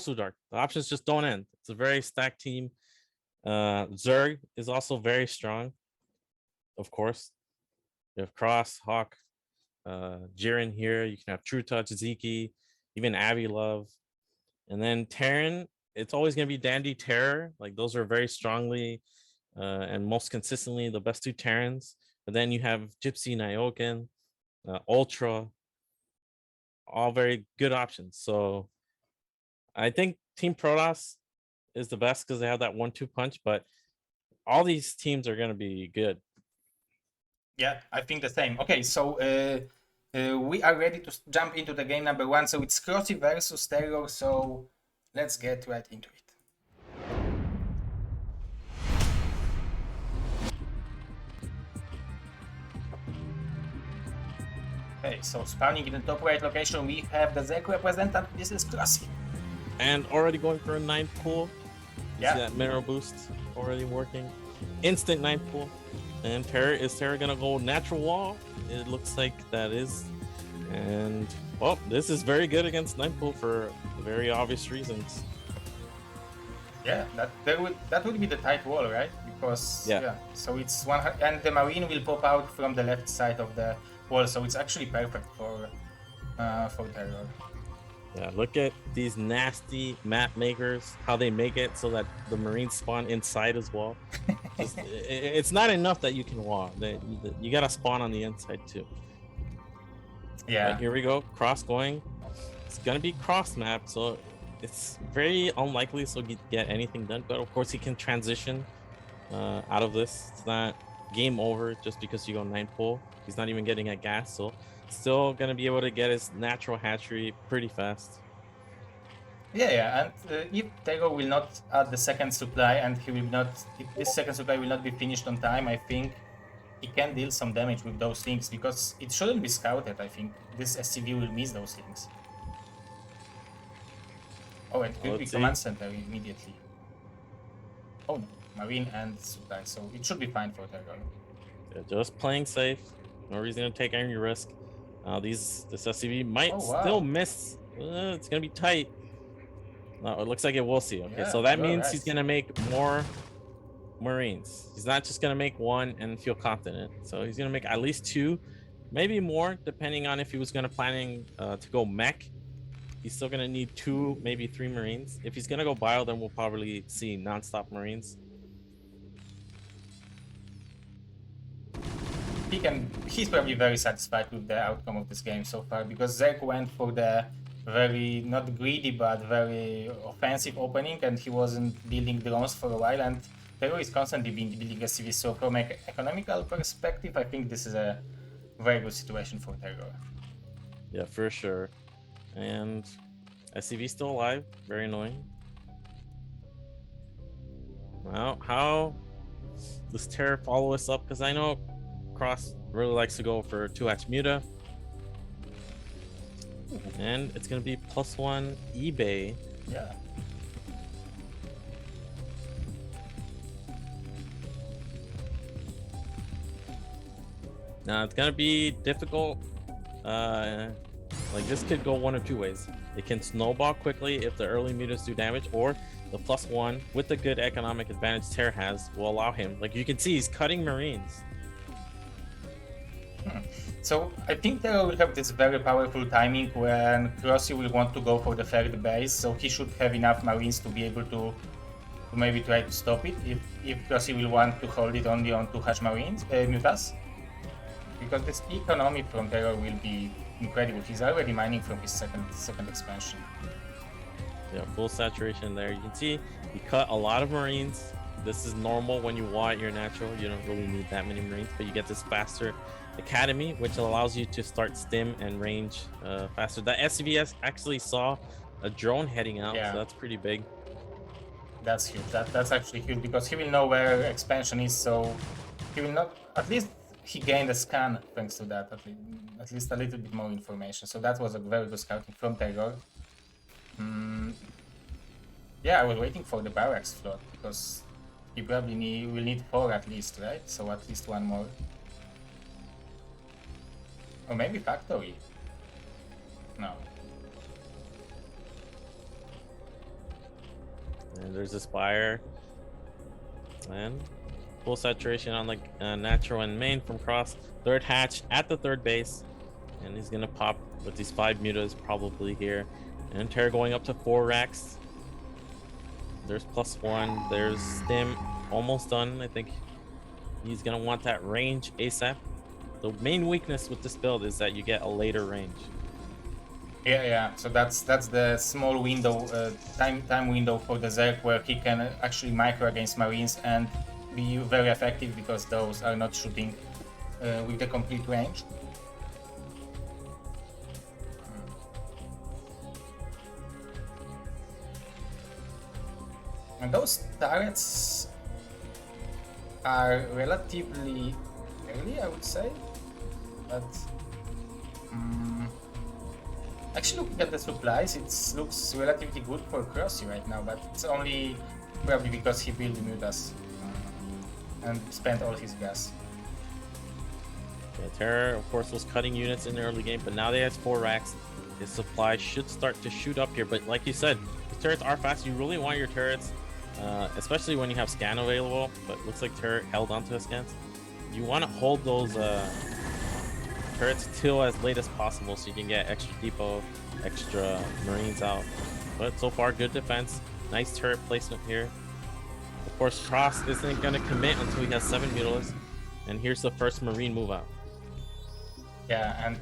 so dark. The options just don't end. It's a very stacked team. Zerg is also very strong. Of course, you have Cross, Hawk, Jiren here. You can have True Touch, Zeke, even Abby Love, and then Terran. It's always gonna be Dandy Terror. Like those are very strongly and most consistently the best two Terrans. But then you have Gypsy, Niohkin, Ultra, all very good options. So I think Team Protoss is the best because they have that 1-2 punch, but all these teams are going to be good. Yeah, I think the same. Okay, so we are ready to jump into the game number 1. So it's Crossy versus Terror, so let's get right into it. Okay, so spawning in the top right location, we have the Zerg representative. This is Crossy. And already going for a 9 pull. Yeah. That mineral boost already working. Instant 9 pull. And is Terror gonna go natural wall? It looks like that is. And well, this is very good against 9 pull for very obvious reasons. Yeah, that would be the tight wall, right? Because yeah so it's one, and the Marine will pop out from the left side of the wall, so it's actually perfect for Terror. Yeah, look at these nasty map makers, how they make it so that the Marines spawn inside as well. It's not enough that you can wall. You gotta spawn on the inside too. Yeah. But here we go, cross going. It's gonna be cross map, so it's very unlikely so he get anything done. But of course he can transition out of this. It's not game over just because you go 9 pull. He's not even getting a gas, so still gonna be able to get his natural hatchery pretty fast. Yeah, and if Tego will not add the second supply, and he will not, if this second supply will not be finished on time, I think he can deal some damage with those things, because it shouldn't be scouted. I think this SCV will miss those things. Oh, and it will be command center immediately. Oh no, Marine and supply, so it should be fine for Tego. Yeah, just playing safe. No reason to take any risk. This SCV might still miss. It's gonna be tight. No, it looks like it will see. Okay, yeah, so that means he's gonna make more Marines. He's not just gonna make one and feel confident. So he's gonna make at least 2, maybe more, depending on if he was planning to go mech. He's still gonna need 2, maybe 3 Marines. If he's gonna go bio, then we'll probably see non-stop Marines. He's probably very satisfied with the outcome of this game so far, because Zerg went for the very, not greedy, but very offensive opening, and he wasn't building drones for a while, and Terror is constantly building SCVs, so from an economical perspective, I think this is a very good situation for Terror. Yeah, for sure. And SCV still alive, very annoying. Well, how does Terror follow us up? Because I know Cross really likes to go for 2x Muta. And it's gonna be +1 eBay. Yeah. Now it's gonna be difficult. Like this could go one of 2 ways. It can snowball quickly if the early mutas do damage, or the +1 with the good economic advantage Terror has will allow him. Like you can see, he's cutting Marines. So I think Terror will have this very powerful timing when Crossy will want to go for the third base, so he should have enough Marines to be able to maybe try to stop it if Crossy will want to hold it only on 2 Hash Marines, Mutas. Because this economy from Terror will be incredible. He's already mining from his second expansion. Yeah, full saturation there. You can see he cut a lot of Marines. This is normal when you want your natural. You don't really need that many Marines, but you get this faster academy, which allows you to start stim and range faster. The SCVS actually saw a drone heading out, so that's pretty big. That's huge. That's actually huge, because he will know where expansion is, so he will not, at least he gained a scan thanks to that, at least a little bit more information. So that was a very good scouting from Terror. Yeah, I was waiting for the barracks float, because he probably will need 4 at least, right? So at least 1 more. Or maybe factory. No. And there's a Spire. And full saturation on the natural and main from Cross. Third hatch at the third base. And he's going to pop with these 5 mutas probably here. And Terra going up to 4 racks. There's +1. There's Stim almost done. I think he's going to want that range ASAP. The main weakness with this build is that you get a later range. Yeah. So that's the small window, time window for the Zerg where he can actually micro against Marines and be very effective because those are not shooting with the complete range. And those turrets are relatively early, I would say, but actually looking at the supplies, it looks relatively good for Crossy right now, but it's only probably because he built mutas and spent all his gas. Yeah, Terra, of course, was cutting units in the early game, but now they have 4 racks. His supply should start to shoot up here, but like you said, the turrets are fast. You really want your turrets, especially when you have scan available, but looks like Terra held onto his scans. You want to hold those turrets till as late as possible so you can get extra depot, extra Marines out. But so far, good defense. Nice turret placement here. Of course, Cross isn't going to commit until he has 7 mutilas. And here's the first Marine move out. Yeah, and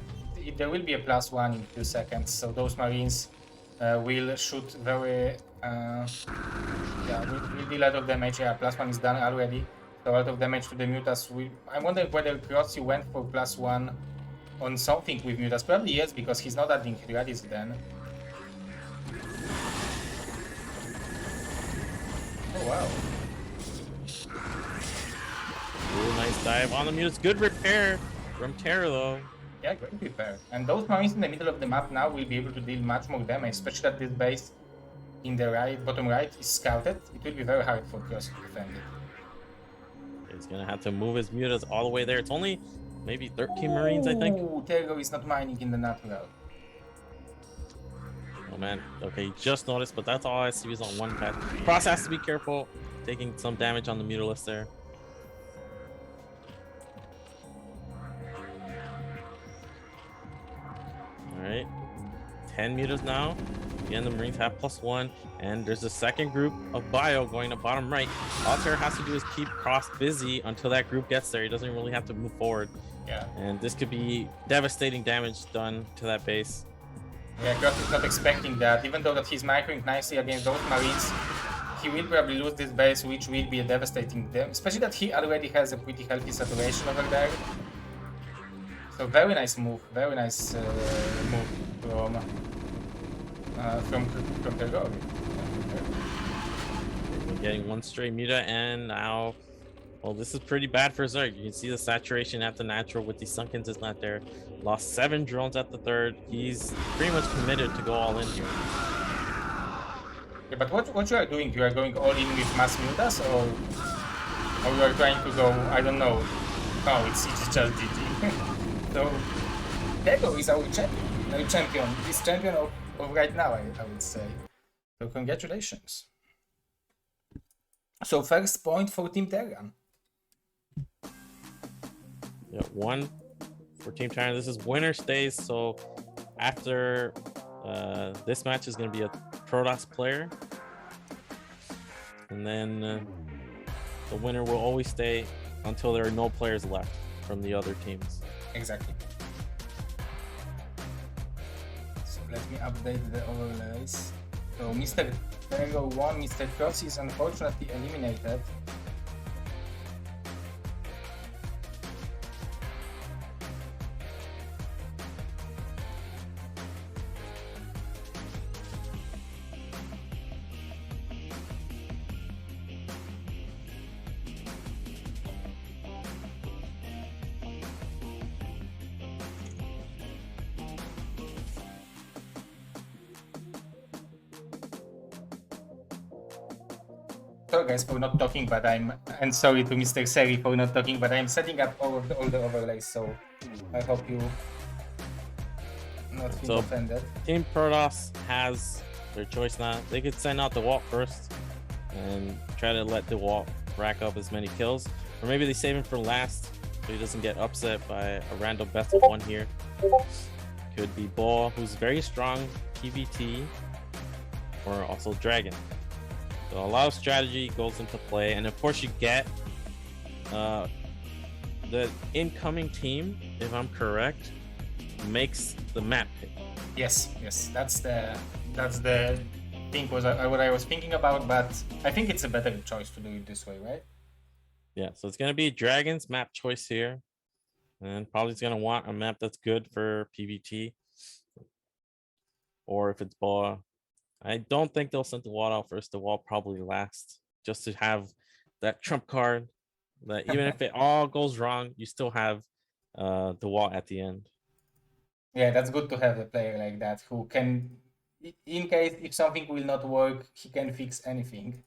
there will be a +1 in 2 seconds, so those Marines will shoot very... will deal a lot of damage. Yeah, +1 is done already. So a lot of damage to the mutas. I wonder whether Crossy went for +1 on something with mutas. Probably yes, because he's not adding Radis then. Oh wow. Ooh, nice dive on the mutas. Good repair from Terra though. Yeah, great repair. And those Marines in the middle of the map now will be able to deal much more damage, especially that this base in the bottom right is scouted. It will be very hard for Crossy to defend it. He's gonna have to move his mutas all the way there. It's only maybe 13 Marines, I think. Ooh, Tergo is not mining in the natural. Oh man, okay, he just noticed, but that's all SCVs on one path. Cross has to be careful, taking some damage on the mutalist there. Alright, 10 mutas now. Again, the Marines have +1, and there's a second group of bio going to bottom right. All Terra has to do is keep Cross busy until that group gets there. He doesn't really have to move forward. Yeah. And this could be devastating damage done to that base. Yeah, Cross is not expecting that. Even though that he's microing nicely against those Marines, he will probably lose this base, which will be a devastating damage. Especially that he already has a pretty healthy saturation over there. So very nice move, very nice move from Tergo. Getting one stray muta, and now, well, this is pretty bad for Zerg. You can see the saturation at the natural with these Sunkens is not there. Lost 7 drones at the third. He's pretty much committed to go all in here. Yeah, but what you are doing? You are going all in with mass mutas, or you are trying to go? I don't know. Oh, it's just GG. So Tergo is our champion. This champion of right now, I would say. So congratulations. So first point for Team Terran. Yeah, 1 for Team Terran. This is winner stays. So after this match is going to be a Protoss player, and then the winner will always stay until there are no players left from the other teams. Exactly. So let me update the overlays. So Mr. Tergo won, Mr. Cross is unfortunately eliminated. Sorry guys for not talking, but and sorry to Mr. Seri for not talking, but I'm setting up all the overlays, so I hope you not feel offended. Team Protoss has their choice now. They could send out the Walt first, and try to let the wall rack up as many kills. Or maybe they save him for last so he doesn't get upset by a random best of one here. Could be Ball, who's very strong PvT, or also Dragon. So a lot of strategy goes into play, and of course you get the incoming team, if I'm correct, makes the map pick. Yes, that's the thing was what I was thinking about, but I think it's a better choice to do it this way, right? Yeah, so it's gonna be Dragon's map choice here, and probably it's gonna want a map that's good for PvT, or if it's Ball, I don't think they'll send the wall out first. The wall probably last, just to have that trump card that even if it all goes wrong, you still have the wall at the end. Yeah, that's good to have a player like that who can, in case if something will not work, he can fix anything.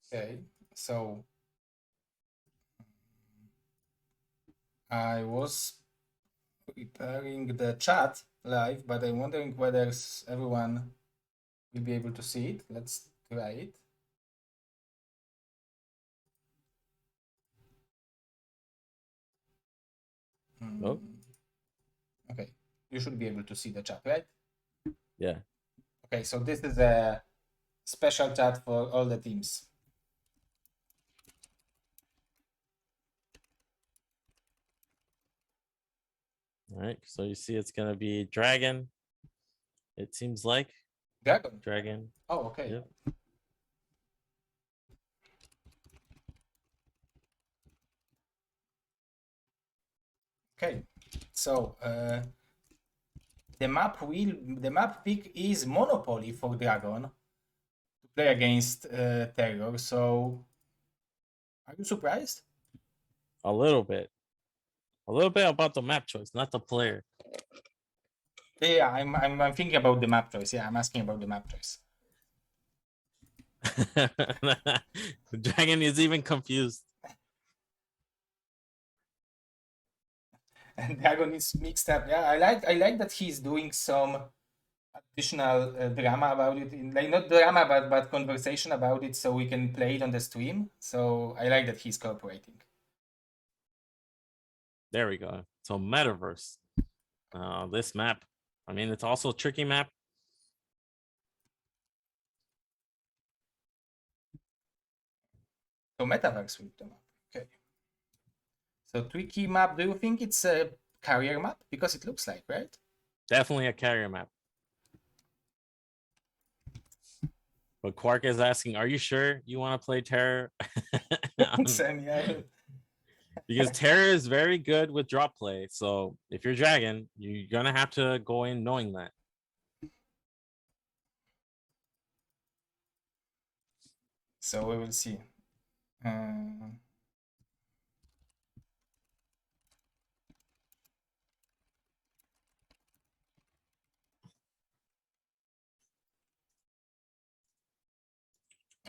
Okay, so I was preparing the chat live, but I'm wondering whether everyone will be able to see it. Let's try it. Oh, Okay, you should be able to see the chat, right? yeah. Okay, so this is a special chat for all the teams. All right, so you see it's gonna be Dragon. It seems like Dragon. Oh, okay. Yep. Okay, so the map pick is Monopoly for Dragon to play against Terror. So, are you surprised? A little bit about the map choice, not the player. Yeah, I'm thinking about the map choice. Yeah, I'm asking about the map choice. The Dragon is even confused. And Dragon is mixed up. Yeah, I like that he's doing some additional drama about it, like not drama, but conversation about it, so we can play it on the stream. So I like that he's cooperating. There we go. So Metaverse. This map, I mean, it's also a tricky map. So Metaverse with the map. Okay. So tricky map. Do you think it's a carrier map? Because it looks like, right? Definitely a carrier map. But Quark is asking, are you sure you want to play Terror? Because Terror is very good with drop play. So if you're Dragon, you're going to have to go in knowing that. So we will see.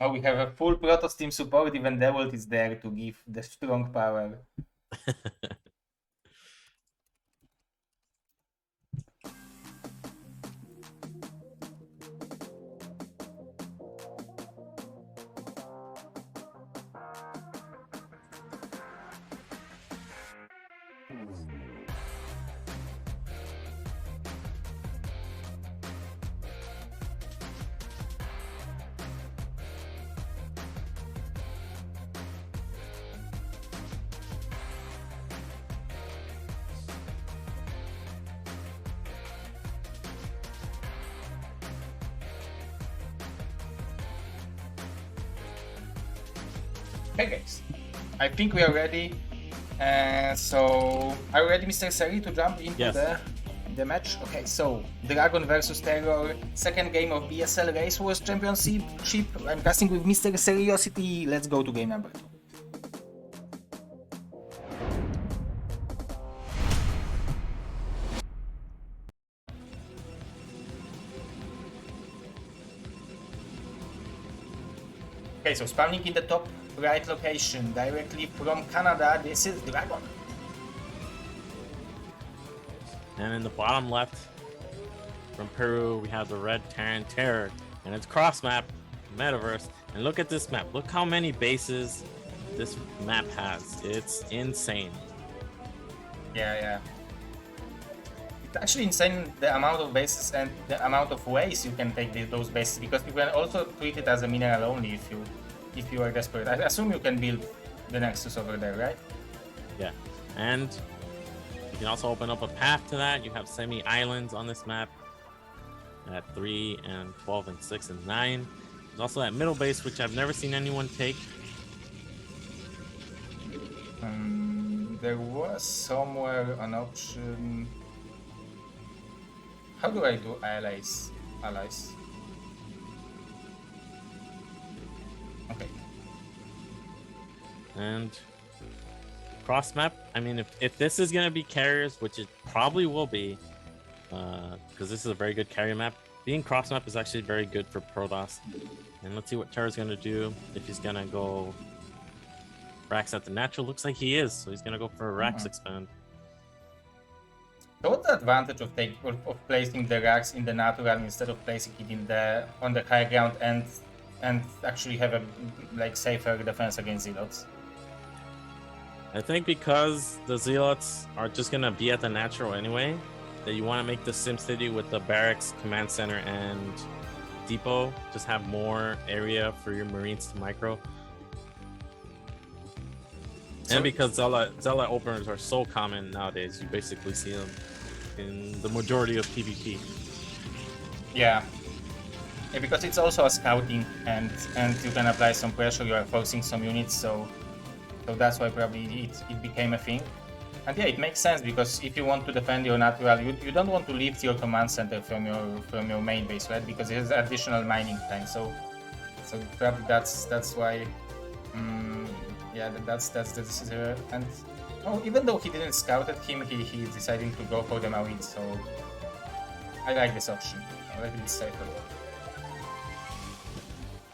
Oh, we have a full Protoss team support. Even Devil is there to give the strong power. Okay, guys, I think we are ready. So, are you ready, Mr. Seri, to jump into the match? Okay, so Dragon versus Terror, second game of BSL Race Wars Championship. I'm casting with Mr. Seriosity. Let's go to game number 2. Okay, so spawning in the top right location, directly from Canada, this is Dragon. And in the bottom left, from Peru, we have the red Terran Terror, and it's cross map, metaverse. And look at this map. Look how many bases this map has. It's insane. Yeah. It's actually insane the amount of bases and the amount of ways you can take those bases, because you can also treat it as a mineral only if you are desperate. I assume you can build the Nexus over there, right? Yeah, and you can also open up a path to that. You have semi-islands on this map at 3 and 12 and 6 and 9. There's also that middle base, which I've never seen anyone take. There was somewhere an option. How do I do allies? Okay. And cross map, I mean, if this is going to be carriers, which it probably will be, because this is a very good carrier map, being cross map is actually very good for Protoss. And let's see what Terra's going to do. If he's going to go Rax at the natural, looks like he is, so he's going to go for a Rax expand. So what's the advantage of placing the racks in the natural instead of placing it on the high ground and actually have a safer defense against zealots? I think because the zealots are just gonna be at the natural anyway, that you want to make the Sim City with the barracks, command center, and depot just have more area for your marines to micro. And because Zella openers are so common nowadays, you basically see them in the majority of PvP. Yeah, because it's also a scouting, and you can apply some pressure. You are forcing some units, so that's why probably it became a thing. And yeah, it makes sense, because if you want to defend your natural, you don't want to lift your command center from your main base, right? Because it has additional mining time. So probably that's why. Yeah, that's the decision. And even though he didn't scout at him, he decided to go for the Marines. So I like this option. I like it safer.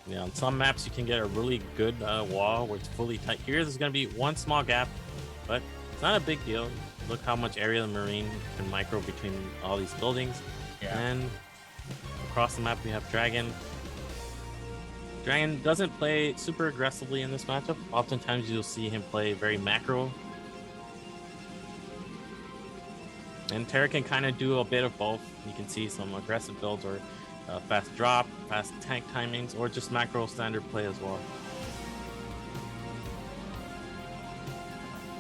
Yeah, on some maps you can get a really good wall where it's fully tight. Here there's going to be one small gap, but it's not a big deal. Look how much area the Marine can micro between all these buildings. Yeah. And across the map we have Dragon. Dragon doesn't play super aggressively in this matchup. Oftentimes you'll see him play very macro. And Terra can kind of do a bit of both. You can see some aggressive builds or fast drop, fast tank timings, or just macro standard play as well.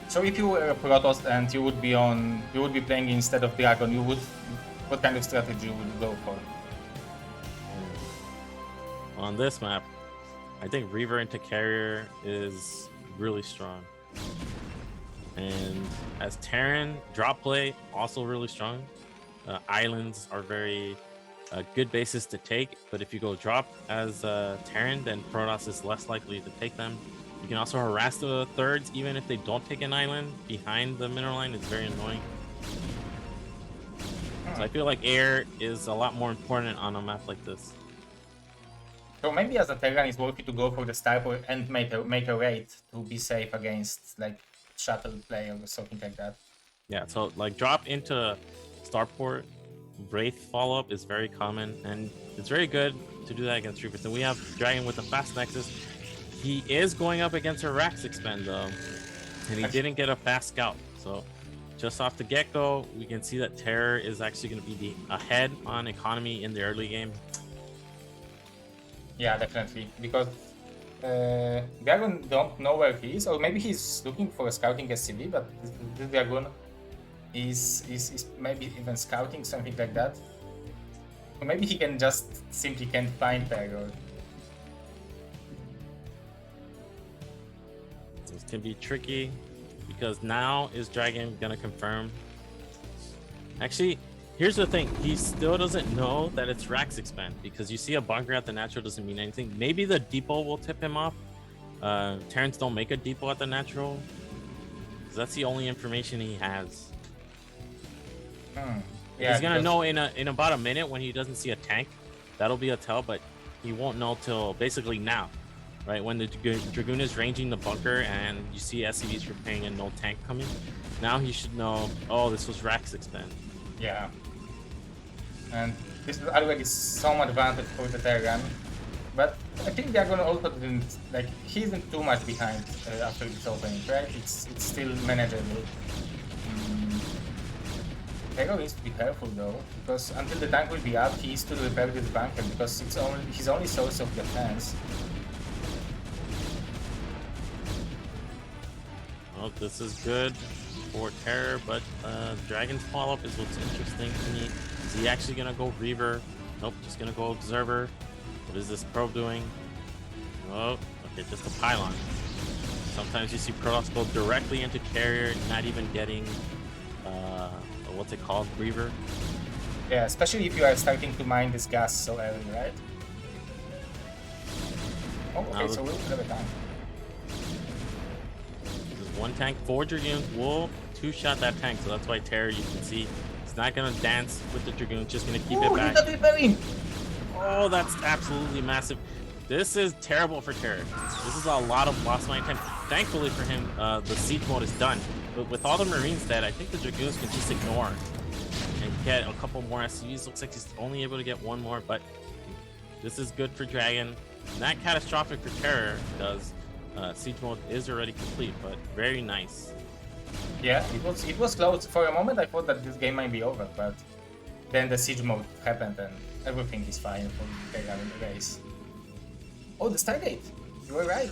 So if you were a Protoss and you would be playing instead of Dragon, what kind of strategy would you go for? On this map, I think Reaver into Carrier is really strong. And as Terran, drop play also really strong. Islands are very good bases to take, but if you go drop as Terran, then Protoss is less likely to take them. You can also harass the thirds even if they don't take an island behind the mineral line. It's very annoying. So I feel like air is a lot more important on a map like this. So maybe as a Terran, it's worth it to go for the starport and make a raid to be safe against shuttle play or something like that. Yeah, so drop into starport, Wraith follow-up is very common, and it's very good to do that against Reapers. And we have Dragon with a fast Nexus. He is going up against a Rax expand though, and he didn't get a fast scout. So just off the get-go, we can see that Terror is actually going to be ahead on economy in the early game. Yeah, definitely, because Dragon don't know where he is, or maybe he's looking for a scouting SCV, but the Dragon is maybe even scouting something like that. Or maybe he can just simply can't find Terror. This can be tricky because now is Dragon gonna confirm? Actually, here's the thing, he still doesn't know that it's Rax expand, because you see a bunker at the natural doesn't mean anything. Maybe the depot will tip him off. Terrans don't make a depot at the natural, because that's the only information he has. Yeah, he's gonna know in about a minute when he doesn't see a tank. That'll be a tell, but he won't know till basically now, right? When the Dragoon is ranging the bunker and you see SCVs repairing and no tank coming. Now he should know, oh, this was Rax expand. Yeah. And this is already some advantage for the Terran. But I think Dragon also didn't, like, he isn't too much behind after this opening, right? It's still manageable. Hero needs to be careful though, because until the tank will be up, he needs to repair this bunker, because it's only his only source of defense. Well, this is good for Terror, but Dragon's follow-up is what's interesting to me. Is he actually gonna go Reaver? Nope, just gonna go Observer. What is this probe doing? Oh, okay, just a pylon. Sometimes you see Protoss go directly into carrier, not even getting what's it called, Reaver. Yeah, especially if you are starting to mine this gas so early, right? Oh, okay, so we'll have a tank. This is one tank, 4 Dragoons will two-shot that tank, so that's why Terror, you can see, he's not gonna dance with the Dragoons, just gonna keep it back. He's not repairing! Oh, that's absolutely massive. This is terrible for Terror. This is a lot of lost mine time. Thankfully for him, the siege mode is done. But with all the Marines dead, I think the Dragoons can just ignore and get a couple more SCVs. Looks like he's only able to get one more, but this is good for Dragon. Not catastrophic for Terror, because siege mode is already complete, but very nice. Yeah, it was close. For a moment I thought that this game might be over, but then the siege mode happened and everything is fine for Terran in the race. Oh, the Stargate! You were right.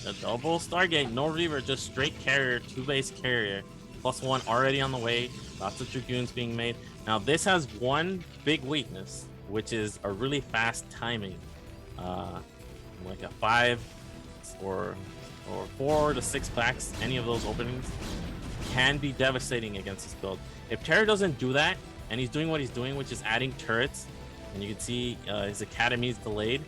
The double Stargate, no Reaver, just straight carrier, 2-base carrier. +1 already on the way. Lots of Dragoons being made. Now this has one big weakness, which is a really fast timing. Like a 5 or 4 to 6 backs, any of those openings can be devastating against this build. If Terror doesn't do that, and he's doing what he's doing, which is adding turrets, and you can see his academy is delayed,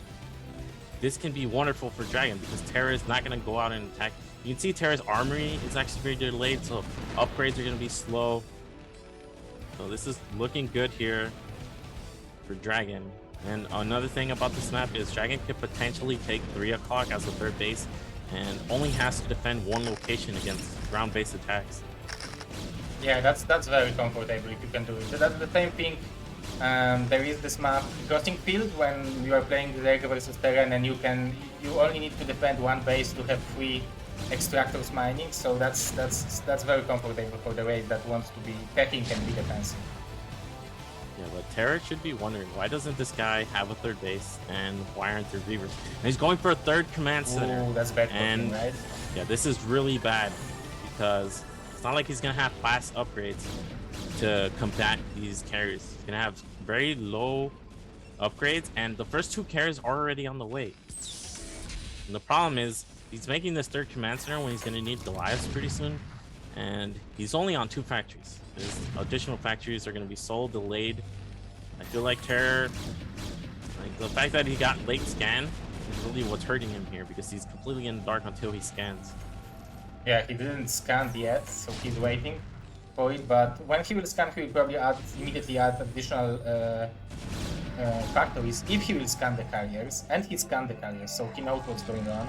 this can be wonderful for Dragon, because Terror is not going to go out and attack. You can see Terra's armory is actually very delayed, so upgrades are going to be slow. So this is looking good here for Dragon. And another thing about this map is Dragon could potentially take 3 o'clock as the 3rd base, and only has to defend one location against ground-based attacks. Yeah, that's very comfortable if you can do it. That's the same thing. There is this map, Crossing Field, when you are playing Zerg versus Terran, and you only need to defend one base to have 3 extractors mining. So that's very comfortable for the race that wants to be attacking and be defensive. Yeah, but Terror should be wondering, why doesn't this guy have a 3rd base, and why aren't there Reavers? And he's going for a 3rd command center. Oh, that's bad for him, and right? Yeah, this is really bad, because it's not like he's gonna have fast upgrades to combat these carriers. He's gonna have very low upgrades, and the first 2 carriers are already on the way. And the problem is, he's making this 3rd command center when he's gonna need Goliaths pretty soon, and he's only on 2 factories. His additional factories are gonna be so delayed. I feel like Terror, like the fact that he got late scan is really what's hurting him here, because he's completely in the dark until he scans. Yeah, he didn't scan yet, so he's waiting for it, but when he will scan, he will probably immediately add additional factories if he will scan the carriers, and he scanned the carriers, so he knows what's going on.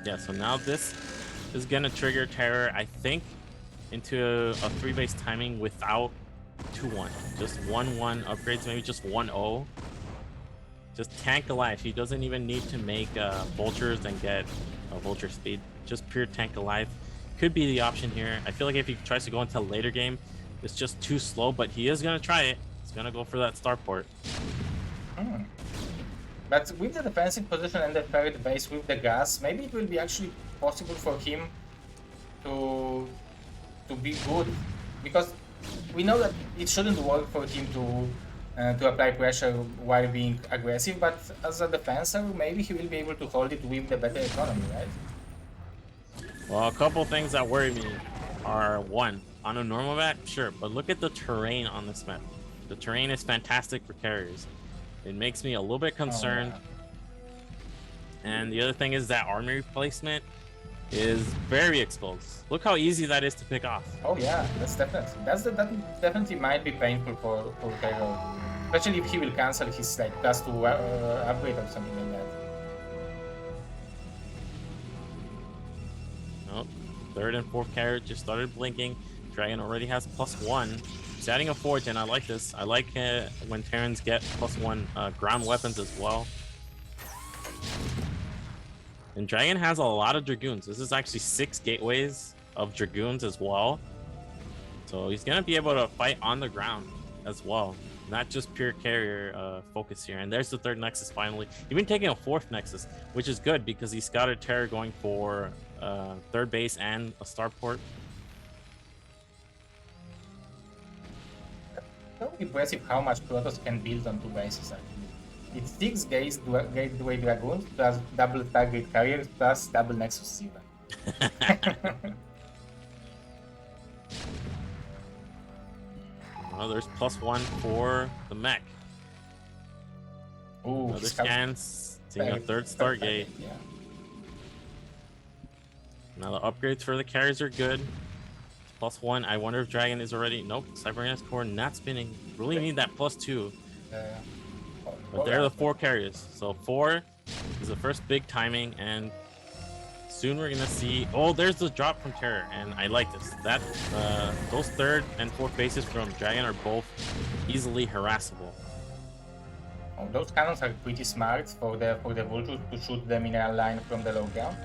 Yeah, so now this is gonna trigger Terror, I think, into a 3-base timing without 2-1. Just 1-1 upgrades, maybe just 1-0. Just tank alive. He doesn't even need to make vultures and get a vulture speed. Just pure tank alive could be the option here. I feel like if he tries to go into a later game, it's just too slow, but he is gonna try it. He's gonna go for that starport. But with the defensive position and the 3rd base with the gas, maybe it will be actually possible for him to be good, because we know that it shouldn't work for him to apply pressure while being aggressive, but as a defensor, maybe he will be able to hold it with the better economy, right? Well, a couple things that worry me are, 1, on a normal map, sure, but look at the terrain on this map. The terrain is fantastic for carriers. It makes me a little bit concerned. Oh, yeah. And the other thing is that armory placement is very exposed. Look how easy that is to pick off. Oh yeah, that definitely might be painful for Cairo, especially if he will cancel his like plus 2 upgrade or something like that. Oh, 3rd and 4th carrier just started blinking. Dragon already has +1. He's adding a forge, and I like this. I like when Terrans get +1 ground weapons as well. And Dragon has a lot of Dragoons. This is actually 6 gateways of Dragoons as well. So he's going to be able to fight on the ground as well. Not just pure carrier focus here. And there's the 3rd Nexus finally. Even taking a 4th Nexus, which is good because he scouted Terror going for 3rd base and a starport. So impressive how much Protoss can build on 2 bases actually. It's 6 gateway Dragoons plus double target carriers plus double Nexus even. Well, there's +1 for the mech. Ooh, another scans, seeing a 3rd Stargate. Yeah. Now the upgrades for the carriers are good. +1. I wonder if Dragon is already. Nope. Cybernetics core not spinning. Really need that +2. But they're the 4 carriers. So 4 is the first big timing, and soon we're gonna see. Oh, there's the drop from Terror, and I like this. That those 3rd and 4th bases from Dragon are both easily harassable. Oh, those cannons are pretty smart for the vultures to shoot the mineral line from the low ground.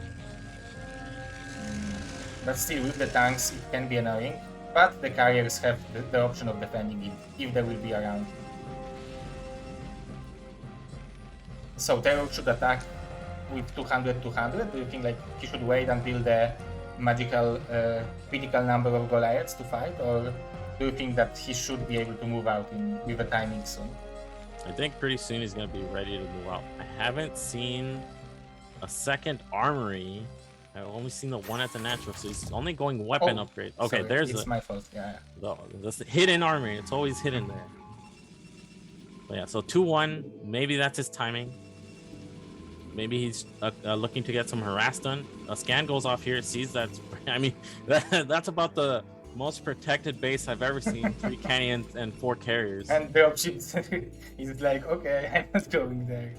But still, with the tanks, it can be annoying. But the carriers have the option of defending it if they will be around. So Terror should attack with 200-200. Do you think like he should wait until the magical critical number of Goliaths to fight, or do you think that he should be able to move out with a timing soon? I think pretty soon he's going to be ready to move out. I haven't seen a 2nd armory. I've only seen the 1 at the natural, so he's only going weapon upgrade. Okay, sorry, there's it's my fault. Yeah. That's the hidden armory. It's always hidden there. But yeah, so 2-1. Maybe that's his timing. Maybe he's looking to get some harass done. A scan goes off here. It sees that. I mean, that's about the most protected base I've ever seen. 3 canyons and 4 carriers. And dropships. He's like, okay, I'm not going there.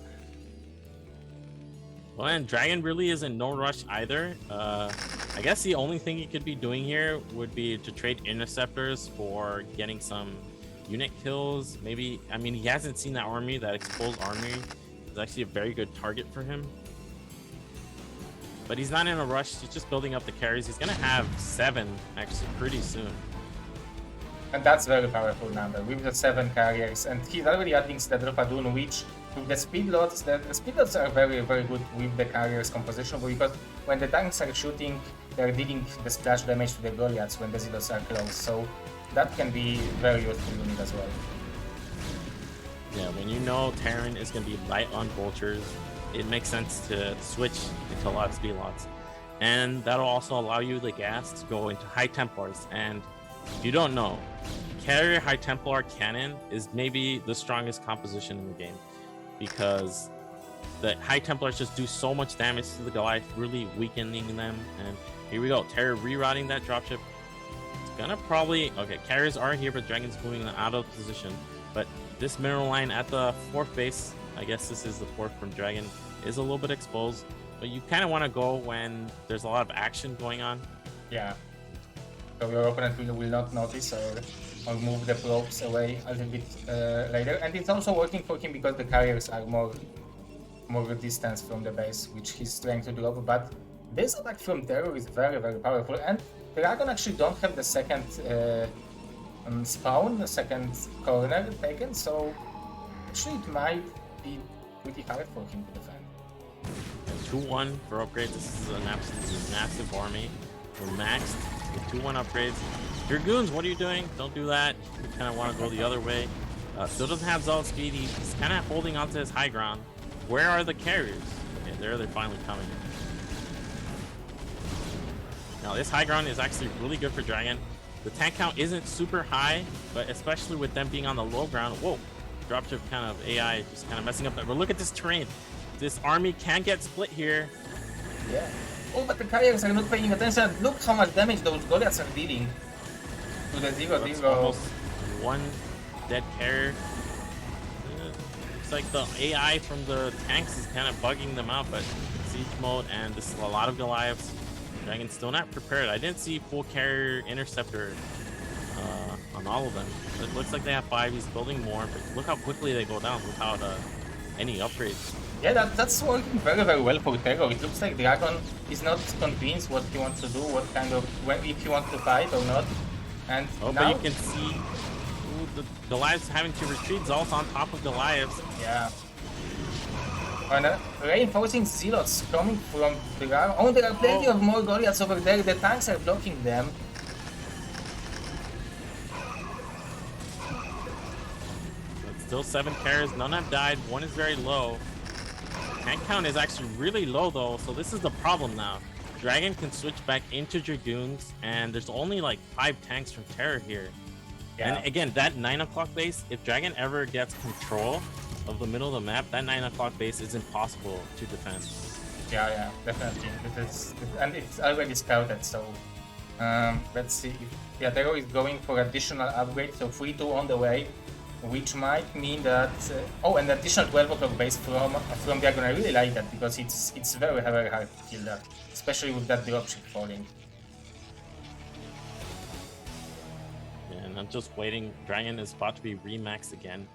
Well, and Dragon really is in no rush either. I guess the only thing he could be doing here would be to trade interceptors for getting some unit kills. Maybe, I mean, he hasn't seen that army, that exposed army. It's actually a very good target for him. But he's not in a rush. He's just building up the carries. He's going to have 7 actually pretty soon. And that's very powerful number with the 7 carriers. And he's already adding Stedropadun, which with the speedlots, the speedlots are very, very good with the carriers composition, because when the tanks are shooting, they're dealing the splash damage to the Goliaths when the Zealots are close. So that can be very useful unit as well. Yeah, when you know Terran is going to be light on vultures, it makes sense to switch into lots speed lots. And that'll also allow you the gas to go into High Templars. And if you don't know, carrier High Templar cannon is maybe the strongest composition in the game, because the High Templars just do so much damage to the Goliath, really weakening them. And here we go, Terror rerouting that dropship. It's gonna probably, okay, carriers are here, but Dragon's moving them out of position. But this mineral line at the 4th base, I guess this is the 4th from Dragon, is a little bit exposed. But you kind of want to go when there's a lot of action going on. Yeah. So your opponent will not notice or move the probes away a little bit later. And it's also working for him because the carriers are more distance from the base, which he's trying to drop. But this attack from Terror is very, very powerful. And Dragon actually don't have the 2nd spawn, the 2nd corner taken. So actually it might be pretty hard for him to defend. 2-1 for upgrades. This is an absolutely massive army. We're maxed with 2-1 upgrades. Dragoons, what are you doing? Don't do that. You kind of want to go the other way. Still doesn't have Zealot speed. He's kind of holding onto his high ground. Where are the carriers? Okay, there they're finally coming. Now this high ground is actually really good for Dragon. The tank count isn't super high, but especially with them being on the low ground. Whoa, dropship kind of AI just kind of messing up. But look at this terrain. This army can get split here. Yeah. Oh, but the carriers are not paying attention. Look how much damage those Goliaths are dealing to the 0-0. Almost 1 dead carrier. It's like the AI from the tanks is kind of bugging them out, but siege mode, and this is a lot of Goliaths. Dragon's still not prepared. I didn't see full carrier interceptor on all of them. It looks like they have 5. He's building more, but look how quickly they go down without any upgrades. Yeah, that's working very, very well for Terror. It looks like Dragon is not convinced what he wants to do, what kind of, if he wants to fight or not. And now, but you can see the Goliaths having to retreat. Zol's on top of Goliaths. Yeah. And reinforcing Zealots coming from Dragon. Oh, there are plenty of more Goliaths over there. The tanks are blocking them. It's still 7 carriers. None have died. 1 is very low. Tank count is actually really low though, so this is the problem now. Dragon can switch back into Dragoons, and there's only like 5 tanks from Terror here. Yeah. And again, that 9 o'clock base, if Dragon ever gets control of the middle of the map, that 9 o'clock base is impossible to defend. Yeah, definitely. And it's already scouted, so let's see. Yeah, Terror is going for additional upgrades, so 3-2 on the way, which might mean that an additional 12 o'clock base from Dragon. I really like that because it's very, very hard to kill that, especially with that dropship falling. And I'm just waiting. Dragon is about to be remaxed again.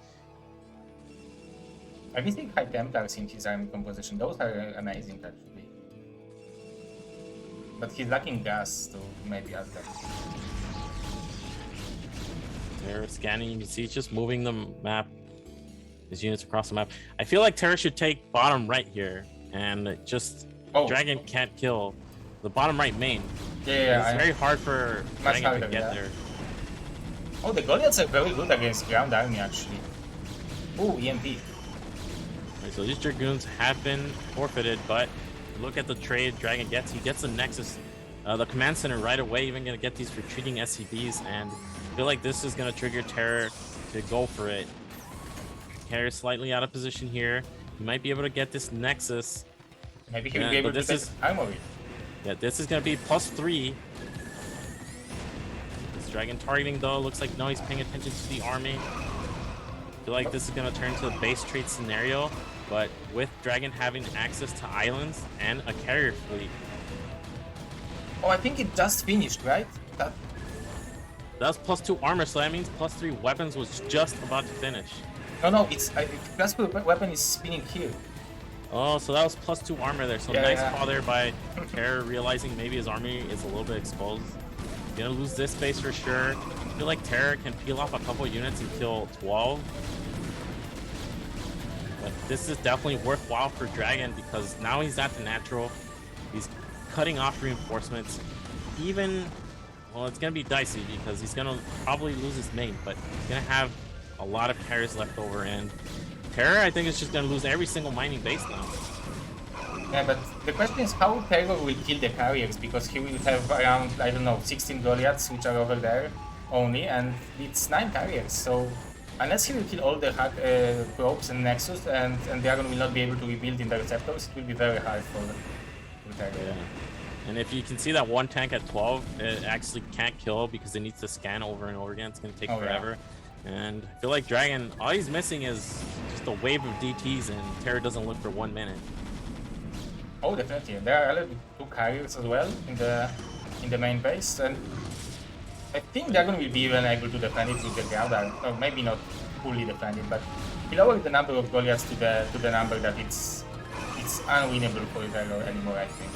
I think high Templars in his army composition. Those are amazing actually. But he's lacking gas to maybe add that. Terror scanning, you can see it's just moving the map, his units across the map. I feel like Terror should take bottom right here and just Dragon can't kill the bottom right main. Yeah, it's very hard for Dragon to get there. Oh, the Goliaths are very good against ground army actually. Ooh, EMP. Right, so these Dragoons have been forfeited, but look at the trade Dragon gets. He gets the Nexus, the command center right away, even gonna get these retreating SCVs, and I feel like this is gonna trigger Terror to go for it. Terror slightly out of position here. He might be able to get this Nexus. Maybe he will be able to get armory. Yeah, this is gonna be +3. This Dragon targeting though, looks like no, he's paying attention to the army. I feel like this is gonna turn to a base trade scenario, but with Dragon having access to islands and a carrier fleet. Oh, I think it just finished, right? That was +2 armor, so that means +3 weapons was just about to finish. No, it's +2 weapon is spinning here. Oh, so that was +2 armor there. So nice call there by Terror, realizing maybe his army is a little bit exposed. Gonna lose this base for sure. I feel like Terror can peel off a couple units and kill 12. But this is definitely worthwhile for Dragon because now he's at the natural. He's cutting off reinforcements. Well, it's gonna be dicey because he's gonna probably lose his main, but he's gonna have a lot of carriers left over, and Terror, I think, is just gonna lose every single mining base now. Yeah, but the question is how Terror will kill the carriers, because he will have around, I don't know, 16 Goliaths, which are over there only, and it's 9 carriers, so unless he will kill all the probes and Nexus, and Dragon will not be able to rebuild in the receptors, it will be very hard for Terror. Yeah. And if you can see that one tank at 12, it actually can't kill because it needs to scan over and over again. It's going to take forever. Yeah. And I feel like Dragon, all he's missing is just a wave of DTs, and Terror doesn't look for 1 minute. Oh, definitely. There are already 2 carriers as well in the main base, and I think Dragon will be even able to defend it with the ground army, or maybe not fully defend it, but he lowered the number of Goliaths to the number that it's unwinnable for Terror anymore, I think.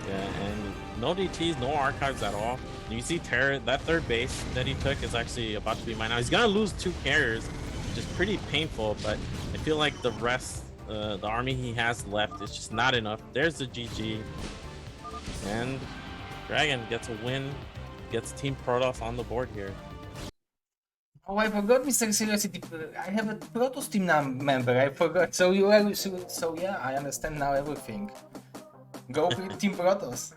Yeah, and no DTs, no archives at all. You see Terror, that 3rd base that he took is actually about to be mine. Now he's gonna lose 2 carriers, which is pretty painful, but I feel like the rest, the army he has left is just not enough. There's the GG. And Dragon gets a win, gets Team Protoss on the board here. Oh, I forgot, Mr. Curiosity. I have a Protoss team member. I forgot. So you are. So yeah, I understand now everything. Go with Team Protoss.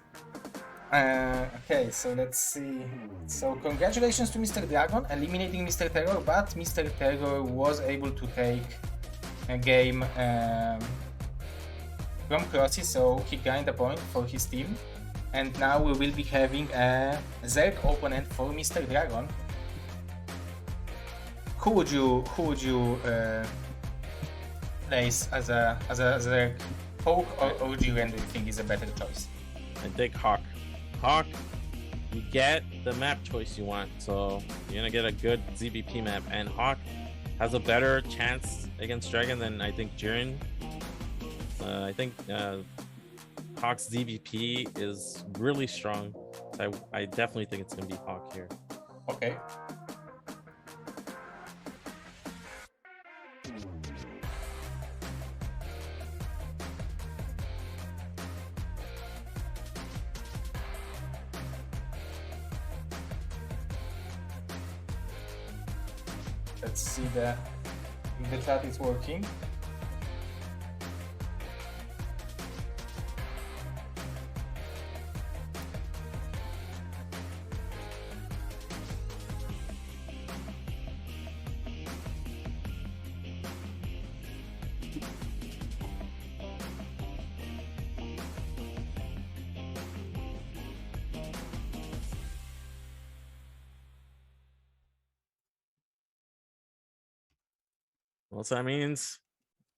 Okay, so let's see. So congratulations to Mr. Dragon eliminating Mr. Terror, but Mr. Terror was able to take a game from Crossy, so he gained a point for his team. And now we will be having a Zerg opponent for Mr. Dragon. Who would you place as a Zerg? Hawk or Jiren, do you think is a better choice? I think Hawk. Hawk you get the map choice you want. So you're gonna get a good ZBP map, and Hawk has a better chance against Dragon than I think Jiren. I think Hawk's ZBP is really strong. I definitely think it's gonna be Hawk here. Okay. Let's see if the chat is working. Well, so that means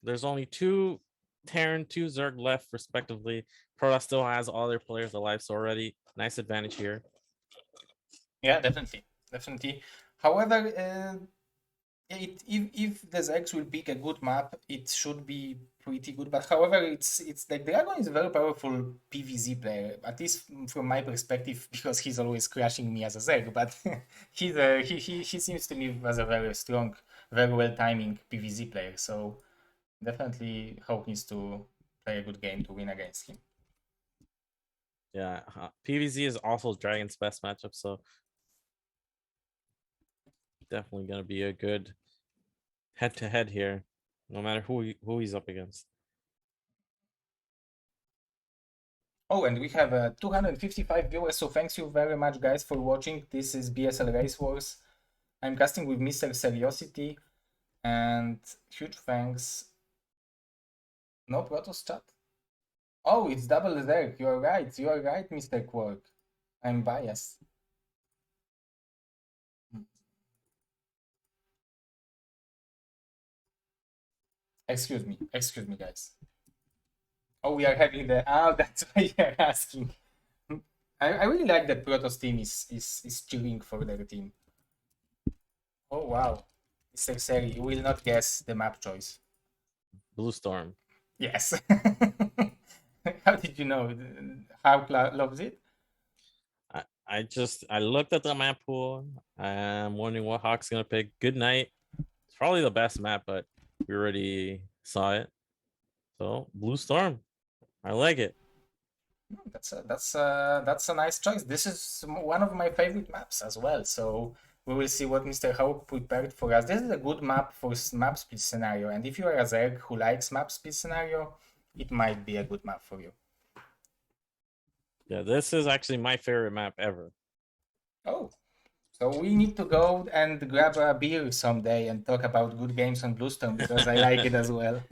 there's only 2 Terran, 2 Zerg left, respectively. Protoss still has all their players alive, so already nice advantage here. Yeah, definitely. However, if the Zergs will pick a good map, it should be pretty good. But however, it's like Dragon is a very powerful PvZ player, at least from my perspective, because he's always crashing me as a Zerg. But he seems to me as a very strong, very well timing PvZ player. So definitely Hawk needs to play a good game to win against him. Yeah, PvZ is also Dragon's best matchup, so definitely gonna be a good head-to-head here, no matter who he's up against. Oh, and we have 255 viewers, so thanks you very much, guys, for watching. This is BSL Race Wars. I'm casting with Mr. Seriosity, and huge thanks. No Protoss chat? Oh, it's double Zerg. You are right, Mr. Quark. I'm biased. Excuse me, guys. Oh, we are having the... Oh, that's why you're asking. I really like that Protoss team is cheering for their team. Oh, wow. Mr. Seri, you will not guess the map choice. Blue Storm. Yes. How did you know? How loves it? I looked at the map pool. I'm wondering what Hawk's gonna pick. Good night. It's probably the best map, but we already saw it. So Blue Storm. I like it. That's a nice choice. This is one of my favorite maps as well. So we will see what Mr. Hawk prepared for us. This is a good map for map split scenario, and if you are a Zerg who likes map split scenario, it might be a good map for you. Yeah, this is actually my favorite map ever. Oh, so we need to go and grab a beer someday and talk about good games on Bluestone, because I like it as well.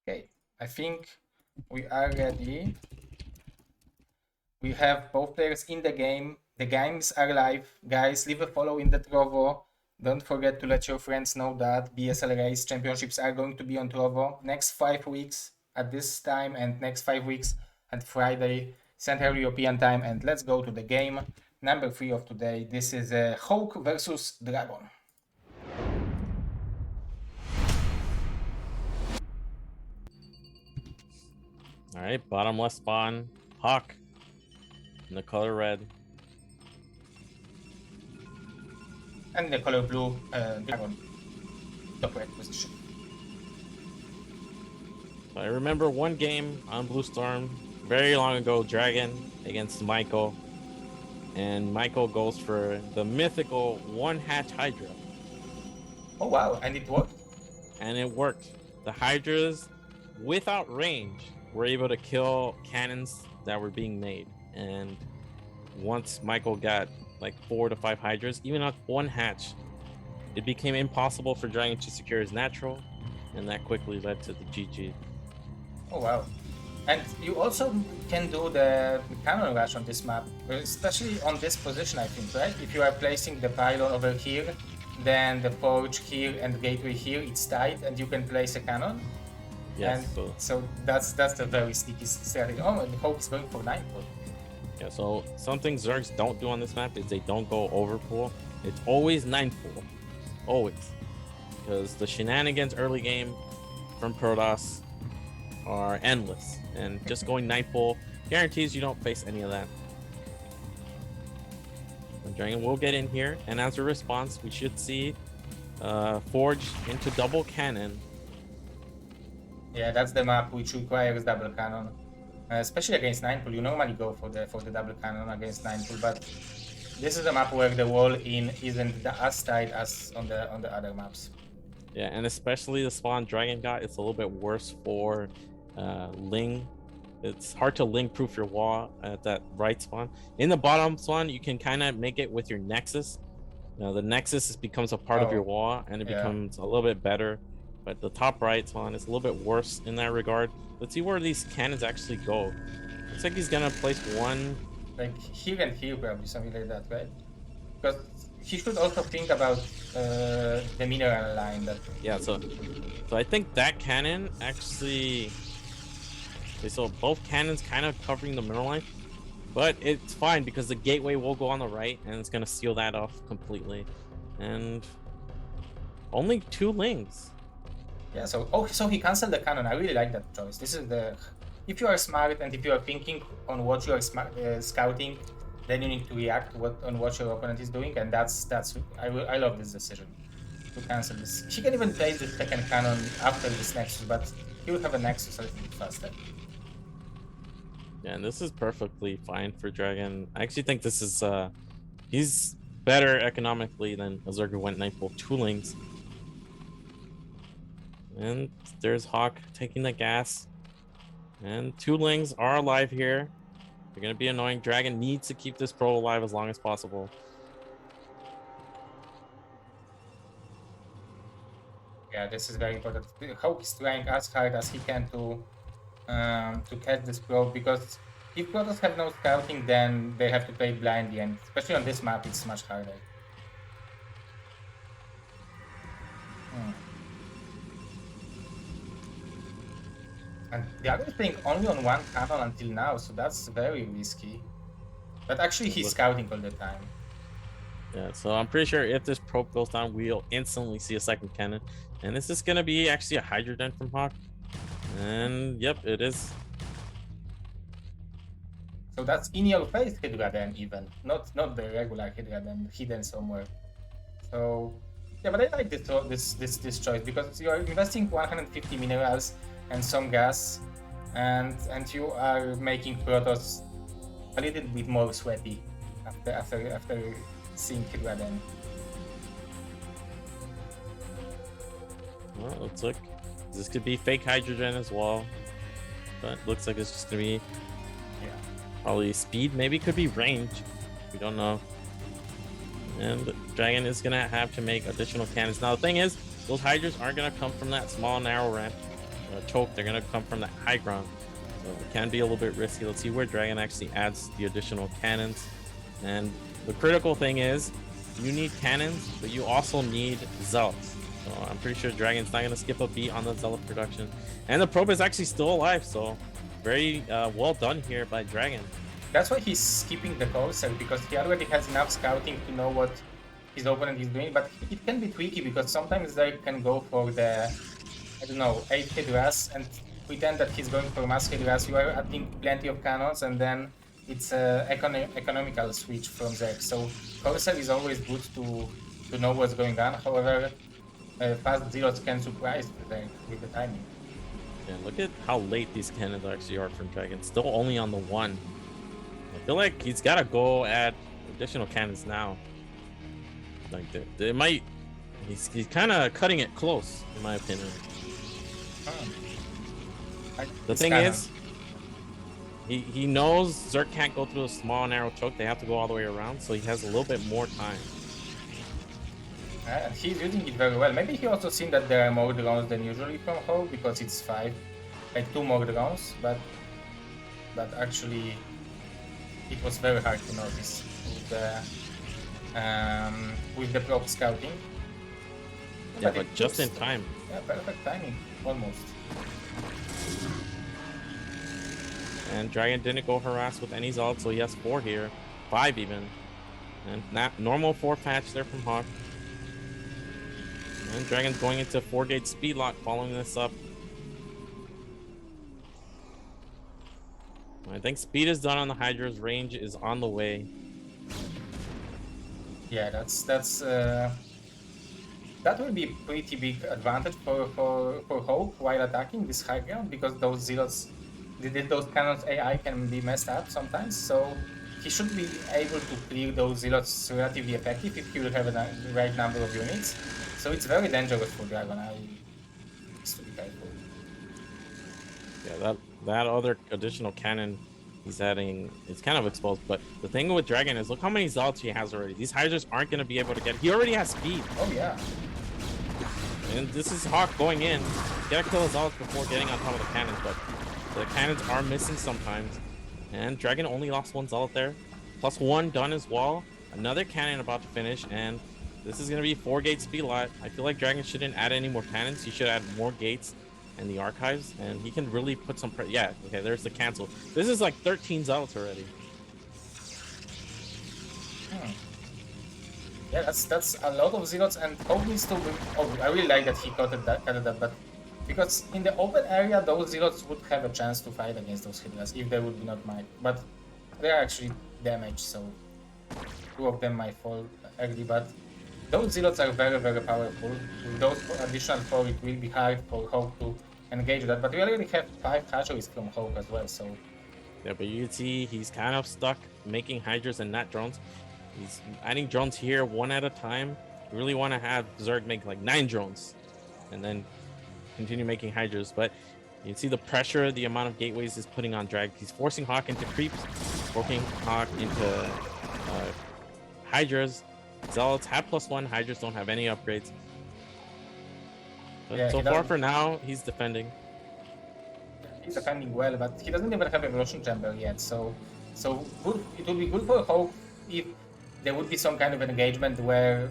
Okay, I think we are ready. We have both players in the game. The games are live. Guys, leave a follow in the Trovo. Don't forget to let your friends know that BSL Race Championships are going to be on Trovo next 5 weeks at this time, and next 5 weeks at Friday, Central European time. And let's go to the game. Number 3 of today. This is Hawk versus Dragon. All right, bottom left spawn, Hawk in the color red. And the color blue, Dragon, top right position. I remember one game on Blue Storm very long ago, Dragon against Michael, and Michael goes for the mythical 1-hatch Hydra. Oh wow, and it worked? And it worked. The Hydras, without range, were able to kill cannons that were being made. And once Michael got like 4 to 5 Hydras, even on 1-hatch, it became impossible for Dragon to secure his natural, and that quickly led to the GG. Oh wow. And you also can do the cannon rush on this map, especially on this position, I think, right? If you are placing the pylon over here, then the forge here and gateway here, it's tight, and you can place a cannon. Yes. And so that's a very sneaky strategy. Oh, and Hope is going for 9 pool. Yeah, so something Zergs don't do on this map is they don't go over pool. It's always 9 pool. Always. Because the shenanigans early game from Protoss are endless. And just going 9 pool guarantees you don't face any of that. And Dragon will get in here, and as a response, we should see Forge into double cannon. Yeah, that's the map which requires double cannon. Especially against 9 pool, you normally go for the double cannon against 9 pool, but this is a map where the wall in isn't as tight as on the other maps. Yeah, and especially the spawn Dragon got, it's a little bit worse for Ling. It's hard to Ling proof your wall at that right spawn. In the bottom spawn, you can kind of make it with your Nexus. Now the Nexus becomes a part of your wall, and it becomes a little bit better. But the top right spawn is a little bit worse in that regard. Let's see where these cannons actually go. Looks like he's gonna place one like here and here, probably something like that, right? Because he should also think about the mineral line. That yeah. So I think that cannon actually. Okay, so both cannons kind of covering the middle line, but it's fine because the gateway will go on the right, and it's gonna seal that off completely. And only 2 lings. Yeah, so he canceled the cannon. I really like that choice. This is if you are smart and if you are thinking on what you are scouting, then you need to react on what your opponent is doing, and I love this decision to cancel this. He can even place the second cannon after this Nexus, but he will have a Nexus a little bit faster. Yeah, and this is perfectly fine for Dragon. I actually think this is he's better economically than a Zerg who went 9 pool 2 lings. And there's Hawk taking the gas. And 2 lings are alive here. They're gonna be annoying. Dragon needs to keep this pro alive as long as possible. Yeah, this is very important. Hawk is trying as hard as he can to catch this probe, because if Protoss have no scouting, then they have to play blindly, and especially on this map, it's much harder. And the other thing, only on 1 cannon until now, so that's very risky. But actually, he's scouting all the time. Yeah, so I'm pretty sure if this probe goes down, we'll instantly see a second cannon. And this is gonna be actually a Hydrogen from Hawk. And yep, it is. So that's in your face Hydra then, even not the regular Hydra then hidden somewhere. So yeah, but I like this choice because you are investing 150 minerals and some gas, and you are making Protoss a little bit more sweaty after seeing Hydra then. Well, looks like this could be fake Hydrogen as well, but looks like it's just gonna be probably speed. Maybe it could be range. We don't know. And Dragon is gonna have to make additional cannons. Now the thing is, those Hydras aren't gonna come from that small narrow ramp choke. They're gonna come from that high ground, so it can be a little bit risky. Let's see where Dragon actually adds the additional cannons. And the critical thing is, you need cannons, but you also need zealots. So I'm pretty sure Dragon's not gonna skip a beat on the zealot production. And the probe is actually still alive, so very well done here by Dragon. That's why he's skipping the Corsair, because he already has enough scouting to know what his opponent is doing. But it can be tricky because sometimes they can go for the, I don't know, 8 Hydras and pretend that he's going for mass Hydras. You are adding plenty of cannons, and then it's an economical switch from Zerg. So Corsair is always good to know what's going on. However, fast zealots can surprise Zerg with the timing. Yeah, look at how late these cannons actually are from Dragon. Still only on the 1. I feel like he's got to go add additional cannons now. Like they might. He's kind of cutting it close, in my opinion. The thing is, he knows Zerg can't go through a small narrow choke. They have to go all the way around, so he has a little bit more time. And he's using it very well. Maybe he also seen that there are more drones than usually from Hope, because it's 5, like 2 more drones, but actually it was very hard to notice with the probe scouting. Yeah, but just in time. Yeah, perfect timing, almost. And Dragon didn't go harass with any Zalt, so he has 4 here. 5 even. And not normal 4 patch there from Hawk. And Dragon's going into 4-gate speed lock following this up. I think speed is done on the Hydra's, range is on the way. Yeah, that will be a pretty big advantage for Hope while attacking this high ground, because those zealots, those cannons AI can be messed up sometimes. So he should be able to clear those zealots relatively effective if he will have the right number of units. So it's very dangerous for Dragon. I needs to be careful. Yeah, that other additional cannon he's adding is kind of exposed. But the thing with Dragon is, look how many Zalts he has already. These Hydras aren't going to be able to get. He already has speed. Oh yeah. And this is Hawk going in. Gotta kill his Zalts before getting on top of the cannons, but the cannons are missing sometimes. And Dragon only lost 1 Zalt there. +1 done as well. Another cannon about to finish, and this is going to be 4-gate speed lot. I feel like Dragon shouldn't add any more cannons. He should add more gates in the archives, and he can really put some yeah, okay, there's the cancel. This is like 13 Zalts already. Yeah, that's a lot of zealots, and Hope needs to. Oh, I really like that he cut that, but because in the open area, those zealots would have a chance to fight against those Hydras if they would be not mine. But they are actually damaged, so 2 of them might fall early. But those zealots are very, very powerful. With those additional 4, it will be hard for Hope to engage that. But we already have 5 hatcheries from Hope as well, so. Yeah, but you can see he's kind of stuck making Hydras and not drones. He's adding drones here 1 at a time. You really want to have Zerg make like 9 drones and then continue making Hydras. But you can see the pressure, the amount of gateways is putting on Drag. He's forcing Hawk into creeps, forcing Hawk into Hydras. Zealots have +1. Hydras don't have any upgrades. But Yeah, so far for now, he's defending. He's defending well, but he doesn't even have Evolution Chamber yet. So good, it would be good for Hope if there would be some kind of an engagement where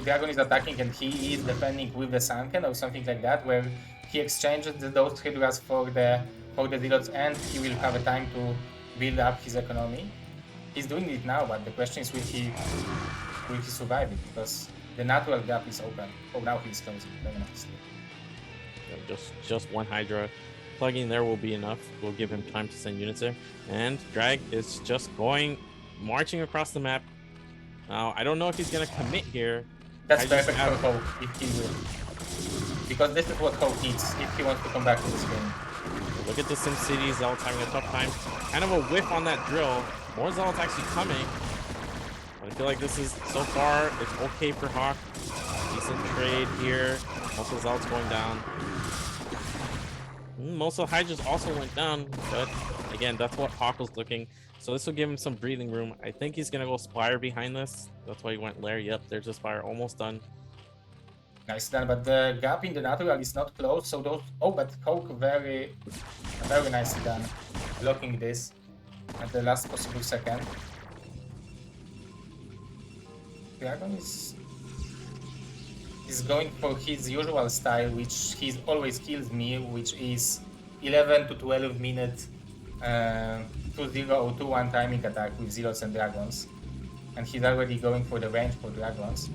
Dragon is attacking and he is defending with the Sunken or something like that, where he exchanges those Hydras for the zealots, and he will have a time to build up his economy. He's doing it now, but the question is, will he survive it? Because the natural gap is open. Oh, now he's closing. Very nice. Yeah, just 1 Hydra. Plugging there will be enough. We'll give him time to send units there. And Drag is just marching across the map. Now, I don't know if he's going to commit here. That's perfect for Hope, if he will. Because this is what Hope needs if he wants to come back to this game. Look at the SimCity. Zealots having a tough time. Kind of a whiff on that drill. More Zealots actually coming. But I feel like this is, so far, it's okay for Hawk. Decent trade here. Also, Zealots going down. Most of the Hydras also went down, but again, that's what Hawk was looking. So this will give him some breathing room. I think he's gonna go Spire behind this. That's why he went Lair. Yep, there's a Spire, almost done. Nice done, but the gap in the natural is not closed, so those. Oh, but Hawk very nicely done, blocking this at the last possible second. Dragon is going for his usual style, which he always kills me, which is 11 to 12 minute 2-0 or 2-1 timing attack with Zealots and Dragons. And he's already going for the range for Dragons.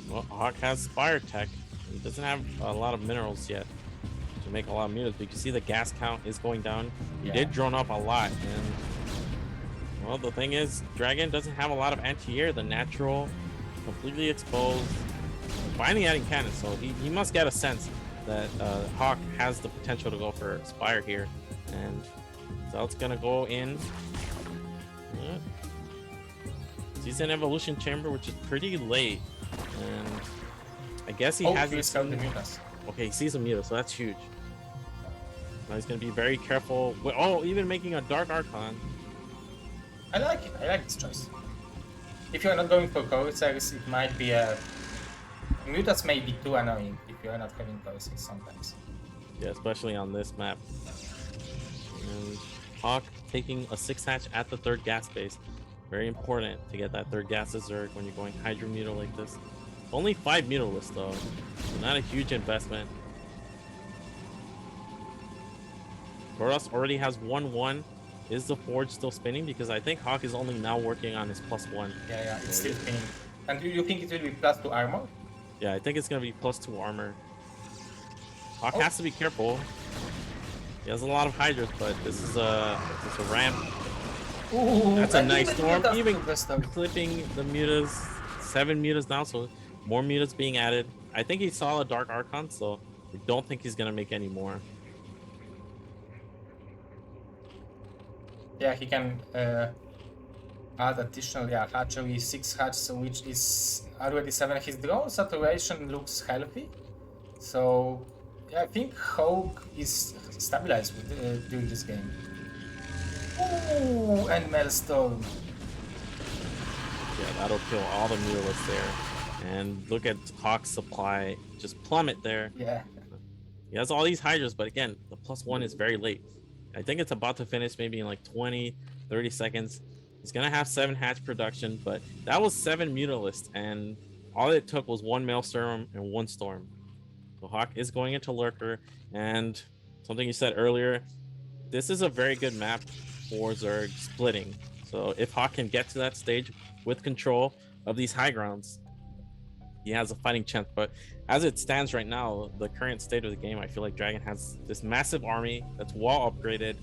Well, Hawk has Spire Tech. He doesn't have a lot of minerals yet to make a lot of meters, but you can see the gas count is going down. He did drone up a lot, and well, the thing is, Dragon doesn't have a lot of anti-air. The natural, completely exposed. Finally adding cannons, so he must get a sense that Hawk has the potential to go for Spire here. And so it's gonna go in. Yeah. He's in Evolution Chamber, which is pretty late. And I guess he has this. Okay, he sees a Muta, so that's huge. Now he's gonna be very careful. Oh, even making a Dark Archon. I like it. I like this choice. If you're not going for Corsairs, it might be a. Mutas may be too annoying if you're not having Corsairs sometimes. Yeah, especially on this map. And Hawk taking a 6 hatch at the 3rd gas base. Very important to get that third gas Zerg when you're going Hydra Mutal like this. Only 5 Mutalists though, so not a huge investment. Protoss already has 1-1. Is the Forge still spinning? Because I think Hawk is only now working on his +1. Yeah, it's still spinning. And do you think it will be +2 armor? Yeah, I think it's gonna be +2 armor. Hawk has to be careful. He has a lot of Hydras, but this is a ramp. Ooh, that's a nice storm. Even storm. clipping the mutas, 7 mutas now, so more mutas being added. I think he saw a Dark Archon, so I don't think he's gonna make any more. Yeah, he can add additional hatchery 6 hatches, which is already 7. His drone saturation looks healthy, so yeah, I think Hawk is stabilized with, during this game. Ooh, and Maelstrom. Yeah, that'll kill all the mutalists there. And look at Hawk's supply just plummet there. Yeah. He has all these Hydras, but again, the +1 is very late. I think it's about to finish maybe in like 20, 30 seconds. He's gonna have 7 hatch production, but that was 7 mutalists, and all it took was 1 Maelstrom and 1 Storm. So Hawk is going into Lurker, and something you said earlier, this is a very good map for Zerg splitting. So if Hawk can get to that stage with control of these high grounds, he has a fighting chance. But as it stands right now, the current state of the game, I feel like Dragon has this massive army that's well upgraded,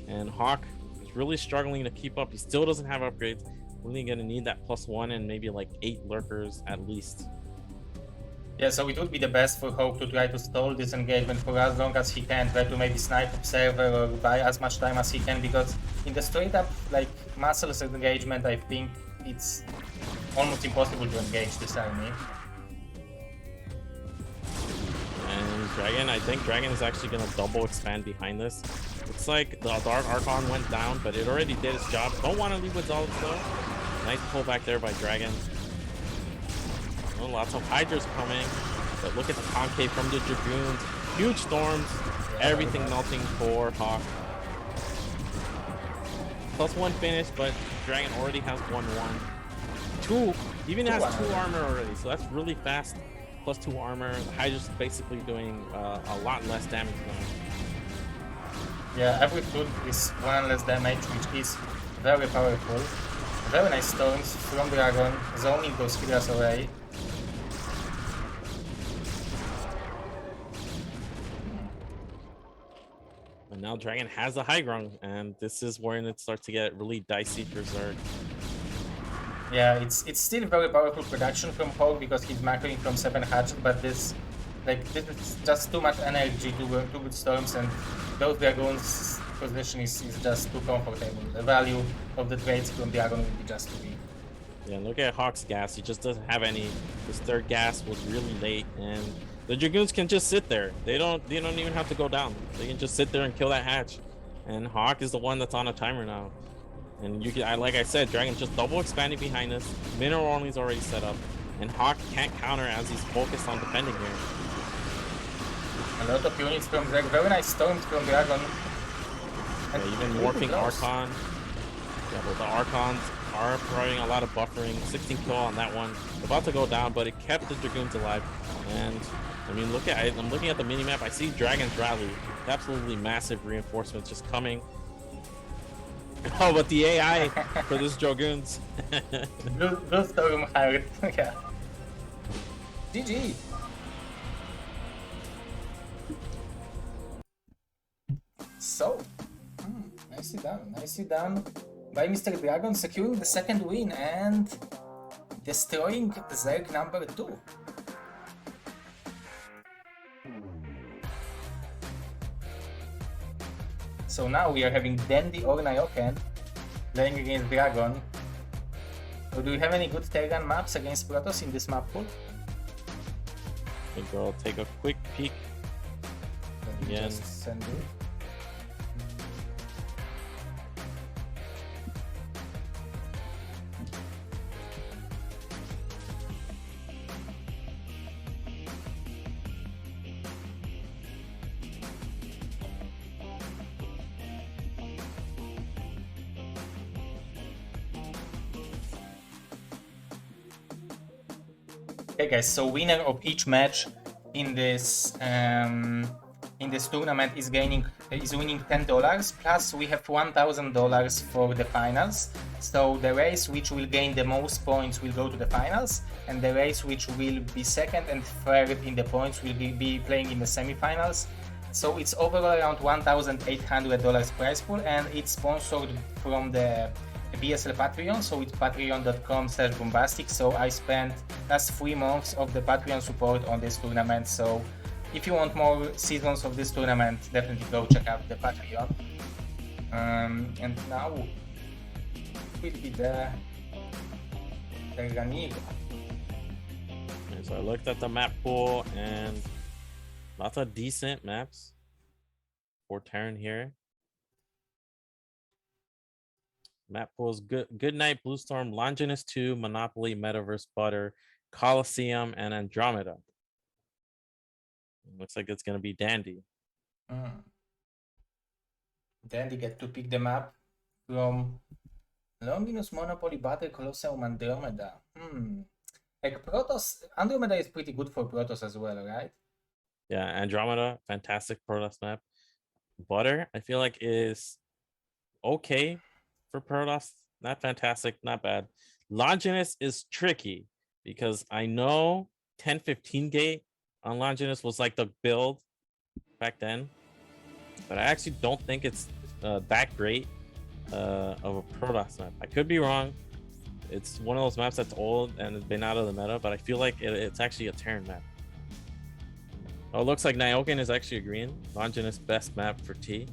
and Hawk is really struggling to keep up. He still doesn't have upgrades. Really gonna need that +1 and maybe like 8 lurkers at least. Yeah, so it would be the best for Hawk to try to stall this engagement for as long as he can, try to maybe snipe Observer or buy as much time as he can, because in the straight up like muscles engagement, I think it's almost impossible to engage this army. And Dragon, I think Dragon is actually gonna double expand behind this. Looks like the Dark Archon went down, but it already did its job. Don't want to leave with Zealots though. Nice pullback there by Dragon. Oh, lots of Hydras coming, but look at the concave from the Dragoons. Huge storms, everything melting for Hawk. +1 finish, but Dragon already has 1-1. 2, even has 2 armor already, so that's really fast. +2 armor. The Hydra's basically doing a lot less damage now. Yeah, every foot is 1 less damage, which is very powerful. Very nice storms from Dragon, zoning those killers away. And now Dragon has the high ground, and this is when it starts to get really dicey for Zerg. Yeah, it's still very powerful production from Hawk because he's macroing from 7 hatches, but this is just too much energy to good storms, and those Dragon's position is just too comfortable. The value of the trades from Dragon will be just too big. Yeah, look at Hawk's gas. He just doesn't have any. His third gas was really late, and the Dragoons can just sit there. They don't even have to go down. They can just sit there and kill that hatch. And Hawk is the one that's on a timer now. And you can, like I said, Dragon's just double expanding behind us. Mineral only is already set up, and Hawk can't counter as he's focused on defending here. A lot of units from Zerg. Very nice storms from Dragon. And yeah, even morphing Archon. Yeah, but the Archons are throwing a lot of buffering. 16 kill on that one. About to go down, but it kept the Dragoons alive. And I mean, look at I'm looking at the minimap. I see Dragon's rally. Absolutely massive reinforcements just coming. Oh, but the AI for this Dragoons. Blue storm hired. Yeah. GG. So, nicely done by Mr. Dragon, securing the second win and destroying Zerg number 2. So now we are having Dandy or Niohkin playing against Dragon. So do you have any good Terran maps against Protoss in this map pool? I think I'll take a quick peek. Again. Just send it. Okay, guys. So winner of each match in this tournament is winning $10. Plus we have $1,000 for the finals. So the race which will gain the most points will go to the finals, and the race which will be second and third in the points will be playing in the semifinals. So it's overall around $1,800 prize pool, and it's sponsored from the BSL Patreon, so it's patreon.com/bombastic. So I spent last 3 months of the Patreon support on this tournament. So if you want more seasons of this tournament, definitely go check out the Patreon. And now will be the Terran. So I looked at the map pool and lots of decent maps for Terran here. Map pools: Good Night, Blue Storm, Longinus 2, Monopoly, Metaverse, Butter, Colosseum, and Andromeda. Looks like it's gonna be Dandy. Dandy get to pick the map from Longinus, Monopoly, Butter, Colosseum, Andromeda. Like Protoss, Andromeda is pretty good for Protoss as well, right? Yeah, Andromeda, fantastic Protoss map. Butter, I feel like is okay for Protoss. Not fantastic, not bad. Longinus is tricky because I know 10-15 gate on Longinus was like the build back then, but I actually don't think it's that great of a Protoss map. I could be wrong. It's one of those maps that's old and has been out of the meta, but I feel like it's actually a Terran map. Oh, it looks like Niohkin is actually agreeing. Longinus best map for T.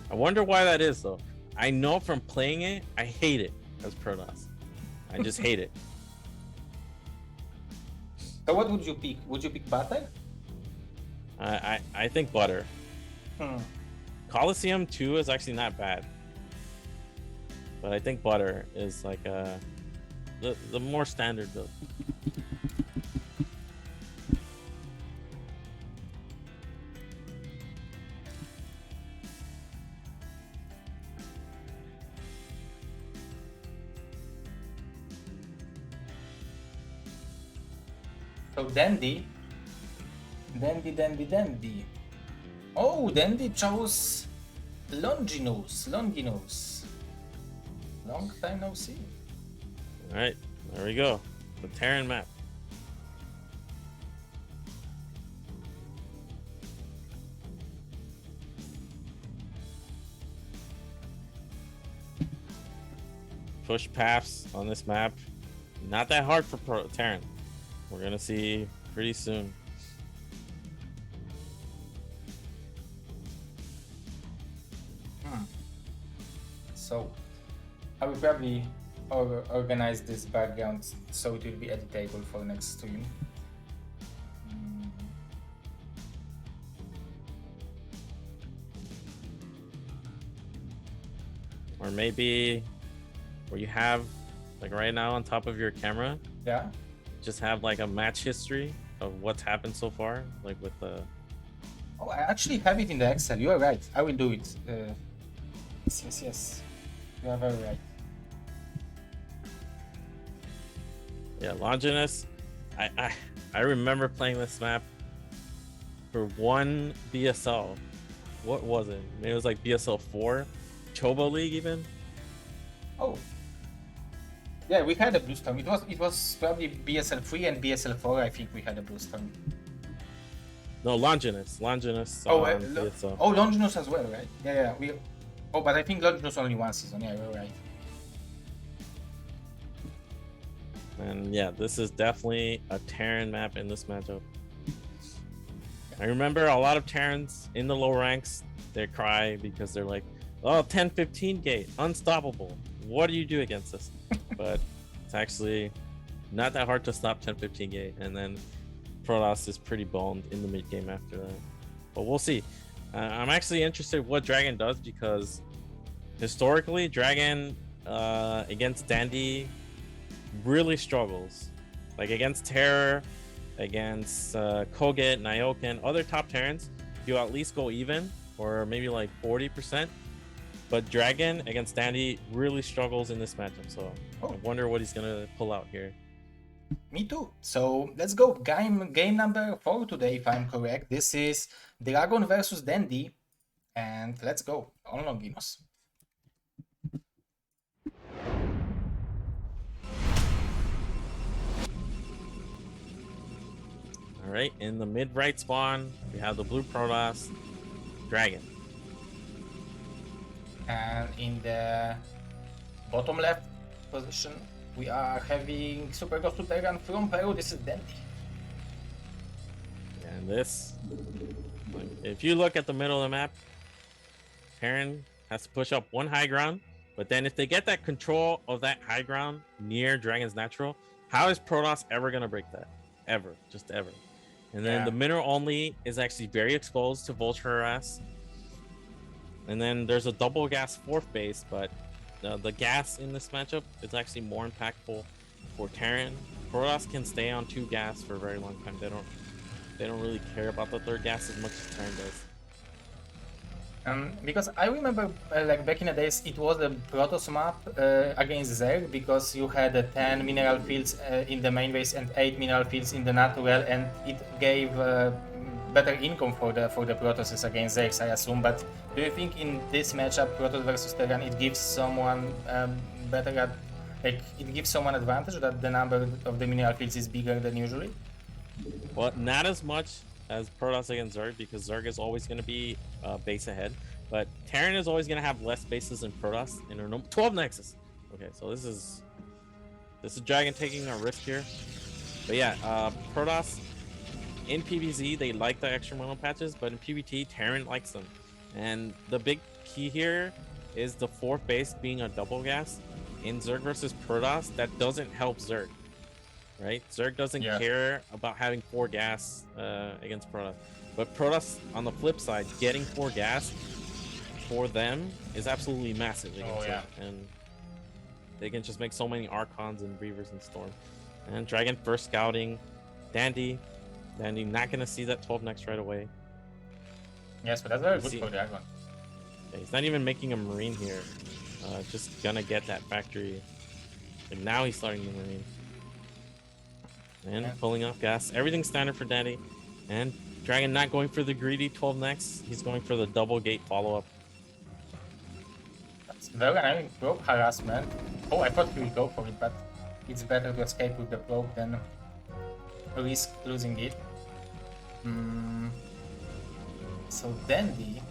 I wonder why that is though. I know from playing it, I hate it as Protoss. I just hate it. So what would you pick? Would you pick Butter? I think Butter. Colosseum 2 is actually not bad, but I think Butter is like the more standard build. So Dandy. Oh, Dandy chose Longinus. Long time no see. All right, there we go. The Terran map. Push paths on this map. Not that hard for Terran. We're gonna see pretty soon. So I will probably organize this background so it will be editable for next stream. Or maybe where you have like right now on top of your camera, Yeah. just have like a match history of what's happened so far, like with the. Oh, I actually have it in the Excel. You are right. I will do it. Yes. You are very right. Yeah, Longinus. I remember playing this map for one BSL. What was it? Maybe it was like BSL 4, Trovo League even. Oh. Yeah, we had a blue storm. It was probably BSL 3 and BSL 4. I think we had a blue storm. No, Longinus. BSL. Oh, Longinus as well, right? Yeah. But I think Longinus only one season. Yeah, you're right. And yeah, this is definitely a Terran map in this matchup. I remember a lot of Terrans in the low ranks, they cry because they're like, oh, 10-15 gate, unstoppable. What do you do against this? But it's actually not that hard to stop 10-15 gate. And then Protoss is pretty boned in the mid game after that. But we'll see. I'm actually interested what Dragon does, because historically, Dragon against Dandy really struggles. Like against Terror, against Koget, Niohkin, other top Terrans, you at least go even, or maybe like 40%. But Dragon against Dandy really struggles in this matchup, so I wonder what he's gonna pull out here. Me too. So let's go. Game number 4 today, if I'm correct. This is Dragon versus Dandy. And let's go. On Longinos. Alright, in the mid-right spawn, we have the blue Protoss, Dragon. And in the bottom left position, we are having Super Ghost to Terran from Peru. This is Dandy. And this, if you look at the middle of the map, Terran has to push up one high ground, but then if they get that control of that high ground near Dragon's natural, how is Protoss ever going to break that? Ever. Just ever. And then the middle only is actually very exposed to Vulture harass. And then there's a double gas fourth base, but the gas in this matchup is actually more impactful for Terran. Protoss can stay on 2 gas for a very long time. They don't really care about the third gas as much as Terran does. Because I remember, like back in the days, it was a Protoss map against Zerg, because you had 10 mineral fields in the main base and 8 mineral fields in the natural, and it gave better income for the Protosses against Zergs, I assume. But do you think in this matchup, Protoss versus Terran, it gives someone better it gives someone advantage that the number of the mineral fields is bigger than usually? Well, not as much as Protoss against Zerg, because Zerg is always going to be base ahead, but Terran is always going to have less bases than Protoss. And 12 Nexus. Okay, so this is Dragon taking a risk here. But yeah, Protoss in PvZ, they like the extra mono patches, but in PvT, Terran likes them. And the big key here is the fourth base being a double gas. In Zerg versus Protoss, that doesn't help Zerg. Right? Zerg doesn't care about having 4 gas against Protoss. But Protoss, on the flip side, getting 4 gas for them is absolutely massive against Zerg. And they can just make so many Archons and Reavers and Storm. And Dragon first scouting. Dandy not going to see that 12 next right away. Yes, but that's very good for Dragon. Yeah, he's not even making a Marine here. Just going to get that factory. And now he's starting the Marine. And pulling off gas. Everything's standard for Dandy. And Dragon not going for the greedy 12 next. He's going for the double gate follow-up. That's very annoying probe harassment. Oh, I thought he would go for it, but it's better to escape with the probe than risk losing it. So Dandy,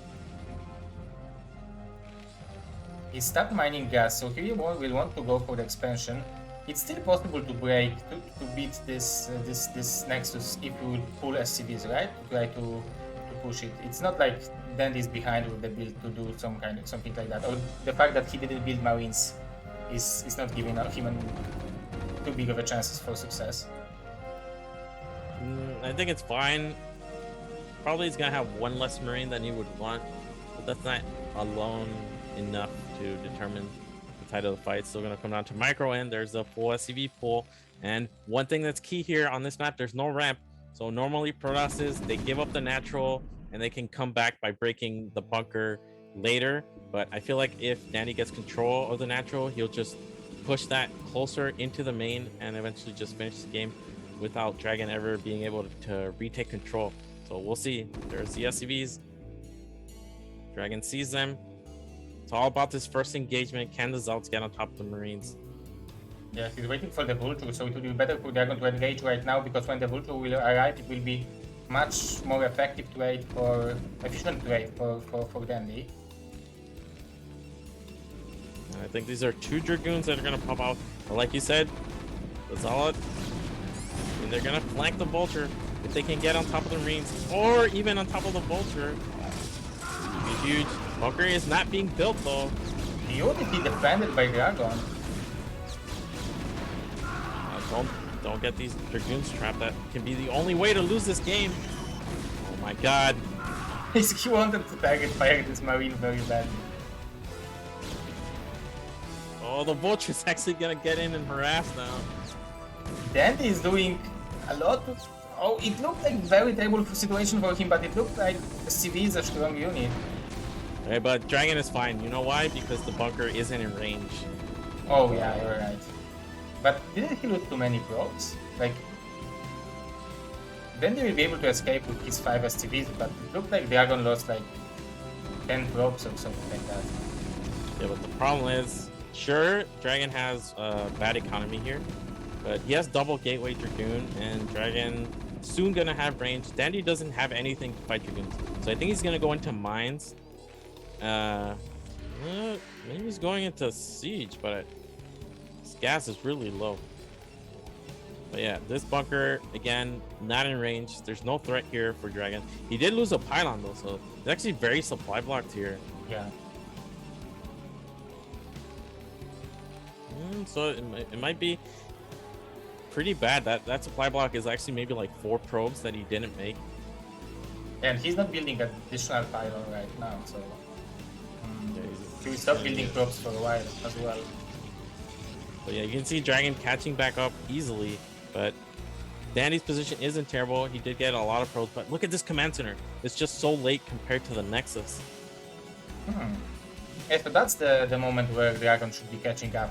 he stopped mining gas, so he will want to go for the expansion. It's still possible to break, to beat this Nexus if you would pull SCVs, right? To try to push it. It's not like Dandy is behind with the build to do something like that. Or the fact that he didn't build Marines is not giving him too big of a chances for success. I think it's fine. Probably he's gonna have 1 less Marine than he would want, but that's not alone enough to determine title of the fight. Still gonna come down to micro end. There's a full SCV pool, and one thing that's key here on this map, there's no ramp. So normally Protosses, they give up the natural and they can come back by breaking the bunker later, but I feel like if Dandy gets control of the natural, he'll just push that closer into the main and eventually just finish the game without Dragon ever being able to retake control. So we'll see. There's the SCVs. Dragon sees them. It's all about this first engagement. Can the Zelts get on top of the Marines? Yeah, he's waiting for the Vulture, so it would be better for Dragon to engage right now, because when the Vulture will arrive, it will be much more effective trade for efficient trade for Dandy. I think these are 2 Dragoons that are gonna pop out. But like you said, the Zealot, and they're gonna flank the Vulture. If they can get on top of the Marines, or even on top of the Vulture, it'd be huge. Bunker is not being built though. The unity defended by Dragon. Don't get these Dragoons trapped. That can be the only way to lose this game. Oh my god. He wanted to target fire this Marine very badly. Oh, the Vulture's actually gonna get in and harass now. Dandy is doing a lot of... Oh, it looked like very terrible situation for him, but it looked like CV is a strong unit. Right, but Dragon is fine. You know why? Because the bunker isn't in range. Oh yeah, you're right. But didn't he lose too many probes? Like, then they will be able to escape with his 5 STVs, but it looked like Dragon lost like 10 probes or something like that. Yeah, but the problem is, sure, Dragon has bad economy here, but he has double Gateway Dragoon, and Dragon soon gonna have range. Dandy doesn't have anything to fight Dragoons, so I think he's gonna go into mines. Maybe he's going into siege, but his gas is really low. But yeah, this bunker again not in range. There's no threat here for Dragon. He did lose a pylon though, so it's actually very supply blocked here. Yeah. So it might be pretty bad. That supply block is actually maybe like 4 probes that he didn't make. And he's not building additional pylon right now, so Yeah, he will stop building probes for a while as well. But yeah, you can see Dragon catching back up easily, but Dandy's position isn't terrible. He did get a lot of probes, but look at this command center. It's just so late compared to the Nexus. Yeah, so that's the moment where Dragon should be catching up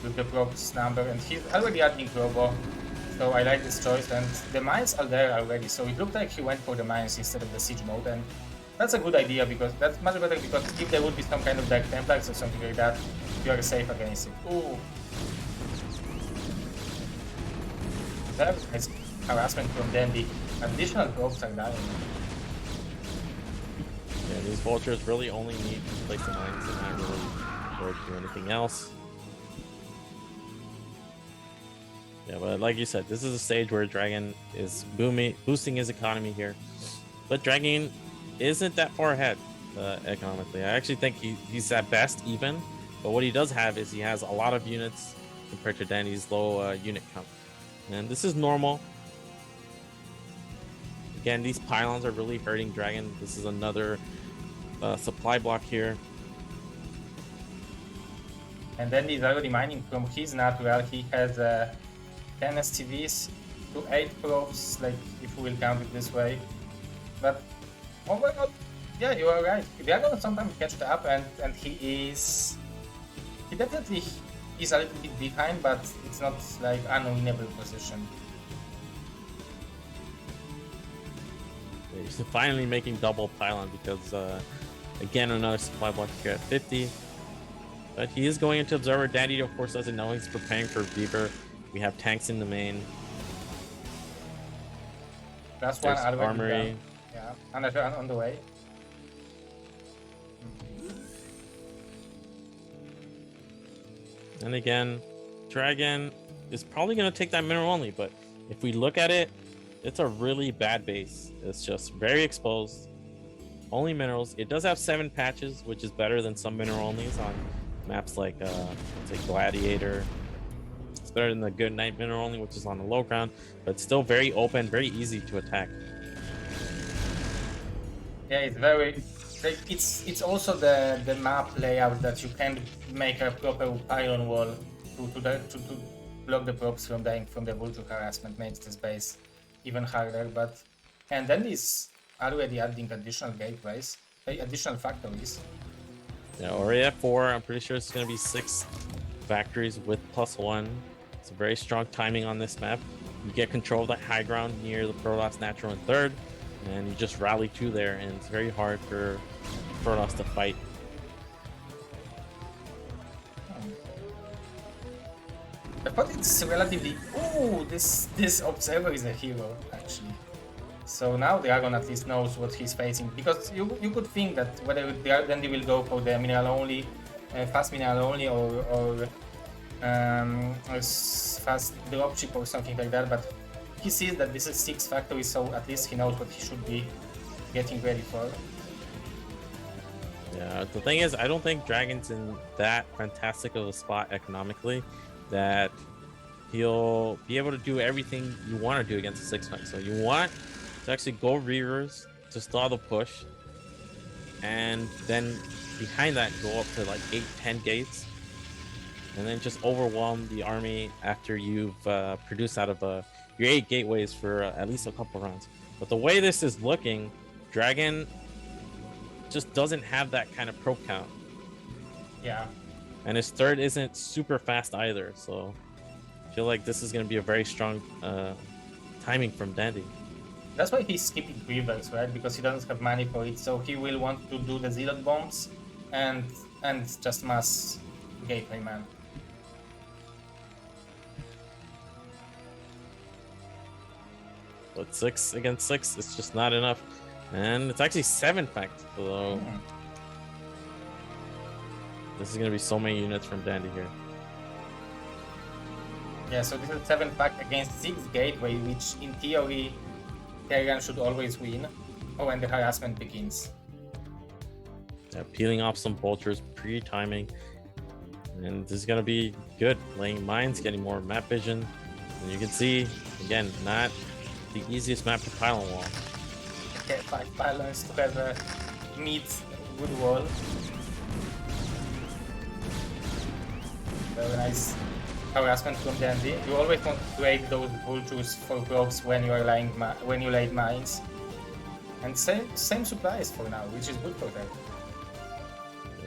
with the probes number, and he's already adding Trovo, so I like this choice, and the mines are there already, so it looked like he went for the mines instead of the siege mode, and that's a good idea, because that's much better, because if there would be some kind of Dark Templars or something like that, you are safe against it. Ooh. Very nice harassment from Dandy. Additional probes are dying. Yeah, these vultures really only need to place the mines and not really do anything else. Yeah, but like you said, this is a stage where Dragon is boosting his economy here. But Dragon isn't that far ahead economically. I actually think he's at best even. But what he does have is he has a lot of units compared to Dandy's low unit count. And this is normal. Again, these pylons are really hurting Dragon. This is another supply block here. And then he's already mining from his natural. He has 10 STVs to 8 probes, like if we will count it this way. But overall, yeah, you are right. Dragon sometimes catch up, and he definitely is a little bit behind, but it's not like unwinnable position. He's finally making double pylon because again another supply block here at 50. But he is going into Observer. Dandy of course doesn't know he's preparing for Beaver. We have tanks in the main. That's one armory. Down. Yeah, another on the way. And again, Dragon is probably going to take that mineral only, but if we look at it, it's a really bad base. It's just very exposed. Only minerals. It does have 7 patches, which is better than some mineral onlys on maps like say Gladiator. It's better than the Good Night mineral only, which is on the low ground, but still very open, very easy to attack. Yeah, it's very. It's also the map layout that you can make a proper pylon wall to block the probes from dying from the vulture harassment, makes this base even harder. But and then is already adding additional gateways, additional factories. Yeah, already at 4. I'm pretty sure it's going to be 6 factories with +1. It's a very strong timing on this map. You get control of that high ground near the Protoss natural in 3rd, and you just rally to there, and it's very hard for Protoss to fight. I thought it's relatively. Ooh, this observer is a hero actually. So now Dragon at least knows what he's facing, because you could think that whether then they will go for the mineral only, fast mineral only, or fast dropship or something like that. But he sees that this is 6 factories, so at least he knows what he should be getting ready for. Yeah, the thing is, I don't think Dragon's in that fantastic of a spot economically that he'll be able to do everything you want to do against a 6-5. So you want to actually go reavers to stall the push, and then behind that go up to like 8-10 gates, and then just overwhelm the army after you've produced out of your 8 gateways for at least a couple rounds. But the way this is looking, Dragon just doesn't have that kind of pro count. Yeah. And his third isn't super fast either, so I feel like this is going to be a very strong timing from Dandy. That's why he's skipping Reavers, right? Because he doesn't have money for it, so he will want to do the Zealot bombs and just mass gateway man. But 6 against 6, it's just not enough. And it's actually 7 fact, so this is going to be so many units from Dandy here. Yeah, so this is 7 fact against 6 gateway, which in theory Terran should always win. Oh, and the harassment begins. Yeah, peeling off some vultures, pre-timing. And this is going to be good. Laying mines, getting more map vision. And you can see, again, not the easiest map to pylon wall. Okay, 5 pylons to have a good wall. Very nice harassment from Dandy. You always want to trade those vultures for procs when you are laid mines. And same supplies for now, which is good for them.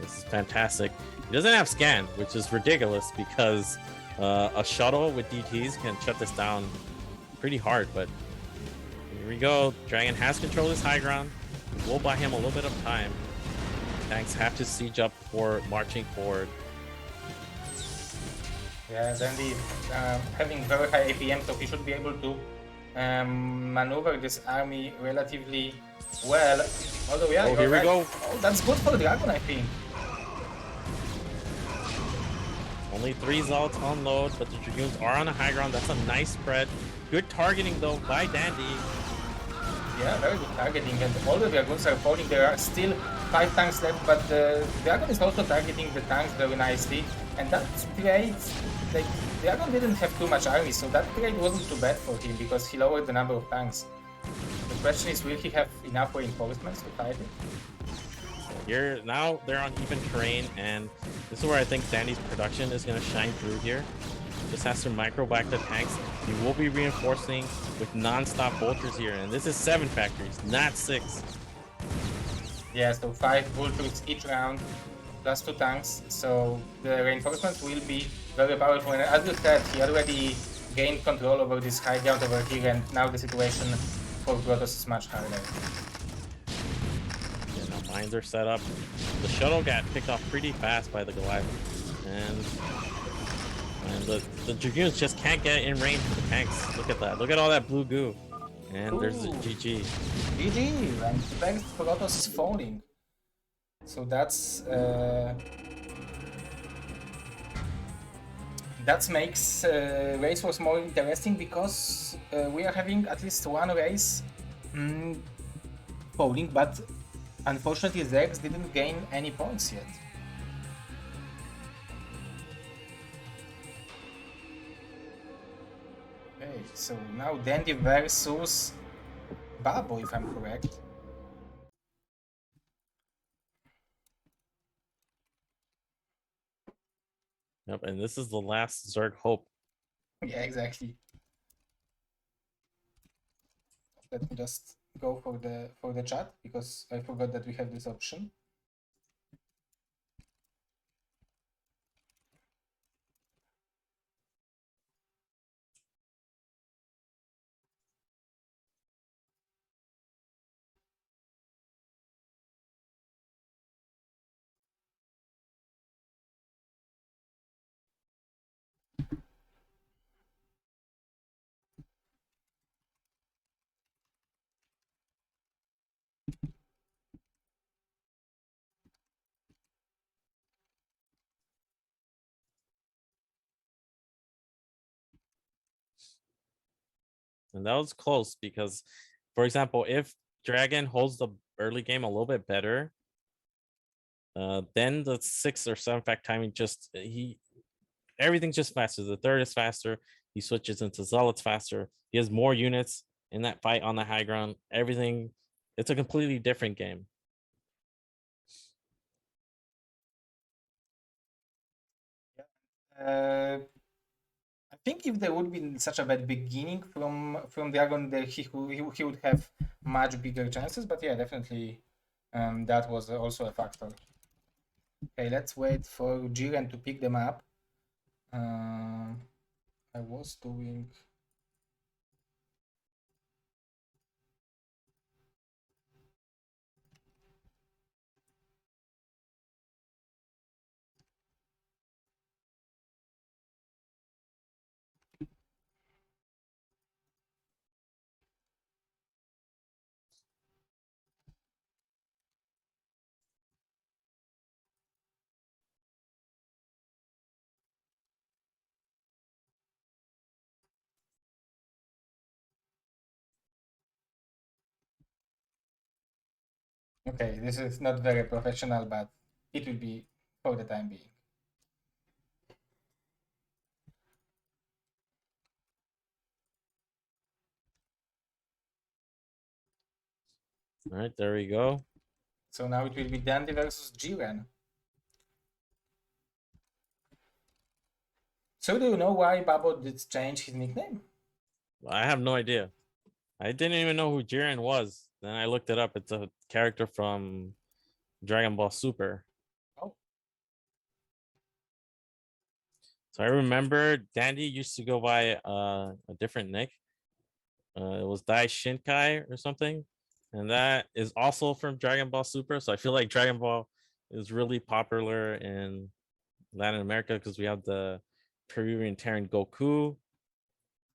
This is fantastic. He doesn't have scan, which is ridiculous because a shuttle with DTs can shut this down pretty hard. But here we go. Dragon has control of this high ground. We'll buy him a little bit of time. Tanks have to siege up for marching forward. Yeah, Dandy having very high APM, so he should be able to maneuver this army relatively well. Although, yeah, here we go. Oh, that's good for Dragon, I think. Only 3 Zealots on load, but the Dragoons are on the high ground. That's a nice spread. Good targeting, though, by Dandy. Yeah, very good targeting, and all the Dragoons are falling. There are still 5 tanks left, but the Dragon is also targeting the tanks very nicely. And that trade, like, Dragon didn't have too much army, so that trade wasn't too bad for him because he lowered the number of tanks. The question is, will he have enough reinforcements to fight it? Here, now they're on even terrain, and this is where I think Dandy's production is going to shine through here. Just has to micro back the tanks. He will be reinforcing with non-stop vultures here, and this is 7 factories, not 6. Yeah, so 5 vultures each round, plus 2 tanks, so the reinforcements will be very powerful. And as you said, he already gained control over this high ground over here, and now the situation for Protoss is much harder. Yeah, now mines are set up. The shuttle got picked off pretty fast by the Goliath, and the Dragoons just can't get in range of the tanks. Look at that. Look at all that blue goo. And there's a GG. GG, and thanks Protoss is falling. So that makes Race Wars more interesting because we are having at least one race falling, but unfortunately Zergs didn't gain any points yet. Okay, so now Dandy versus Babo, if I'm correct. Yep, and this is the last Zerg hope. Yeah, exactly. Let me just go for the chat because I forgot that we have this option. And that was close because, for example, if Dragon holds the early game a little bit better, then the 6 or 7 fact timing everything's just faster. The third is faster. He switches into Zealots faster. He has more units in that fight on the high ground. Everything, it's a completely different game. I think if there would be such a bad beginning from Dragon, he would have much bigger chances. But yeah, definitely That was also a factor. Okay, let's wait for Jiren to pick them up. I was doing... Okay, this is not very professional, but it will be for the time being. All right, there we go. So now it will be Dandy versus Jiren. So do you know why Babo did change his nickname? I have no idea. I didn't even know who Jiren was. Then I looked it up. It's a character from Dragon Ball Super. Oh. So I remember Dandy used to go by a different nick. It was Dai Shinkai or something. And that is also from Dragon Ball Super. So I feel like Dragon Ball is really popular in Latin America because we have the Peruvian Terran Goku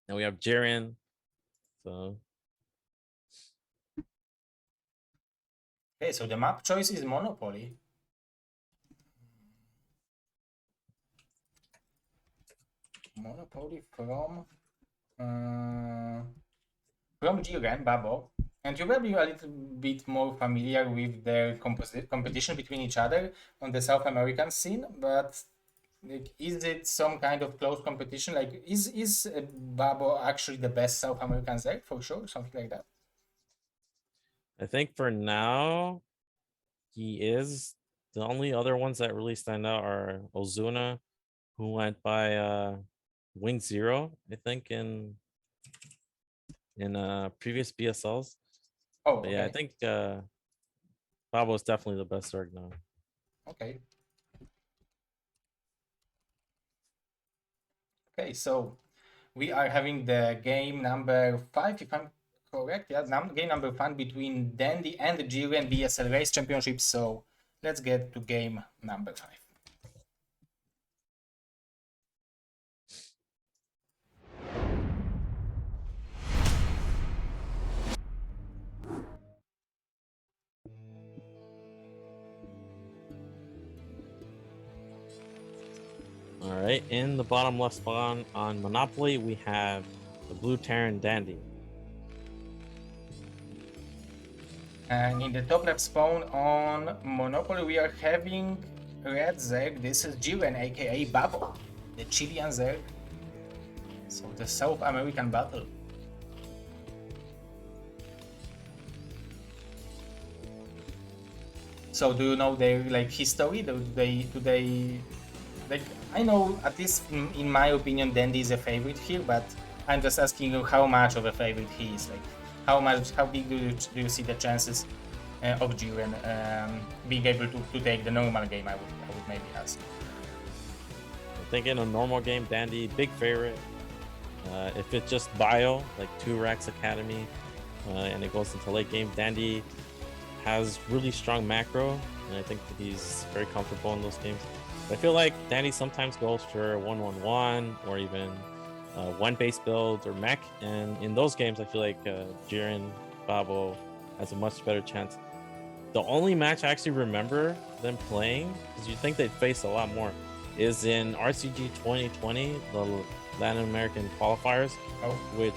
and we have Jiren. So Okay, so the map choice is Monopoly. Monopoly from Jiren, Babo. And you're probably a little bit more familiar with their competition between each other on the South American scene, but like, is it some kind of close competition? Like, is Babo actually the best South American Zerg for sure? Something like that. I think for now, he is. The only other ones that really stand out are Ozuna, who went by Wing Zero, I think, in previous BSLs. Oh, But okay. yeah, I think Babo is definitely the best Zerg now. Okay. Okay, so we are having the game number 5, if I'm correct. Yeah, game number 5 between Dandy and the Jiren BSL Race Championship. So let's get to game number 5. All right, in the bottom left spawn on Monopoly, we have the blue Terran Dandy. And in the top left spawn on Monopoly, we are having red Zerg. This is Jiren, aka Babo, the Chilean Zerg. So the South American battle. So do you know their like history? Do they like, I know at least in my opinion Dandy is a favorite here, but I'm just asking you how much of a favorite he is. Like how big do you see the chances of Jiren being able to take the normal game? I would maybe ask. I think in a normal game, Dandy, big favorite. If it's just bio, like 2 Racks Academy, and it goes into late game, Dandy has really strong macro, and I think that he's very comfortable in those games. But I feel like Dandy sometimes goes for 1-1-1 or even one base build or mech, and in those games, I feel like Jiren Babo has a much better chance. The only match I actually remember them playing, because you think they'd face a lot more, is in RCG 2020, the Latin American qualifiers, which,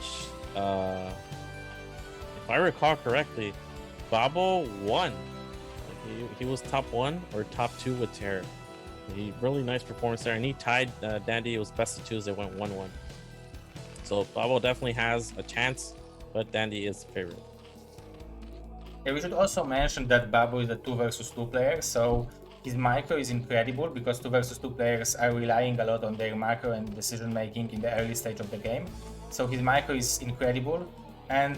if I recall correctly, Babo won. Like he was top 1 or top 2 with Terra. He really nice performance there, and he tied Dandy. It was best of 2 as they went 1-1. So Babo definitely has a chance, but Dandy is the favorite. Yeah, we should also mention that Babo is a 2 versus 2 player, so his micro is incredible because 2 versus 2 players are relying a lot on their macro and decision making in the early stage of the game. So his micro is incredible, and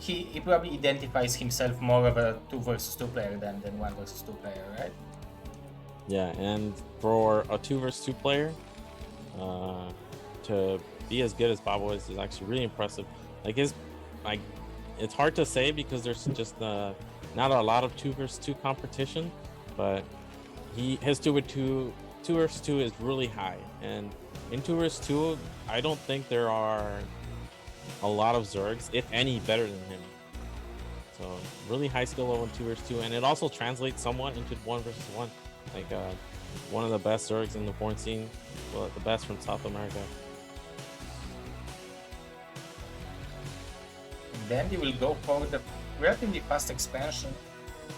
he probably identifies himself more of a 2 versus 2 player than 1 versus 2 player, right? Yeah, and for a 2 versus 2 player, to be as good as Babo is actually really impressive. Like it's hard to say because there's just not a lot of 2 versus 2 competition, but his 2 versus 2 is really high, and in 2 versus 2, I don't think there are a lot of Zergs, if any, better than him. So really high skill level in 2 versus 2, and it also translates somewhat into 1 versus 1. Like one of the best Zergs in the foreign scene, well, the best from South America. And then he will go for the relatively fast expansion.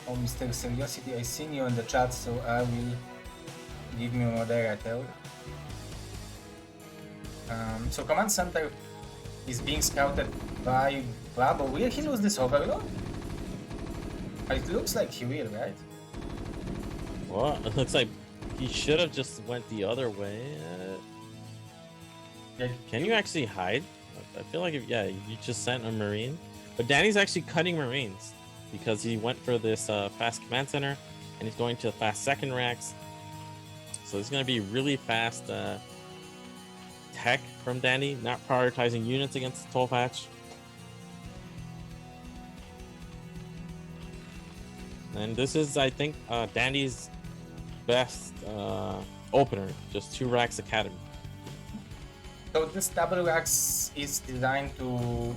Oh, Mr. Seriosity, I seen you in the chat, so I will give me moderator. So command center is being scouted by Babo. Will he lose this overload? It looks like he will, right? Well, it looks like he should have just went the other way. Can you actually hide? I feel like yeah, you just sent a Marine. But Danny's actually cutting Marines because he went for this fast command center, and he's going to fast second racks. So it's going to be really fast tech from Danny, not prioritizing units against the 12 hatch. And this is, I think, Danny's best opener, just 2 racks academy. So this double racks is designed to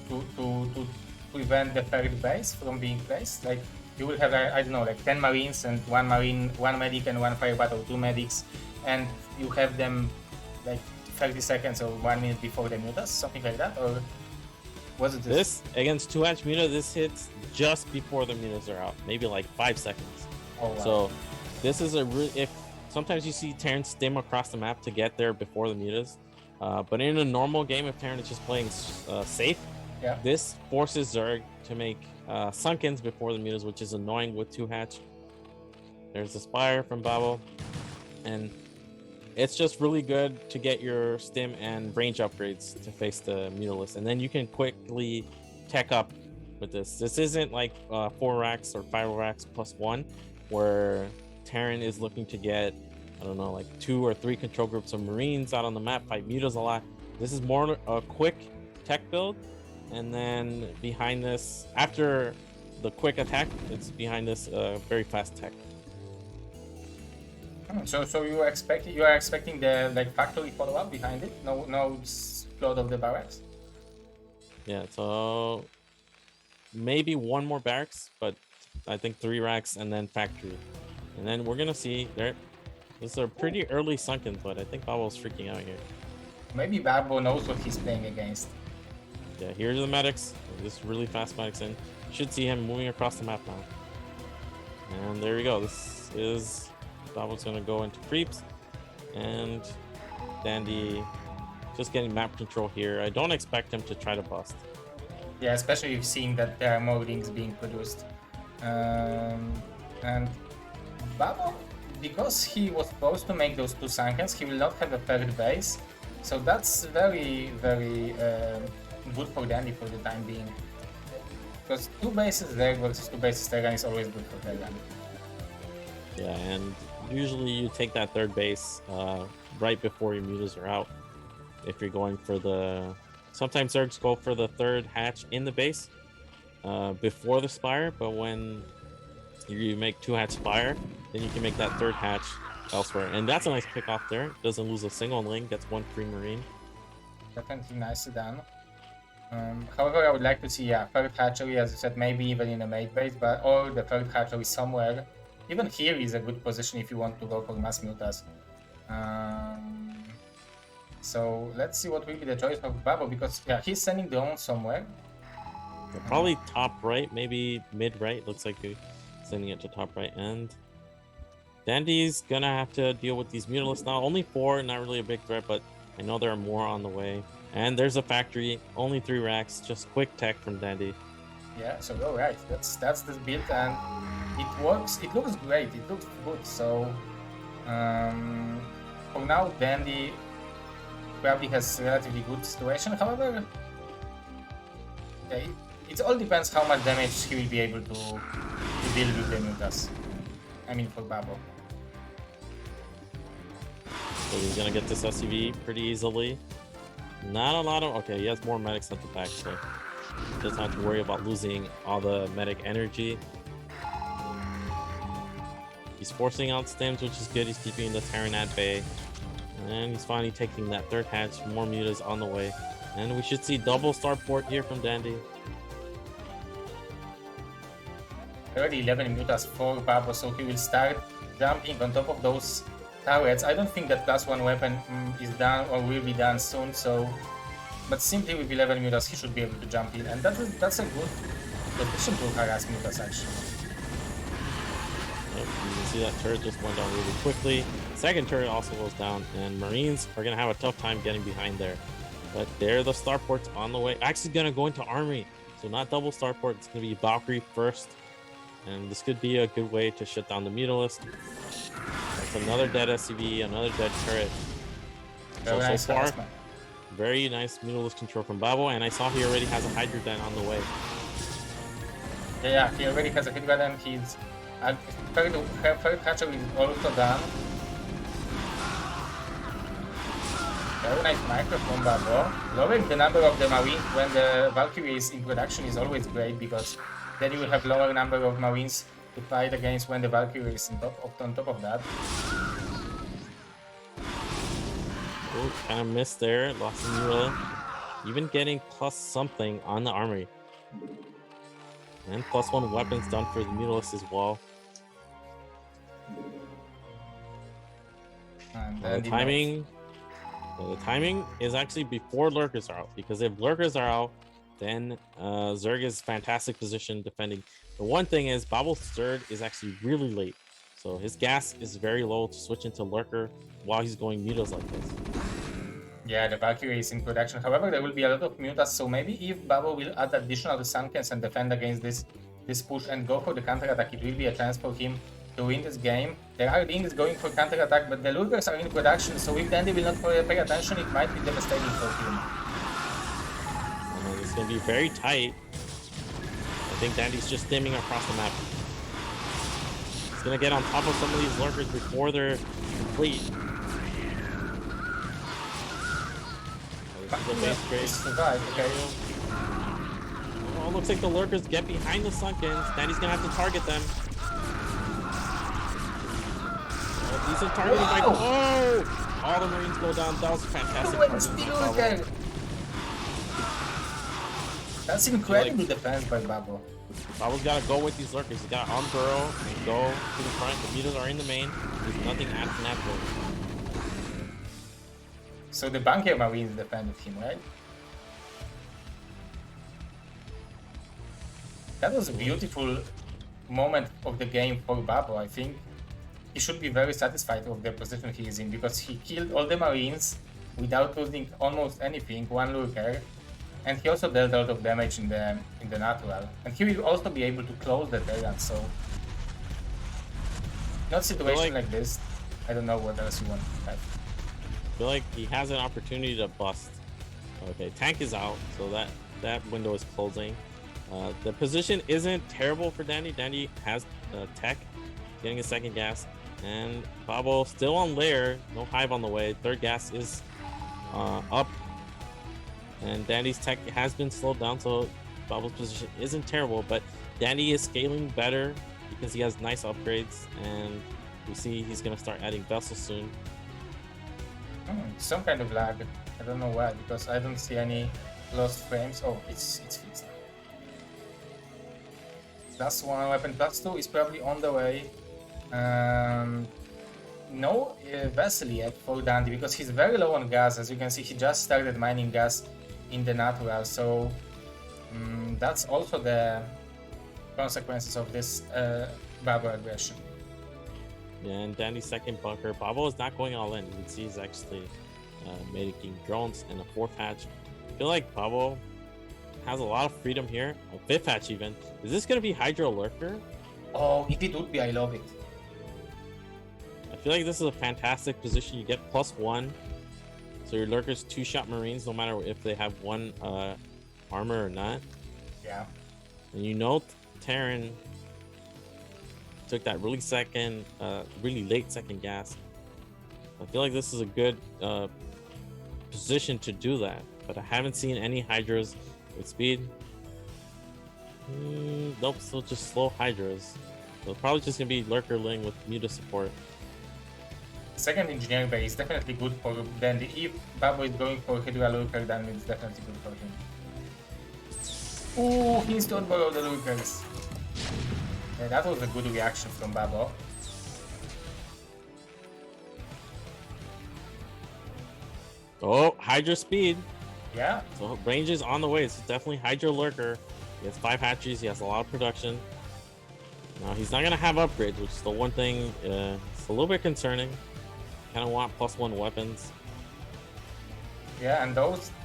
prevent the third base from being placed. Like you will have, I don't know, like 10 Marines and 1 Marine, 1 medic and 1 firebat, or 2 medics, and you have them like 30 seconds or 1 minute before the mutas, something like that, or was it this against 2 hatch muta? This hits just before the mutas are out, maybe like 5 seconds. Oh, wow. So this is if sometimes you see Terrans stim across the map to get there before the mutas, but in a normal game, if Terran is just playing safe, yeah, this forces Zerg to make sunkens before the mutas, which is annoying with 2 hatch. There's the Spire from Babo, and it's just really good to get your stim and range upgrades to face the mutalist, and then you can quickly tech up with this. This isn't like 4 racks or 5 racks plus 1, where Terran is looking to get, I don't know, like 2 or 3 control groups of Marines out on the map, fight mutas a lot. This is more a quick tech build, and then behind this, after the quick attack, it's behind this very fast tech. So you are expecting the like factory follow up behind it? No explode of the barracks? Yeah, so maybe 1 more barracks, but I think 3 racks and then factory. And then we're gonna see there. This is a pretty early sunken, but I think Babo's freaking out here. Maybe Babo knows what he's playing against. Yeah, here's the medics. This really fast medics in. You should see him moving across the map now. And there we go. This is Babo's gonna go into creeps, and Dandy just getting map control here. I don't expect him to try to bust. Yeah, especially if seeing that there are more rings being produced. And Babo, because he was supposed to make those 2 sunkens, he will not have a third base. So that's very, very good for Dandy for the time being. Because 2 bases there versus 2 bases Terran is always good for Terran. Yeah, and usually you take that third base right before your mutas are out. If you're going for the... Sometimes Zergs go for the third hatch in the base before the Spire, but when you make 2 hatch Spire, then you can make that third hatch elsewhere. And that's a nice pick off there. Doesn't lose a single link, gets 1 free Marine. Definitely nicely done. However, I would like to see, third hatchery, as you said, maybe even in a mate base, but or the third hatchery somewhere. Even here is a good position if you want to go for mass mutas. So let's see what will be the choice of Babo, because he's sending drones somewhere. Yeah, probably top right, maybe mid right. Looks like he's sending it to top right. And Dandy's gonna have to deal with these mutalisks now. Only 4, not really a big threat, but I know there are more on the way. And there's a factory, only 3 racks, just quick tech from Dandy. Yeah, so alright, that's the build, and it works. It looks great. It looks good. So for now, Dandy probably has relatively good situation. However, it it all depends how much damage he will be able to deal with the mutas. I mean, for Babo. So he's gonna get this SCV pretty easily. Not a lot of okay, he has more medics at the back, so he doesn't have to worry about losing all the medic energy. He's forcing out stims, which is good. He's keeping the Terran at bay. And he's finally taking that third hatch. More mutas on the way. And we should see double starport here from Dandy. Already 11 mutas for Babo, so he will start jumping on top of those turrets. I don't think that +1 weapon is done or will be done soon, so... But simply with 11 mutas, he should be able to jump in. And that's a good position to harass mutas, actually. Yep, you can see that turret just went down really quickly. Second turret also goes down, and Marines are going to have a tough time getting behind there. But there, the starport's on the way. Actually going to go into army, so not double starport. It's going to be Valkyrie first, and this could be a good way to shut down the Mutalist. That's another dead SCV, another dead turret. So far, very nice Mutalist control from Babo, and I saw he already has a Hydra Den on the way. Yeah, he already has a Hydra Den. He's third hatcher is also done. Very nice micro from Babo. Lowering the number of the Marines when the Valkyrie is in production is always great, because then you will have lower number of Marines to fight against when the Valkyrie is on top of that. Oh, kind of missed there. Lost the Mula. Even getting plus something on the armory. And +1 weapons done for the Mutalist as well. And the timing is actually before lurkers are out, because if lurkers are out, then Zerg is fantastic position defending. The one thing is Babo's third is actually really late, so his gas is very low to switch into lurker while he's going mutas like this. Yeah, the Valkyrie is in production. However, there will be a lot of mutas, so maybe if Babo will add additional Sunkens and defend against this push and go for the counter-attack, it will be a chance for him to win this game. There are Lings going for counter-attack, but the Lurkers are in production, so if Dandy will not pay attention, it might be devastating for him. It's going to be very tight. I think Dandy's just stimming across the map. He's going to get on top of some of these Lurkers before they're complete. The base trade. Survive, okay. Oh, looks like the Lurkers get behind the Sunkens. Dandy's going to have to target them. Decent targeting by... Oh! All the Marines go down. That was fantastic. That's incredible defense by Babo. Babo's got to go with these Lurkers. He's got to unburrow and go to the front. The mutas are in the main. There's nothing after that. So the Bunker Marines defended him, right? That was a beautiful moment of the game for Babo, I think. He should be very satisfied with the position he is in, because he killed all the Marines without losing almost anything, one lurker, and he also dealt a lot of damage in the natural. And he will also be able to close the Terran, so not a situation like this. I don't know what else you want to have. I feel like he has an opportunity to bust. Okay, tank is out, so that window is closing. The position isn't terrible for Dandy. Dandy has tech, getting a second gas. And Babo still on lair, no hive on the way. Third gas is up, and Dandy's tech has been slowed down, so Babo's position isn't terrible. But Dandy is scaling better because he has nice upgrades, and we see he's gonna start adding vessels soon. Some kind of lag. I don't know why, because I don't see any lost frames. Oh, it's fixed. Plus one weapon, +2 is probably on the way. No vessel yet for Dandy, because he's very low on gas. As you can see, he just started mining gas in the natural, so that's also the consequences of this Babo aggression. Yeah, and Dandy's second bunker. Babo is not going all in. You can see he's actually making drones in a fourth hatch. I feel like Babo has a lot of freedom here. A fifth hatch even. Is this going to be Hydro Lurker? Oh, if it would be, I love it. I feel like this is a fantastic position. You get +1. So your Lurkers 2-shot Marines, no matter if they have one armor or not. Yeah. And you know Terran took that really late second gas. I feel like this is a good position to do that, but I haven't seen any Hydras with speed. Nope, still just slow Hydras. So probably just gonna be Lurker Ling with Muta support. Second engineering bay is definitely good for Dandy. If Babo is going for Hydra Lurker, then it's definitely good for him. Ooh, he needs to unborrow the Lurkers. Yeah, that was a good reaction from Babo. Oh, Hydra speed. Yeah. So range is on the way. It's definitely Hydra Lurker. He has 5 hatcheries. He has a lot of production. Now he's not gonna have upgrades, which is the one thing. It's a little bit concerning. Kind of want +1 weapons. Yeah, and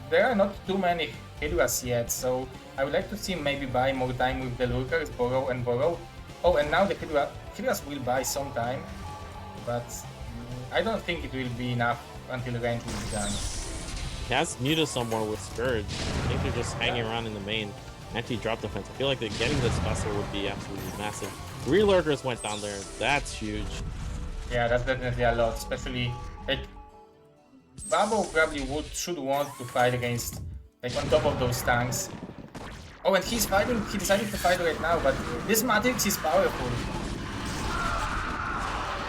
there are not too many Hydras yet, so I would like to see him maybe buy more time with the Lurkers, borrow and borrow. Oh, and now the Hydras will buy some time, but I don't think it will be enough until range will be done. He has Muta somewhere with Scourge. I think they're just hanging around in the main anti-drop defense. I feel like getting this vessel would be absolutely massive. 3 Lurkers went down there. That's huge. Yeah, that's definitely a lot, especially like Babo probably should want to fight against like on top of those tanks. Oh, and he decided to fight right now, but this Matrix is powerful.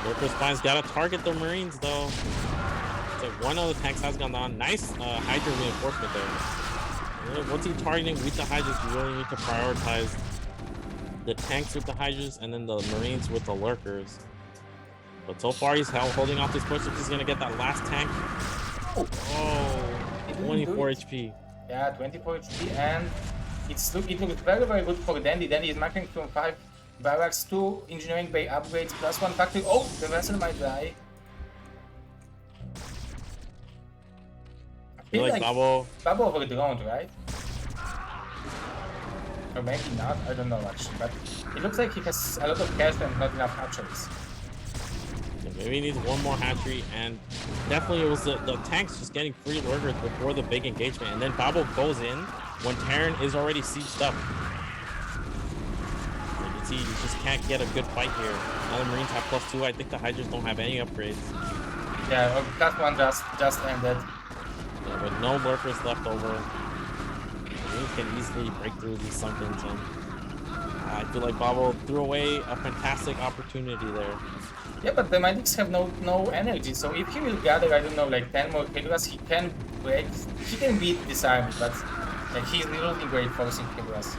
Lurker Spine's gotta target the Marines though. It's like one of the tanks has gone down. Nice Hydra reinforcement there. Once you're targeting with the Hydras, you really need to prioritize the tanks with the Hydras and then the Marines with the Lurkers. But so far he's holding off this push. If he's gonna get that last tank. Oh, 24 HP. Yeah, 24 HP, and it looks very, very good for Dandy. Dandy is marking from 5 barracks, 2 engineering bay upgrades, +1 factory. Oh, the vessel might die. I feel like Babo overdroned, right? Or maybe not, I don't know actually, but it looks like he has a lot of cash and not enough hatcheries. Yeah, maybe he needs one more hatchery, and definitely it was the tanks just getting free lurkers before the big engagement, and then Babo goes in when Terran is already sieged up. You can see you just can't get a good fight here. Now the Marines have +2. I think the Hydras don't have any upgrades. Yeah, +1 just ended. Yeah, with no lurkers left over, we can easily break through these sunkens, and I feel like Babo threw away a fantastic opportunity there. Yeah, but the medics have no energy, so if he will gather, I don't know, like 10 more Hydras, he can beat this army, but like he's losing great forcing Hydras.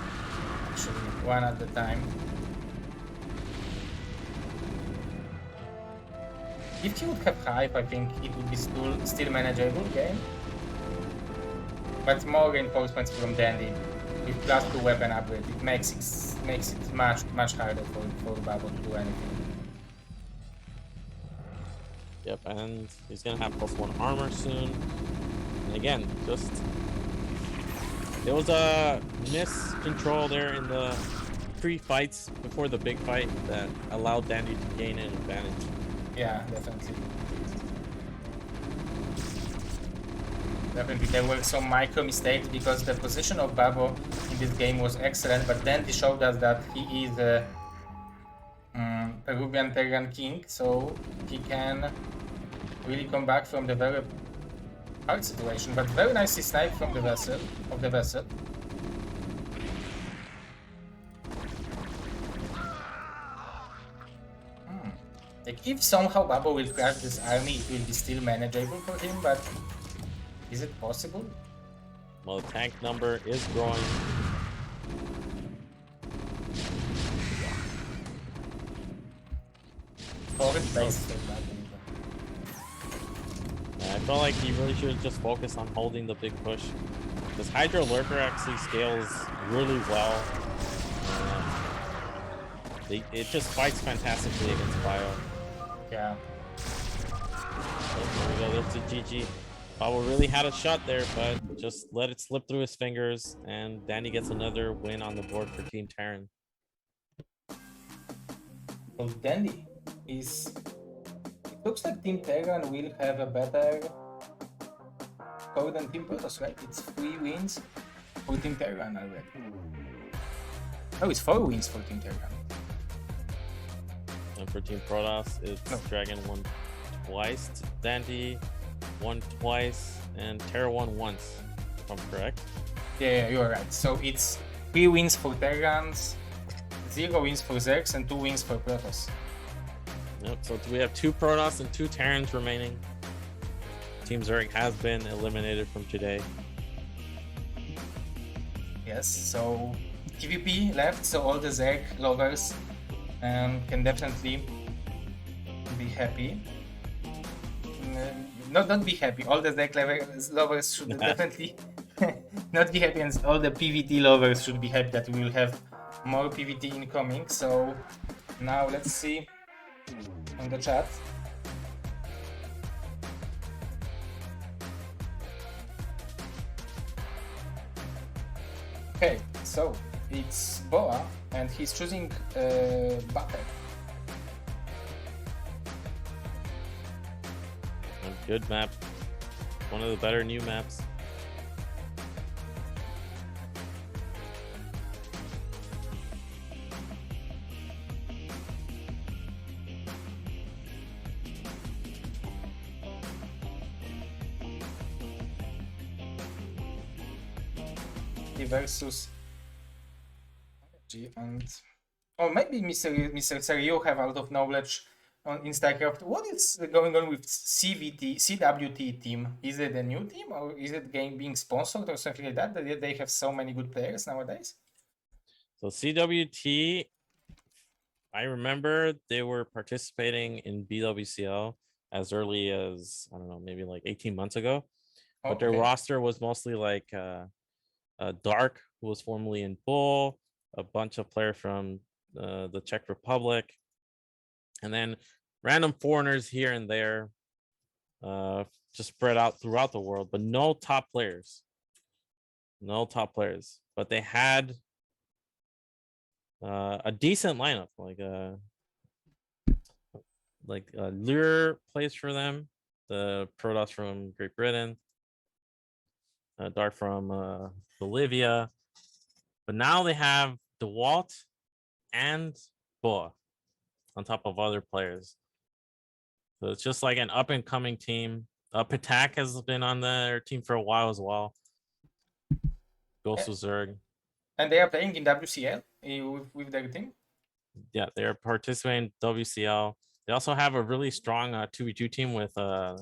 Actually, one at a time. If he would have Hive, I think it would be still manageable game. But more reinforcements from Dandy with +2 weapon upgrade, it makes it much harder for Babo to do anything. Yep, and he's gonna have +1 armor soon. And again, just there was a miscontrol there in the pre-fights before the big fight that allowed Dandy to gain an advantage. Yeah, definitely. Definitely, there were some micro mistakes because the position of Babo in this game was excellent, but then he showed us that he is a Peruvian Terran king, so he can really come back from the very hard situation. But very nicely sniped from the vessel. Like if somehow Babo will crash this army, it will be still manageable for him, but is it possible? Well, the tank number is growing. I felt like he really should just focus on holding the big push. Because Hydra Lurker actually scales really well. It just fights fantastically against Bio. Yeah. Oh, there we go, there's a GG. Babo really had a shot there, but just let it slip through his fingers, and Danny gets another win on the board for Team Terran. So Dandy is... It looks like Team Terran will have a better score than Team Protoss, right? It's 3 wins for Team Terran already. Oh, it's 4 wins for Team Terran. And for Team Protoss, it's No. Dragon won twice, Dandy won twice, and Terra won once, if I'm correct. Yeah, you're right. So it's 3 wins for Terrans, 0 wins for Zergs, and 2 wins for Protoss. Yep, so we have 2 Protoss and 2 Terrans remaining. Team Zerg has been eliminated from today. Yes, so PvP left, so all the Zerg lovers can definitely be happy. Not be happy. All the Zerg lovers should definitely not be happy, and all the PvT lovers should be happy that we will have more PvT incoming. So now let's see on the chat. Okay, so it's Boa, and he's choosing Butter. A good map. One of the better new maps. Versus and or maybe Mr. Seri, you have out of knowledge in StarCraft. What is going on with CWT team? Is it a new team, or is it game being sponsored or something like that? That they have so many good players nowadays. So CWT, I remember they were participating in BWCL as early as, I don't know, maybe like 18 months ago. But their roster was mostly like Dark, who was formerly in Bull, a bunch of players from the Czech Republic, and then random foreigners here and there, just spread out throughout the world, but no top players. No top players, but they had a decent lineup. Like Lure plays for them, the Protoss from Great Britain, Dark from Bolivia, but now they have DeWalt and Boa on top of other players. So it's just like an up and coming team. Patak has been on their team for a while as well. Ghost of Zerg. And they are playing in WCL with their team? Yeah, they're participating in WCL. They also have a really strong 2v2 team with the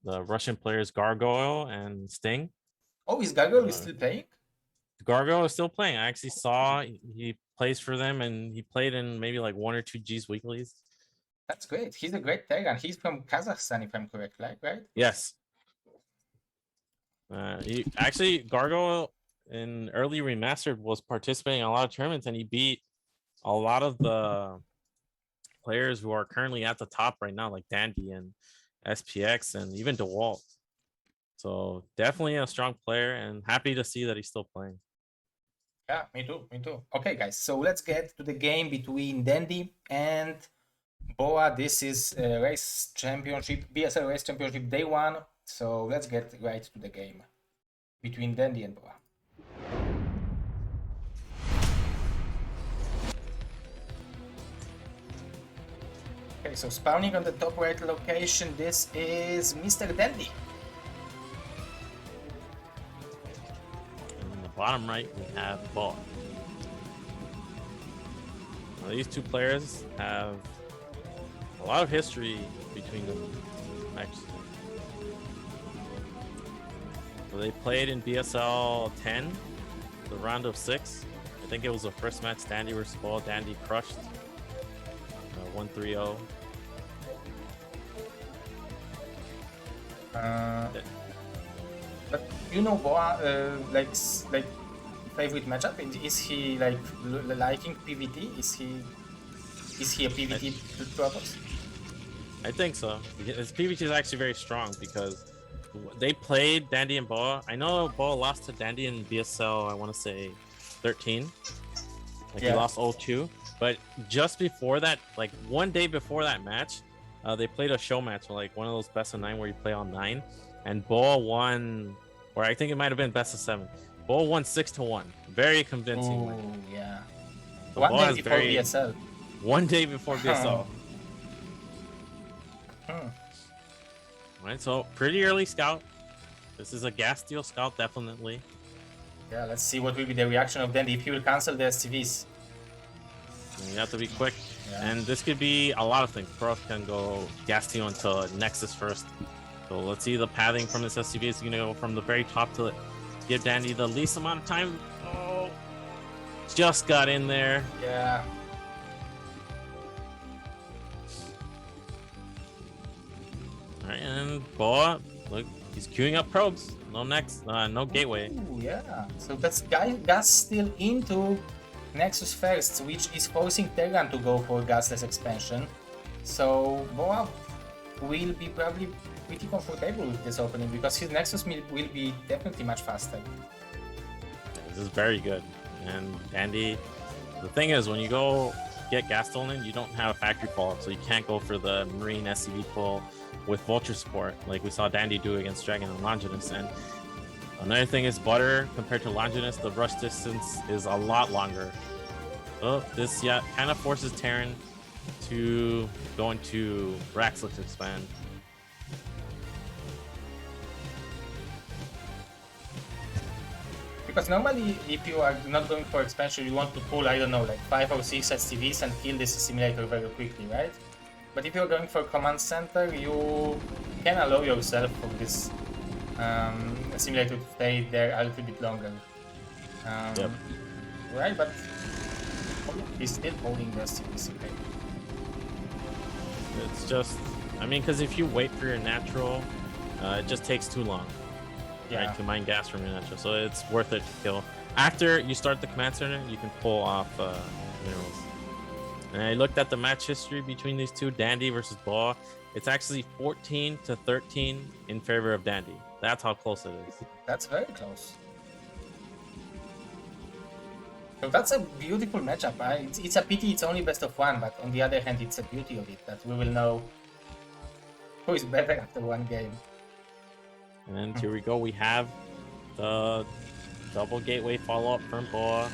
Russian players Gargoyle and Sting. Oh, is Gargoyle still playing? Gargoyle is still playing. I actually saw he plays for them, and he played in maybe like 1 or 2 G's weeklies. That's great. He's a great Terran. He's from Kazakhstan, if I'm correct, right? Yes. He actually, Gargoyle in early remastered was participating in a lot of tournaments, and he beat a lot of the players who are currently at the top right now, like Dandy and SPX and even DeWalt. So definitely a strong player, and happy to see that he's still playing. Yeah, me too. Okay, guys, so let's get to the game between Dandy and Boa. This is race championship, BSL race championship day 1. So let's get right to the game between Dandy and Boa. Okay, so spawning on the top right location, this is Mr. Dandy. And in the bottom right, we have Boa. Now, these two players have a lot of history between them, actually. So they played in BSL 10, the round of 6. I think it was the first match Dandy versus Boa. Dandy crushed 1-3-0. But you know Boa, like favorite matchup? Is he like liking PvT? Is he a PvT Protoss? I think so. His PvT is actually very strong because they played Dandy and Boa. I know Boa lost to Dandy in BSL, I want to say 13. Like, he lost 0-2. But just before that, like 1 day before that match, they played a show match, like one of those best of 9 where you play on 9. And Boa won, or I think it might have been best of 7. Boa won 6-1. Very convincing. Oh, yeah. The One ball day is before very BSL. one day before BSL. Hmm. Right, so pretty early scout. This is a gas steal scout, definitely. Yeah, let's see what will be the reaction of Dandy if he will cancel the SCVs. You have to be quick. Yeah. And this could be a lot of things. Protoss can go gas steal into Nexus first. So let's see the pathing from this SCV. Is going to go from the very top to give Dandy the least amount of time. Oh, just got in there. Yeah. All right, and Boa, look, he's queuing up probes. No next, no gateway. Ooh, yeah. So that's gas still into Nexus first, which is forcing Terran to go for gasless expansion. So Boa will be probably pretty comfortable with this opening because his Nexus will be definitely much faster. This is very good. And Dandy, the thing is, when you go get gas stolen, you don't have a factory follow-up, so you can't go for the Marine SCV pull with Vulture support, like we saw Dandy do against Dragon and Longinus. And another thing is butter compared to Longinus, the rush distance is a lot longer. Oh, this kind of forces Terran to go into Raxlix expand. Because normally, if you are not going for expansion, you want to pull, I don't know, like 5 or 6 SCVs and kill this simulator very quickly, right? But if you're going for command center, you can allow yourself for this simulator to stay there a little bit longer. Yep. Right, but he's still holding the SCV. It's just, I mean, because if you wait for your natural, it just takes too long. Yeah. Right, to mine gas from your natural, so it's worth it to kill. After you start the command center, you can pull off minerals. And I looked at the match history between these two, Dandy versus Boa. It's actually 14 to 13 in favor of Dandy. That's how close it is. That's very close. So that's a beautiful matchup. It's a pity it's only best of one, but on the other hand, it's a beauty of it that we will know who is better after one game. And here we go. We have the double gateway follow-up from Boa.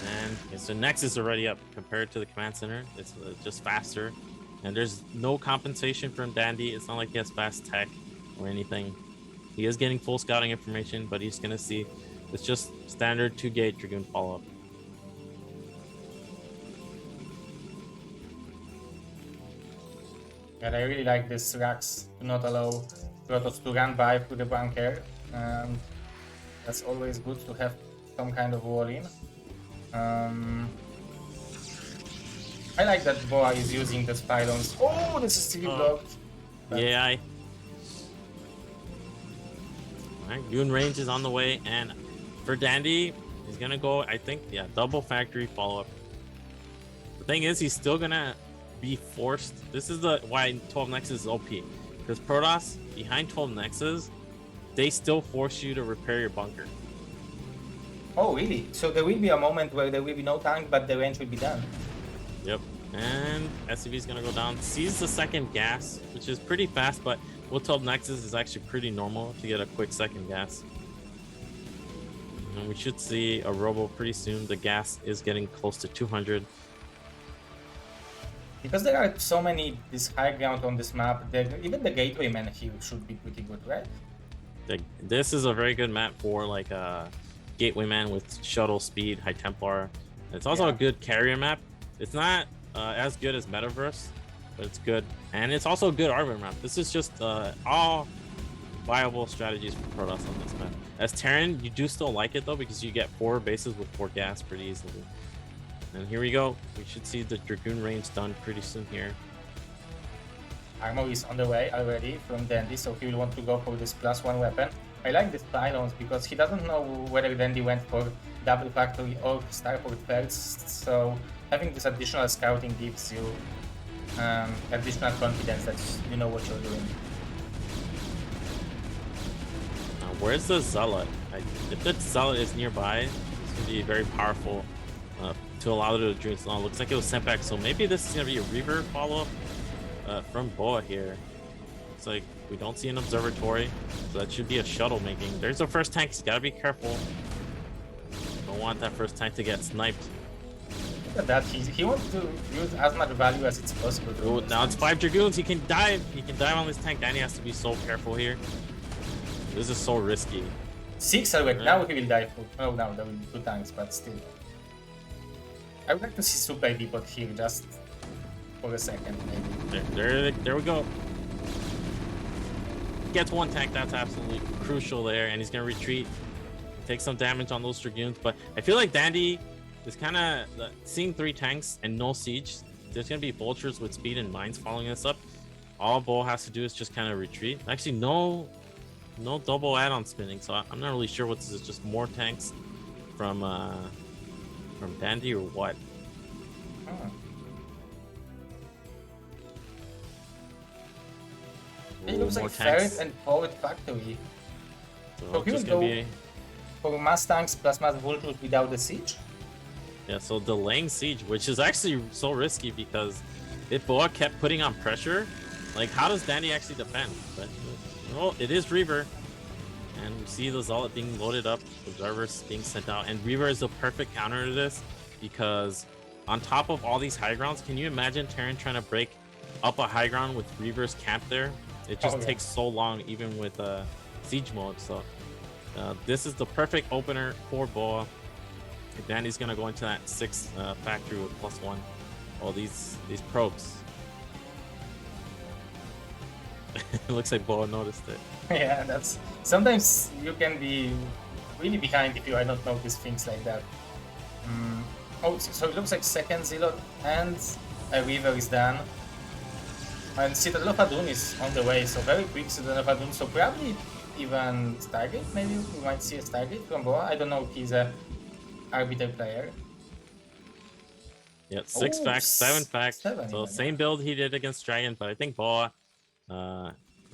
And so Nexus is already up compared to the command center. It's just faster. And there's no compensation from Dandy. It's not like he has fast tech or anything. He is getting full scouting information, but he's going to see. It's just standard 2-gate Dragoon follow-up. And I really like this Rax to not allow Protoss to run by through the bunker. That's always good to have some kind of wall in. I like that Boa is using the Spylons. Oh, this is still blocked. But Yeah, Alright, Goon range is on the way, and for Dandy, he's gonna go, I think, double factory follow-up. The thing is, he's still gonna be forced. This is why 12 Nexus is OP. Because Protoss, behind 12 Nexus, they still force you to repair your bunker. Oh, really? So there will be a moment where there will be no tank, but the range will be done. Yep. And SCV is gonna go down. Sees the second gas, which is pretty fast, but with 12 Nexus is actually pretty normal to get a quick second gas. And we should see a robo pretty soon. The gas is getting close to 200. Because there are so many this high ground on this map, even the gateway man here should be pretty good, right? This is a very good map for like a gateway man with shuttle speed, high Templar. It's also a good carrier map. It's not as good as Metaverse, but it's good, and it's also a good arbiter map. This is just all viable strategies for Protoss on this map. As Terran, you do still like it though, because you get 4 bases with 4 gas pretty easily. And here we go. We should see the Dragoon range done pretty soon here. Armor is on the way already from Dandy, so he will want to go for this +1 weapon. I like this Pylons because he doesn't know whether Dandy went for double factory or starport first, so having this additional scouting gives you additional confidence that you know what you're doing. Where's the Zealot? If the Zealot is nearby, it's going to be very powerful to allow it to drink. Oh, looks like it was sent back, so maybe this is going to be a Reaver follow-up from Boa here. Looks like we don't see an observatory, so that should be a shuttle making. There's the first tank. He's got to be careful. Don't want that first tank to get sniped. Look at that. He wants to use as much value as it's possible. Oh, now it's 5 Dragoons. He can dive. He can dive on this tank. Danny has to be so careful here. This is so risky. 6 already. Now he will die for. Oh, no, there will be 2 tanks, but still. I would like to see Super Depot here just for a second, maybe. There we go. Gets 1 tank. That's absolutely crucial there, and he's gonna retreat, take some damage on those Dragoons. But I feel like Dandy is kind of seeing 3 tanks and no siege. There's gonna be vultures with speed and mines following this up. All Bo has to do is just kind of retreat. Actually, no double add-on spinning, so I'm not really sure what this is. Just more tanks from Dandy or what? Oh. It looks like Ferret and Forward Factory. So he will go for mass tanks plus mass vultures without the siege? Yeah, so delaying siege, which is actually so risky because if Boa kept putting on pressure, like how does Dandy actually defend? But well, it is Reaver. And we see the Zealot being loaded up, observers being sent out, and Reaver is the perfect counter to this because on top of all these high grounds, can you imagine Terran trying to break up a high ground with Reaver's camp there? It just takes so long, even with siege mode. So this is the perfect opener for Boa. Dandy's gonna go into that 6 factory with +1. Oh, these probes. It looks like Boa noticed it. Yeah, that's sometimes you can be really behind if you don't notice things like that. Oh, so it looks like second Zealot and a Reaver is done. And Citadel of Adun is on the way, so very quick Citadel of Adun, so probably even Stargate, maybe we might see a Stargate from Boa. I don't know if he's a Arbiter player. Yeah, 6 facts, 7 facts. So same build he did against Dragon, but I think Boa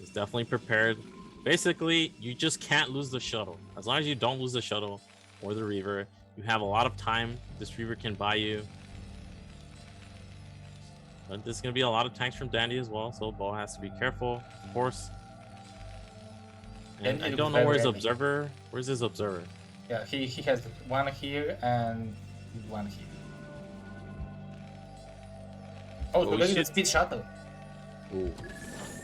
is definitely prepared. Basically, you just can't lose the shuttle. As long as you don't lose the shuttle or the Reaver, you have a lot of time. This Reaver can buy you. But there's going to be a lot of tanks from Dandy as well, so Boa has to be careful, of course. And I don't know where's his observer. Where's his observer? Yeah, he has 1 here and 1 here. Oh, look at the speed shuttle. Ooh.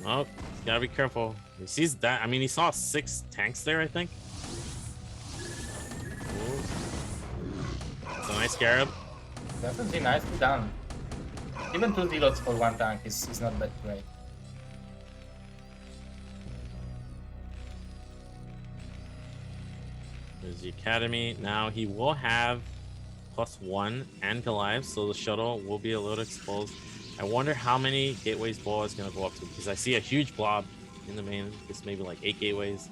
Oh, gotta be careful. He sees that. I mean, he saw 6 tanks there, I think. Ooh. It's a nice scarab. Definitely nicely done. Even 2 Zealots for 1 tank is not that great. There's the Academy. Now he will have +1 and Goliath, so the shuttle will be a little exposed. I wonder how many gateways Boa is going to go up to, because I see a huge blob in the main. It's maybe like 8 gateways.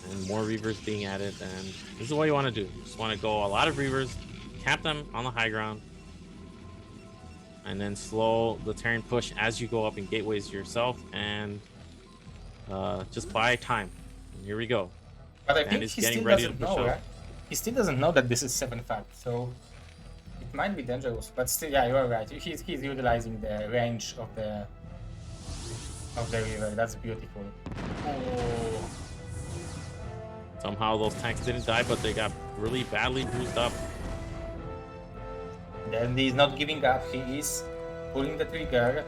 And more Reavers being added. And this is what you want to do. You just want to go a lot of Reavers, cap them on the high ground, and then slow the Terran push as you go up in gateways yourself, and just buy time. And here we go. But I think he still doesn't know, right? He still doesn't know that this is 7 fact, so it might be dangerous. But still, yeah, you are right. He's utilizing the range of the river. That's beautiful. Oh. Somehow those tanks didn't die, but they got really badly bruised up. Then he's not giving up. He is pulling the trigger.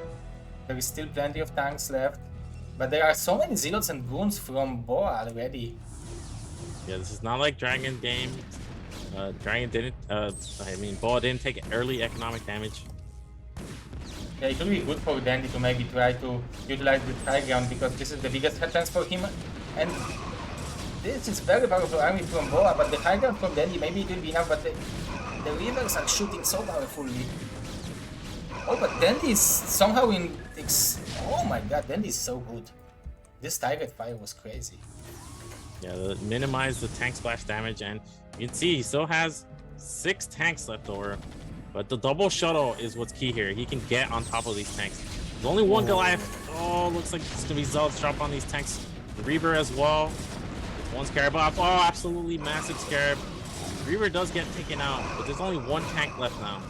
There is still plenty of tanks left, but there are so many Zealots and Goons from Boa already. Yeah, this is not like Dragon game. Dragon didn't, Boa didn't take early economic damage. Yeah, it will be good for Dandy to maybe try to utilize the high ground, because this is the biggest chance for him. And this is very powerful army from Boa, but the high ground from Dandy, maybe it will be enough, but the Reavers are shooting so powerfully. Oh, but Dandy is somehow in... Oh my god, Dandy is so good. This target fire was crazy. Yeah, minimize the tank splash damage, and you can see he still has 6 tanks left over, but the double shuttle is what's key here. He can get on top of these tanks. There's only 1 Goliath. Oh, looks like it's gonna be Zealots drop on these tanks. The Reaver as well. 1 Scarab off. Oh, absolutely massive Scarab. Reaver does get taken out, but there's only 1 tank left now.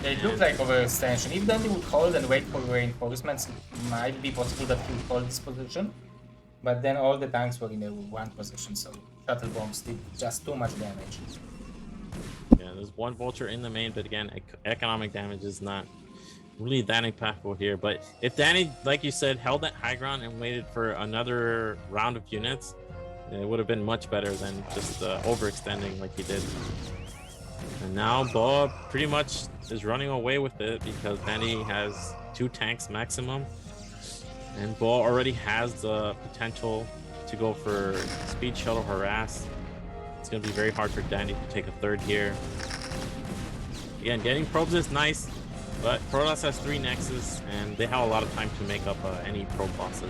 Yeah, it looks like overextension. If Dandy would hold and wait for reinforcements, it might be possible that he would hold this position. But then all the tanks were in a 1 position, so shuttle bombs did just too much damage. Yeah, there's one vulture in the main, but again, economic damage is not really that impactful here. But if Danny, like you said, held that high ground and waited for another round of units, it would have been much better than just overextending like he did. And now Boa pretty much is running away with it because Danny has 2 tanks maximum. And Boa already has the potential to go for speed shuttle harass. It's going to be very hard for Dandy to take a third here. Again, getting probes is nice, but Protoss has 3 nexus, and they have a lot of time to make up any probe losses.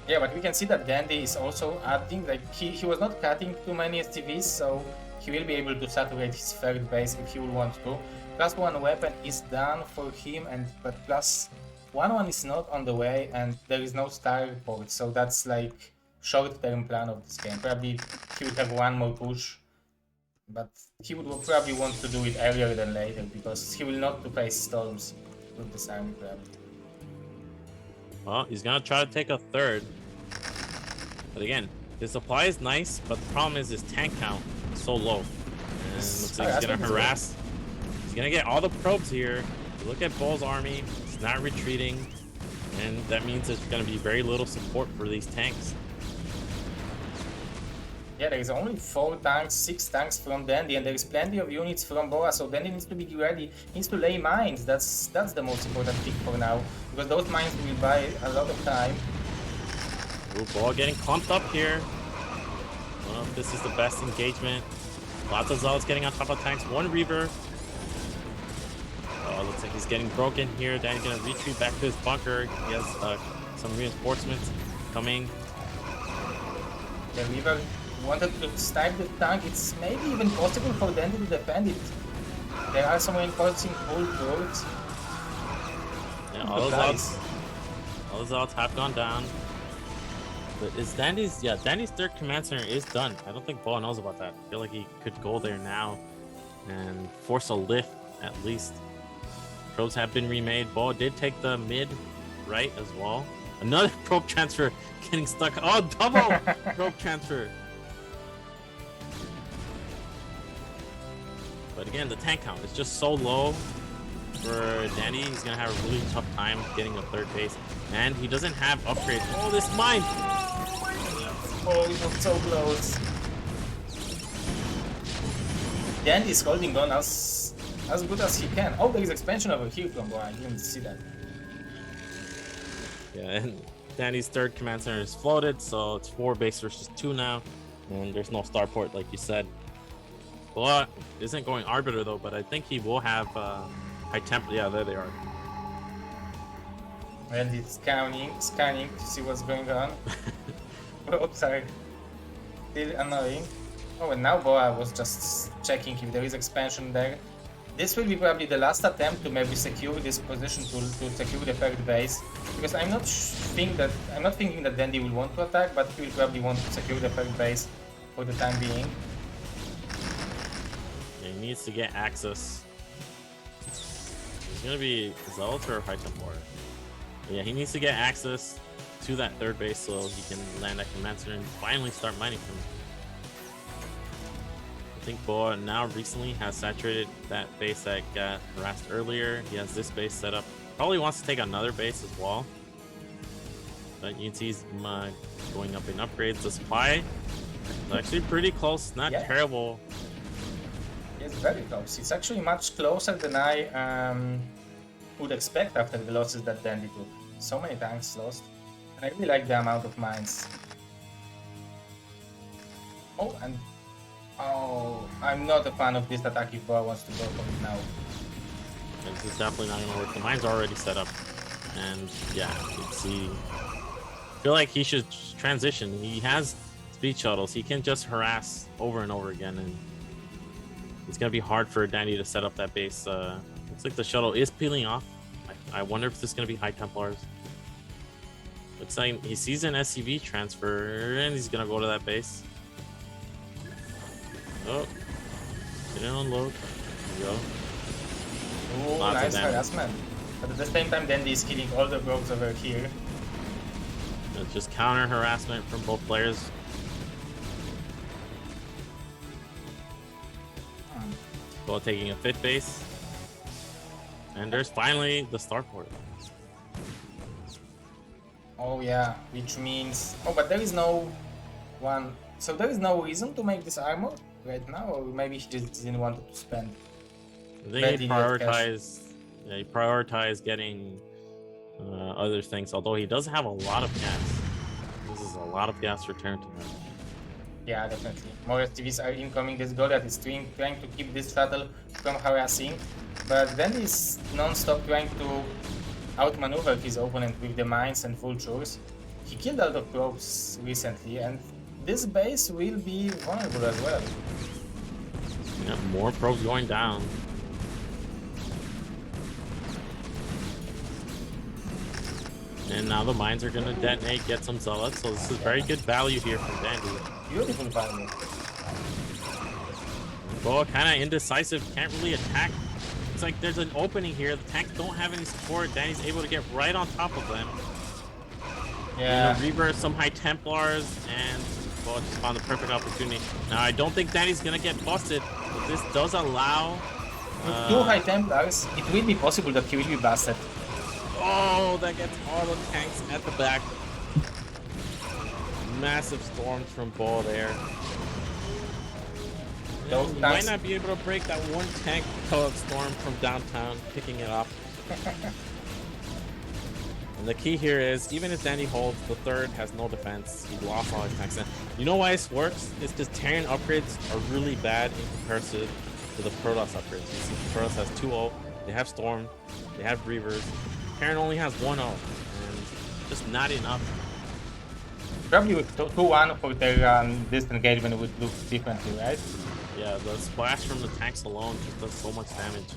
Yeah, but we can see that Dandy is also adding, like, he was not cutting too many STVs, so he will be able to saturate his third base if he will want to. +1 weapon is done for him, but +1 is not on the way, and there is no star report, so that's like short-term plan of this game. Probably he would have 1 more push, but he would probably want to do it earlier than later because he will not to face storms with this army probably. Well, he's gonna try to take a third, but again, his supply is nice, but the problem is his tank count is so low, and looks like he's gonna harass. He's gonna get all the probes here. Look at Bull's army; it's not retreating, and that means there's gonna be very little support for these tanks. Yeah, there is only 4 tanks, 6 tanks from Dandy, and there is plenty of units from Boa, so Dandy needs to be ready. He needs to lay mines. That's the most important thing for now, because those mines will buy a lot of time. Ooh, Boa getting clumped up here. I don't know if this is the best engagement. Lots of Zealots getting on top of tanks. 1 Reaver. Oh, looks like he's getting broken here. Danny's gonna retreat back to his bunker. He has some reinforcements coming. The Reaver wanted to snipe the tank. It's maybe even possible for Dandy to defend it. There are some reinforcing full turrets. Yeah, all those Zealots have gone down. But is Dandy's Dandy's 3rd command center is done. I don't think Boa knows about that. I feel like he could go there now and force a lift at least. Probes have been remade. Boa did take the mid right as well. Another probe transfer getting stuck. Oh, double probe transfer. But again, the tank count is just so low for Dandy. He's gonna have a really tough time getting a third base, and he doesn't have upgrades. Oh, this mine! Oh, it was so close. Dandy is holding on as good as he can. Oh, there is expansion over here from Boa. I didn't see that. Yeah, and Dandy's 3rd command center is floated, so it's 4 base versus 2 now, and there's no starport like you said. Boa isn't going Arbiter though, but I think he will have high temp. Yeah, there they are. And it's scanning to see what's going on. Oh, sorry. Still annoying. Oh, and now Boa was just checking if there is expansion there. This will be probably the last attempt to maybe secure this position to secure the 3rd base, because I'm not thinking that Dandy will want to attack, but he will probably want to secure the 3rd base for the time being. Yeah, he needs to get access. He's gonna be Zealot or High Templar. Yeah, he needs to get access to that 3rd base so he can land that command center and finally start mining from it. I think Boa now recently has saturated that base that got harassed earlier. He has this base set up. Probably wants to take another base as well. But you can see he's going up in upgrades. The supply is actually pretty close, not terrible. It's very close. It's actually much closer than I would expect after the losses that Dandy took. So many tanks lost. And I really like the amount of mines. Oh, and I'm not a fan of this attack if Boa wants to go for it now. This is definitely not gonna work. The mine's already set up. And yeah, you can see. I feel like he should transition. He has speed shuttles. He can just harass over and over again, and it's gonna be hard for Dandy to set up that base. Looks like the shuttle is peeling off. I wonder if this is gonna be High Templars. Looks like he sees an SCV transfer, and he's gonna go to that base. Oh, didn't unload. There we go. Oh, nice harassment. But at the same time, Dandy is killing all the probes over here. It's just counter harassment from both players. While taking a fit base. And there's finally the starport. Oh yeah, which means... Oh, but there is no one... So there is no reason to make this armor right now, or maybe he just didn't want to spend. I think he prioritized getting other things, although he does have a lot of gas. This is a lot of gas return to him. Yeah, definitely. More STVs are incoming. This Goliath is trying to keep this shuttle from harassing, but then he's non-stop trying to outmaneuver his opponent with the mines and vultures. He killed a lot of probes recently, and this base will be vulnerable as well. Yeah, more probes going down. And now the mines are going to detonate, get some zealots, so this is very good value here from Dandy. Beautiful value. Boa kind of indecisive, can't really attack. It's like there's an opening here, the tanks don't have any support, Danny's able to get right on top of them. Yeah. Reaver, some High Templars, and Boa just found the perfect opportunity. Now I don't think Danny's going to get busted, but this does allow... With 2 High Templars, it will be possible that he will be busted. Oh, that gets all the tanks at the back. Massive storms from Ball there. Those You might not be able to break that one tank storm from downtown, picking it up. And the key here is, even if Danny holds, the third has no defense. He lost all his tanks. And you know why this works? It's because Terran upgrades are really bad in comparison to the Protoss upgrades. You see, Protoss has 2-0, they have Storm, they have Reavers. Terran only has 1-0, and just not enough. Probably with 2-1 for Terran, this engagement would look differently, right? Yeah, the splash from the tanks alone just does so much damage.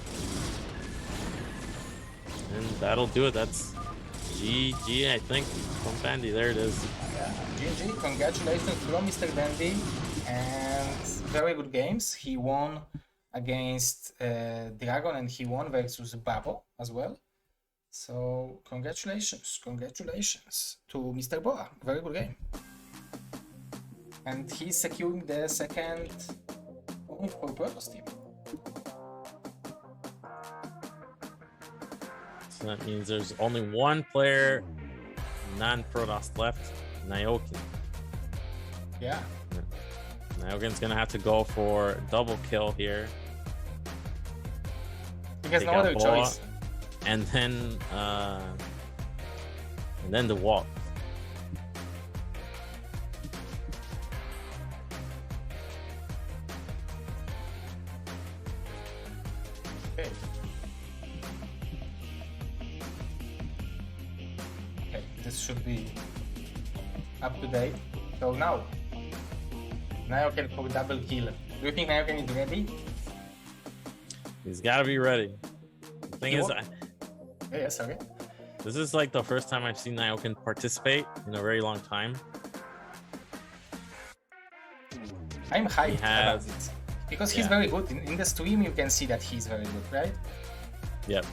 And that'll do it. That's GG, I think, from Dandy. There it is. Yeah, GG. Congratulations from Mr. Dandy. And very good games. He won against Dragon, and he won versus Babo as well. So congratulations to Mr. Boa. Very good game. And he's securing the second point for Protoss team. So that means there's only one player non-Protoss left, Niohkin. Yeah. Niohkin's gonna have to go for double kill here. He has no other choice. And then the walk. Okay. Okay, this should be up to date. So now, Niohkin for double kill. Do you think Niohkin is ready? He's gotta be ready. The thing is, Yeah, sorry. this is like the first time I've seen Niohkin participate in a very long time. I'm hyped about it. Because he's very good. In the stream, you can see that he's very good, right? Yep.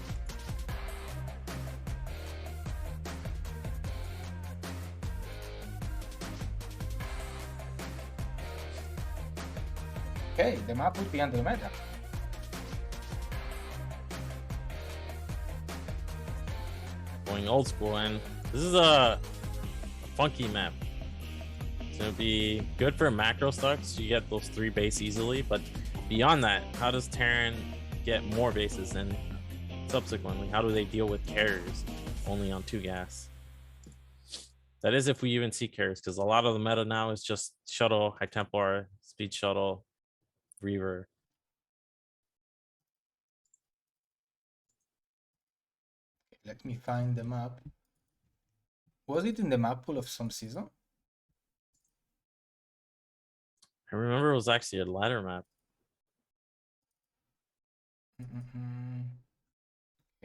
Okay, the map would be Andromeda. Going old school, and this is a funky map. It's gonna be good for macro stocks. You get those 3 base easily, but beyond that, how does Terran get more bases, and subsequently, how do they deal with carriers only on 2 gas? That is if we even see carriers, because a lot of the meta now is just shuttle, High Templar, speed shuttle, Reaver. Let me find the map. Was it in the map pool of some season? I remember it was actually a ladder map.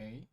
Okay.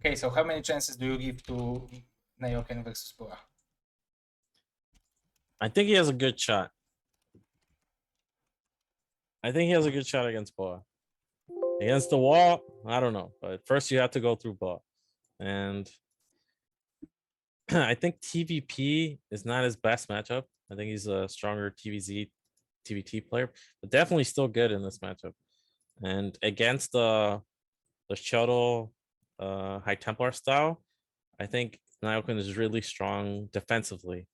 Okay, so how many chances do you give to Niohkin versus Boa? I think he has a good shot. I think he has a good shot against Boa. Against the wall, I don't know. But first you have to go through Boa. And I think TVP is not his best matchup. I think he's a stronger TVZ, TVT player, but definitely still good in this matchup. And against the shuttle High Templar style, I think Niohkin is really strong defensively.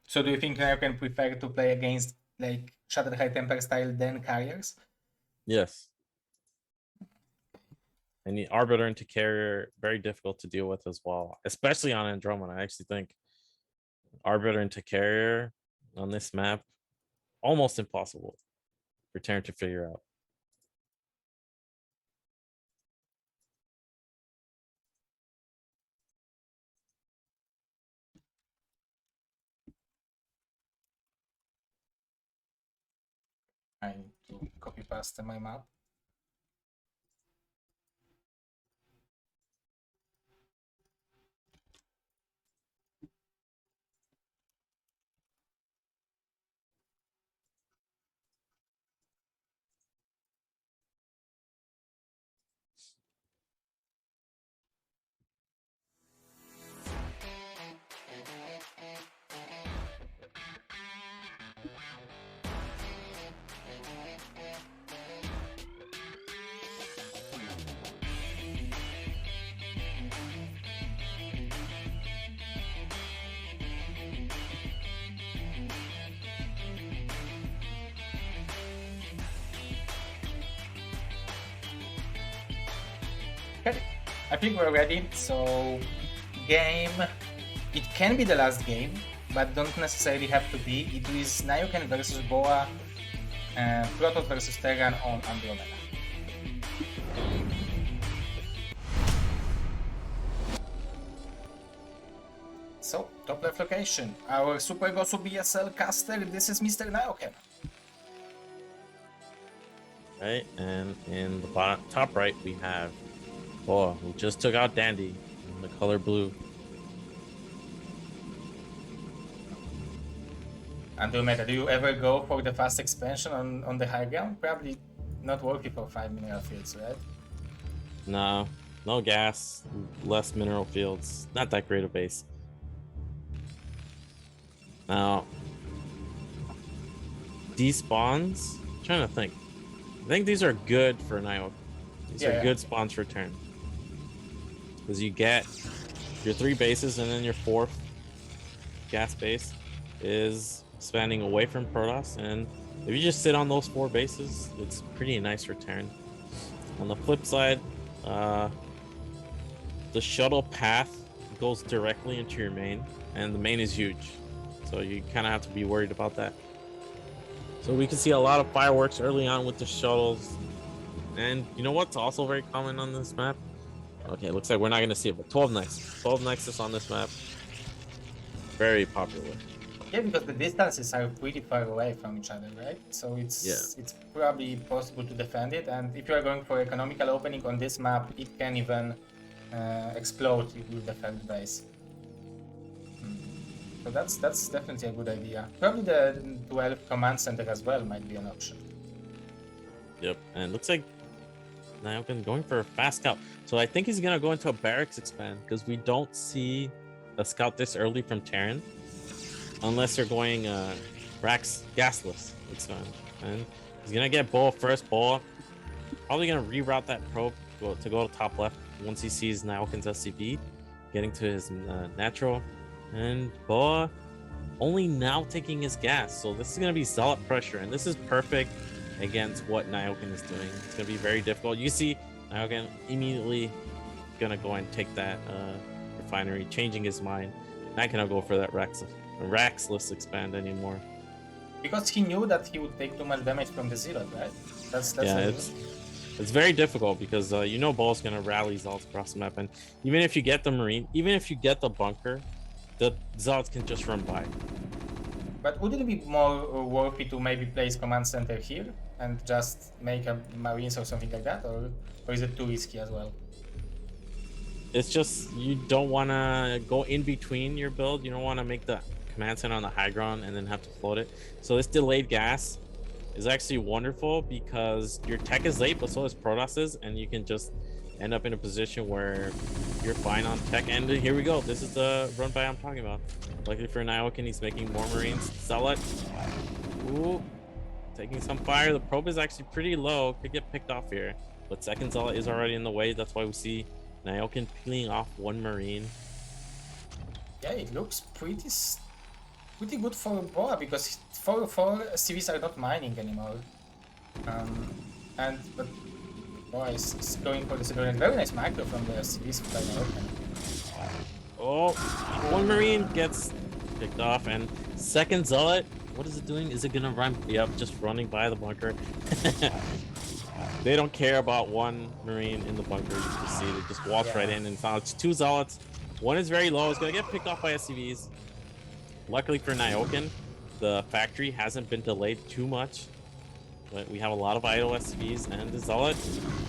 So do you think Niohkin prefer to play against like Shattered High Templar style than carriers? Yes. And the Arbiter into carrier, very difficult to deal with as well, especially on Andromeda. I actually think Arbiter into carrier on this map, almost impossible for Terran to figure out. I need to copy paste my map. Okay, I think we're ready. So, game. It can be the last game, but don't necessarily have to be. It is Niohkin versus Boa, and Protoss versus Terran on Andromeda. So, top left location. Our Super Gosu BSL caster, this is Mr. Niohkin. Right, and in the bottom top right we have Boa, who just took out Dandy in the color blue. Andromeda, do you ever go for the fast expansion on the high ground? Probably not worth it for 5 mineral fields, right? No, no gas, less mineral fields, not that great a base. Now, these spawns, I'm trying to think. I think these are good for Niohkin. These are good spawns for turn. Because you get your 3 bases and then your 4th gas base is spanning away from Protoss. And if you just sit on those 4 bases, it's pretty nice return. On the flip side, the shuttle path goes directly into your main, and the main is huge. So you kind of have to be worried about that. So we can see a lot of fireworks early on with the shuttles. And you know what's also very common on this map? Okay, looks like we're not going to see it, but 12 Nexus. 12 Nexus on this map. Very popular. Yeah, because the distances are pretty far away from each other, right? So it's probably possible to defend it. And if you are going for economical opening on this map, it can even explode if you defend base. So that's definitely a good idea. Probably the 12 command center as well might be an option. Yep, and looks like Niohkin going for a fast scout. So I think he's gonna go into a barracks expand because we don't see a scout this early from Terran, unless they're going Rax gasless expand. And he's gonna get Boa first. Boa probably gonna reroute that probe to go to top left once he sees Niohkin's SCV getting to his natural. And Boa only now taking his gas. So this is going to be zealot pressure. And this is perfect against what Niohkin is doing. It's going to be very difficult. You see Niohkin immediately going to go and take that refinery, changing his mind. Not going to go for that Raxless expand anymore. Because he knew that he would take too much damage from the zealot, right? That's yeah, it's very difficult because you know Boa's going to rally zealots across the map. And even if you get the marine, even if you get the bunker, the zealots can just run by. But wouldn't it be more worthy to maybe place command center here and just make a Marines or something like that, or is it too risky as well? It's just you don't want to go in between your build. You don't want to make the command center on the high ground and then have to float it. So this delayed gas is actually wonderful because your tech is late, but so is Protoss's, and you can just end up in a position where you're fine on tech. And here we go. This is the run by I'm talking about. Luckily for Niohkin, he's making more Marines. Zealot. Ooh, taking some fire. The probe is actually pretty low. Could get picked off here, but second Zealot is already in the way. That's why we see Niohkin peeling off one Marine. Yeah, it looks pretty good for Boa because four CVs are not mining anymore. But Boa is going for the Civilian. Very nice micro from the CVs by Niohkin. Oh, one Marine gets picked off, and second Zealot. What is it doing? Is it gonna run? Yep, just running by the bunker. They don't care about one Marine in the bunker. You can see they just walks right in, and found it's two Zealots. One is very low. It's gonna get picked off by SCVs. Luckily for Niohkin, the factory hasn't been delayed too much. But we have a lot of idle SCVs, and the Zealot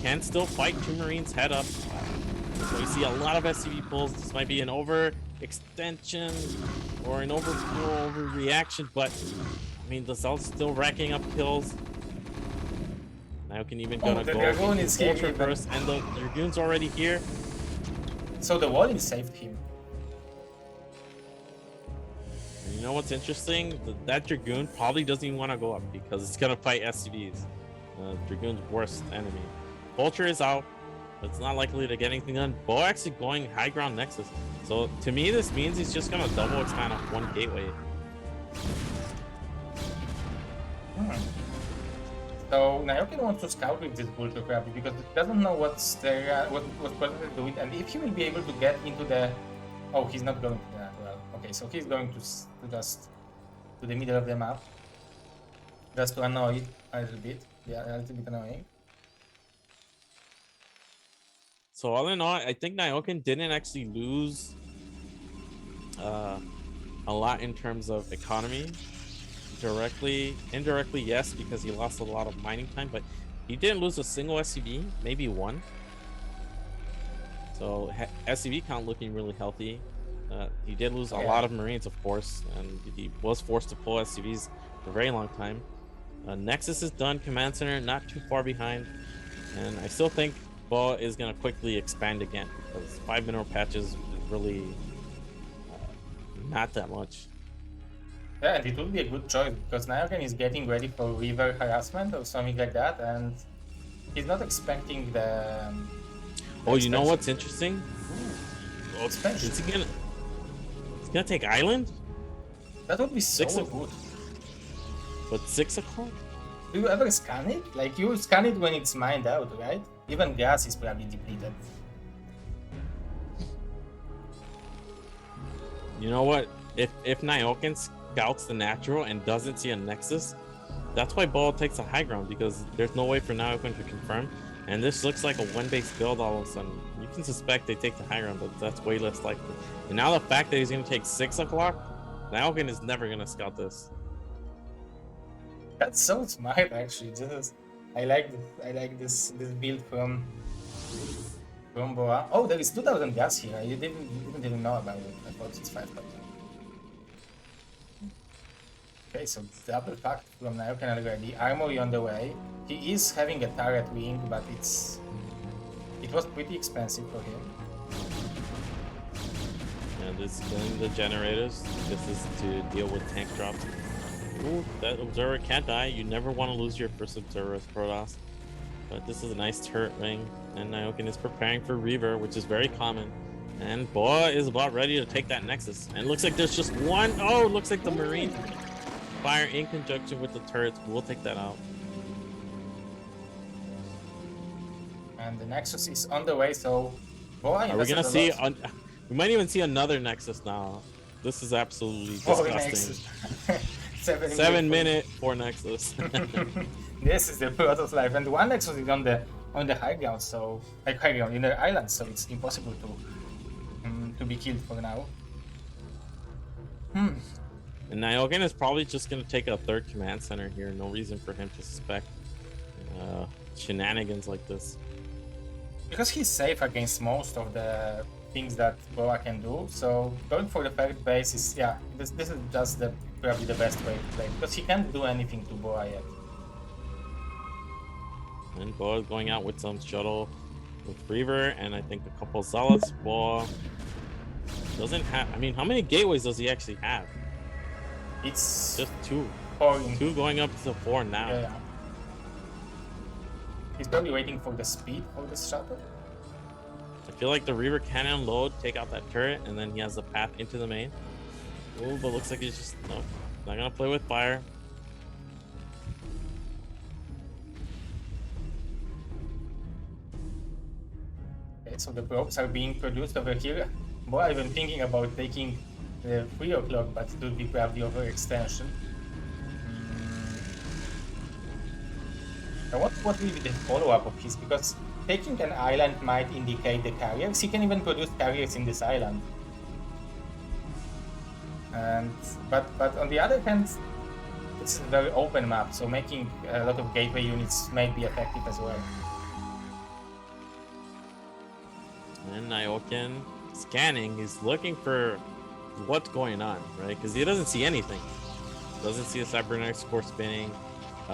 can still fight two Marines head up. So we see a lot of SCV pulls. This might be an overextension or an overreaction, but I mean the Zealot's still racking up kills. Niohkin even gonna go Dragoon is here first, and the Dragoon's already here. So the Walling saved him. And you know what's interesting? That Dragoon probably doesn't even want to go up because it's gonna fight SCVs. Dragoon's worst enemy. Vulture is out. It's not likely to get anything done. Bo actually going high ground Nexus. So to me, this means he's just gonna double expand off one gateway. So Niohkin wants to scout with this Vulture probably because he doesn't know what Protoss is doing, and if he will be able to get into the... Oh, he's not going to that well. Okay, so he's going to just to the middle of the map. Just to annoy a little bit. Yeah, a little bit annoying. So all in all, I think Niohkin didn't actually lose a lot in terms of economy. Indirectly, yes, because he lost a lot of mining time, but he didn't lose a single SCV, maybe one. So SCV count looking really healthy. He did lose a lot of Marines, of course, and he was forced to pull SCVs for a very long time. Nexus is done, command center not too far behind, and I still think Boa is going to quickly expand again because 5 mineral patches is really not that much. Yeah, and it would be a good choice because Niohkin is getting ready for river harassment or something like that, and he's not expecting the... Oh, you know what's interesting? Oh, expansion. Is he gonna take island? That would be so good. But 6 o'clock? Do you ever scan it? Like, you scan it when it's mined out, right? Even gas is probably depleted. You know what? If Niohkin scouts the natural and doesn't see a Nexus, that's why Boa takes a high ground, because there's no way for Niohkin to confirm. And this looks like a one-base build all of a sudden. You can suspect they take the high ground, but that's way less likely. And now the fact that he's going to take 6 o'clock, Niohkin is never going to scout this. That's so smart, actually. I like this build from Boa. Oh, there is 2,000 gas here. I didn't even know about it. I thought it's 5,000. Okay, so double packed from Niohkin already. Armory on the way. He is having a turret wing, but it was pretty expensive for him. And this is killing the generators. This is to deal with tank drops. Ooh, that observer can't die. You never want to lose your first observer as Protoss. But this is a nice turret ring, and Niohkin is preparing for Reaver, which is very common. And Boa is about ready to take that Nexus. And it looks like there's just one. Oh, it looks like the Marine fire in conjunction with the turrets. We'll take that out. And the Nexus is on the way, so Boa. Are we gonna see? We might even see another Nexus now. This is absolutely disgusting. 7 minute for Nexus. This is the Protoss life, and one Nexus is on the high ground, so high ground in the island, so it's impossible to be killed for now. And Niohkin is probably just gonna take a third command center here. No reason for him to suspect. shenanigans like this. Because he's safe against most of the things that Boa can do, so going for the third base is, yeah, this is just probably the best way to play, because he can't do anything to Boa yet. And Boa is going out with some shuttle with Reaver and I think a couple Zealots. Boa doesn't have, I mean, how many gateways does he actually have? It's just 2. 4 2 going up to 4 now. Yeah. He's probably waiting for the speed for this shuttle. I feel like the Reaver can unload, take out that turret, and then he has the path into the main. Oh, but looks like he's just not gonna play with fire. Okay, so the probes are being produced over here. Boy, I've been thinking about taking the 3 o'clock, but it would be probably overextension. Now what will be the follow-up of his? Because taking an island might indicate the carriers. He can even produce carriers in this island. And but on the other hand, it's a very open map, so making a lot of gateway units may be effective as well. And Niohkin scanning, he's looking for what's going on, right? Because he doesn't see anything. Doesn't see a cybernetics core spinning.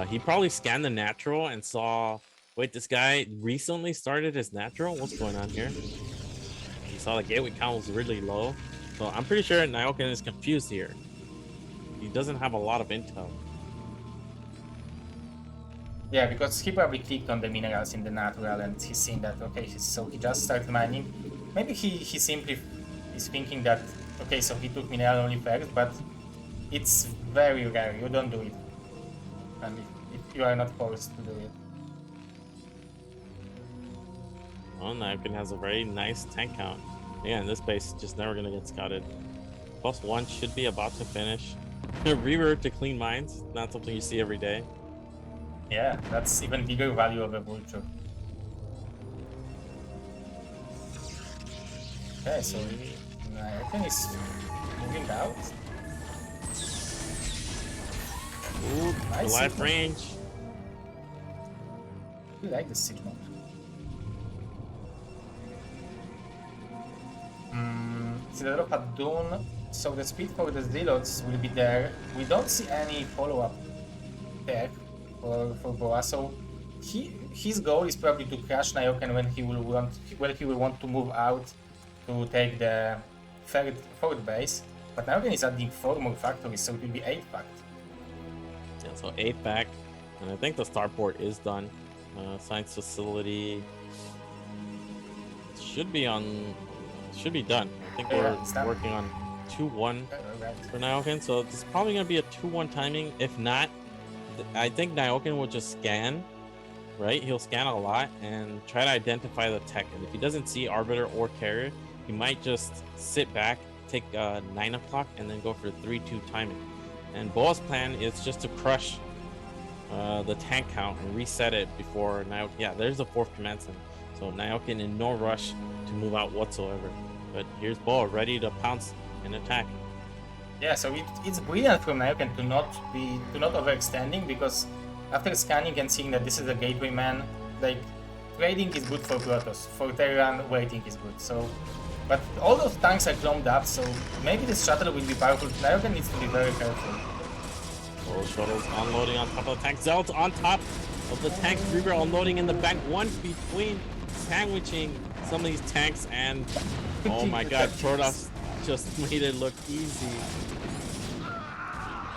He probably scanned the natural and saw, wait, this guy recently started his natural? What's going on here? He saw the gateway count was really low. So I'm pretty sure Niohkin is confused here. He doesn't have a lot of intel. Yeah, because he probably clicked on the minerals in the natural and he's seen that, okay, so he just started mining. Maybe he simply is thinking that, okay, so he took mineral only first, but it's very rare, you don't do it. And if you are not forced to do it. Well, Niohkin has a very nice tank count. Yeah, this base is just never gonna get scouted. +1 should be about to finish. Reaver to clean mines, not something you see every day. Yeah, that's even bigger value of a vulture. Okay, so Niohkin is moving out. Ooh, nice life signal. Range. I like this signal. Citadel of Adun, so the speed for the Zealots will be there. We don't see any follow-up tech for Boa, so his goal is probably to crash Niohkin when he will want to move out to take the fourth base. But Niohkin is adding 4 more factories, so it will be 8 fact. Yeah, so 8 back, and I think the starport is done. Science facility should be done. I think we're working on 2-1 for Niohkin, so it's probably gonna be a 2-1 timing. If not, I think Niohkin will just scan, right? He'll scan a lot and try to identify the tech, and if he doesn't see Arbiter or Carrier, he might just sit back, take 9 o'clock, and then go for 3-2 timing. And Boa's plan is just to crush the tank count and reset it before Niohkin. Yeah, there's the 4th command center. So Niohkin in no rush to move out whatsoever. But here's Boa ready to pounce and attack. Yeah, so it's brilliant from Niohkin to not overextending, because after scanning and seeing that this is a gateway man, like, trading is good for Protoss. For Terran, waiting is good. So, but all those tanks are clombed up, so maybe this shuttle will be powerful. Niohkin needs to be very careful. All shuttles unloading on top of the tank. Zealots on top of the tank. Reaver unloading in the back. One between, sandwiching some of these tanks, and oh my god, Protoss just made it look easy.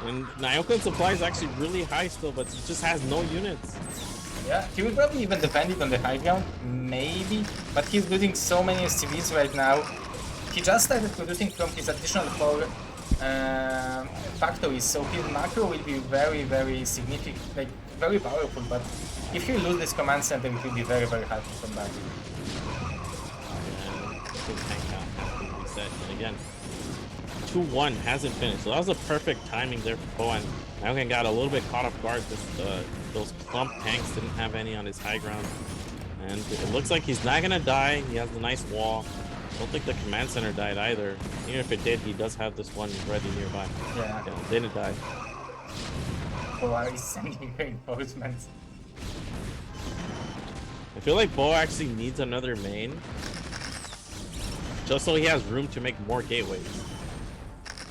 And Niohkin's supply is actually really high still, but he just has no units. Yeah, he will probably even defend it on the high ground, maybe, but he's losing so many SCVs right now. He just started producing from his additional 4 factories, so his macro will be very, very significant, like very powerful, but if you lose this command center, it will be very, very hard to come back. And again, 2-1 hasn't finished, so that was a perfect timing there for Boa. Niohkin got a little bit caught off guard. Those clump tanks didn't have any on his high ground, and it looks like he's not gonna die. He has a nice wall. I don't think the command center died either. Even if it did, he does have this one ready nearby. Yeah, it didn't die. Boa is sending reinforcements. I feel like Bo actually needs another main, just so he has room to make more gateways.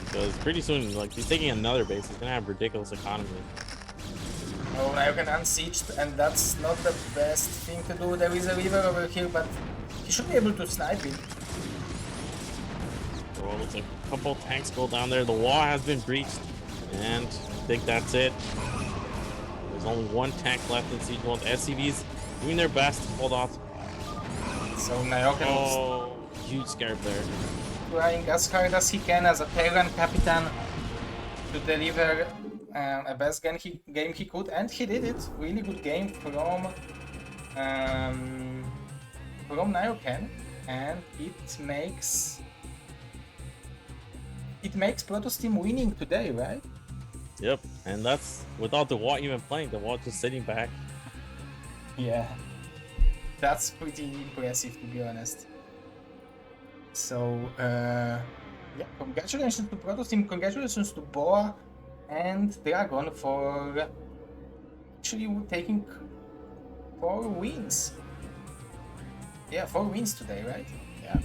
Because pretty soon, like, he's taking another base, he's gonna have ridiculous economy. Oh, Niohkin unsieged, and that's not the best thing to do. There is a river over here, but he should be able to snipe it. Well, looks like a couple tanks go down there. The wall has been breached, and I think that's it. There's only one tank left in Siege 1. SCVs doing their best to hold off. So Niohkin Oh, huge scare there. trying as hard as he can as a Terran Capitan to deliver a best game he could, and he did it. Really good game from Niohkin, and it makes Protoss team winning today, right? Yep, and that's without the wall even playing. The wall just sitting back. Yeah, that's pretty impressive, to be honest. So, yeah, congratulations to Protoss team, congratulations to Boa and Dragon for actually taking 4 wins. Yeah, 4 wins today, right? Yeah.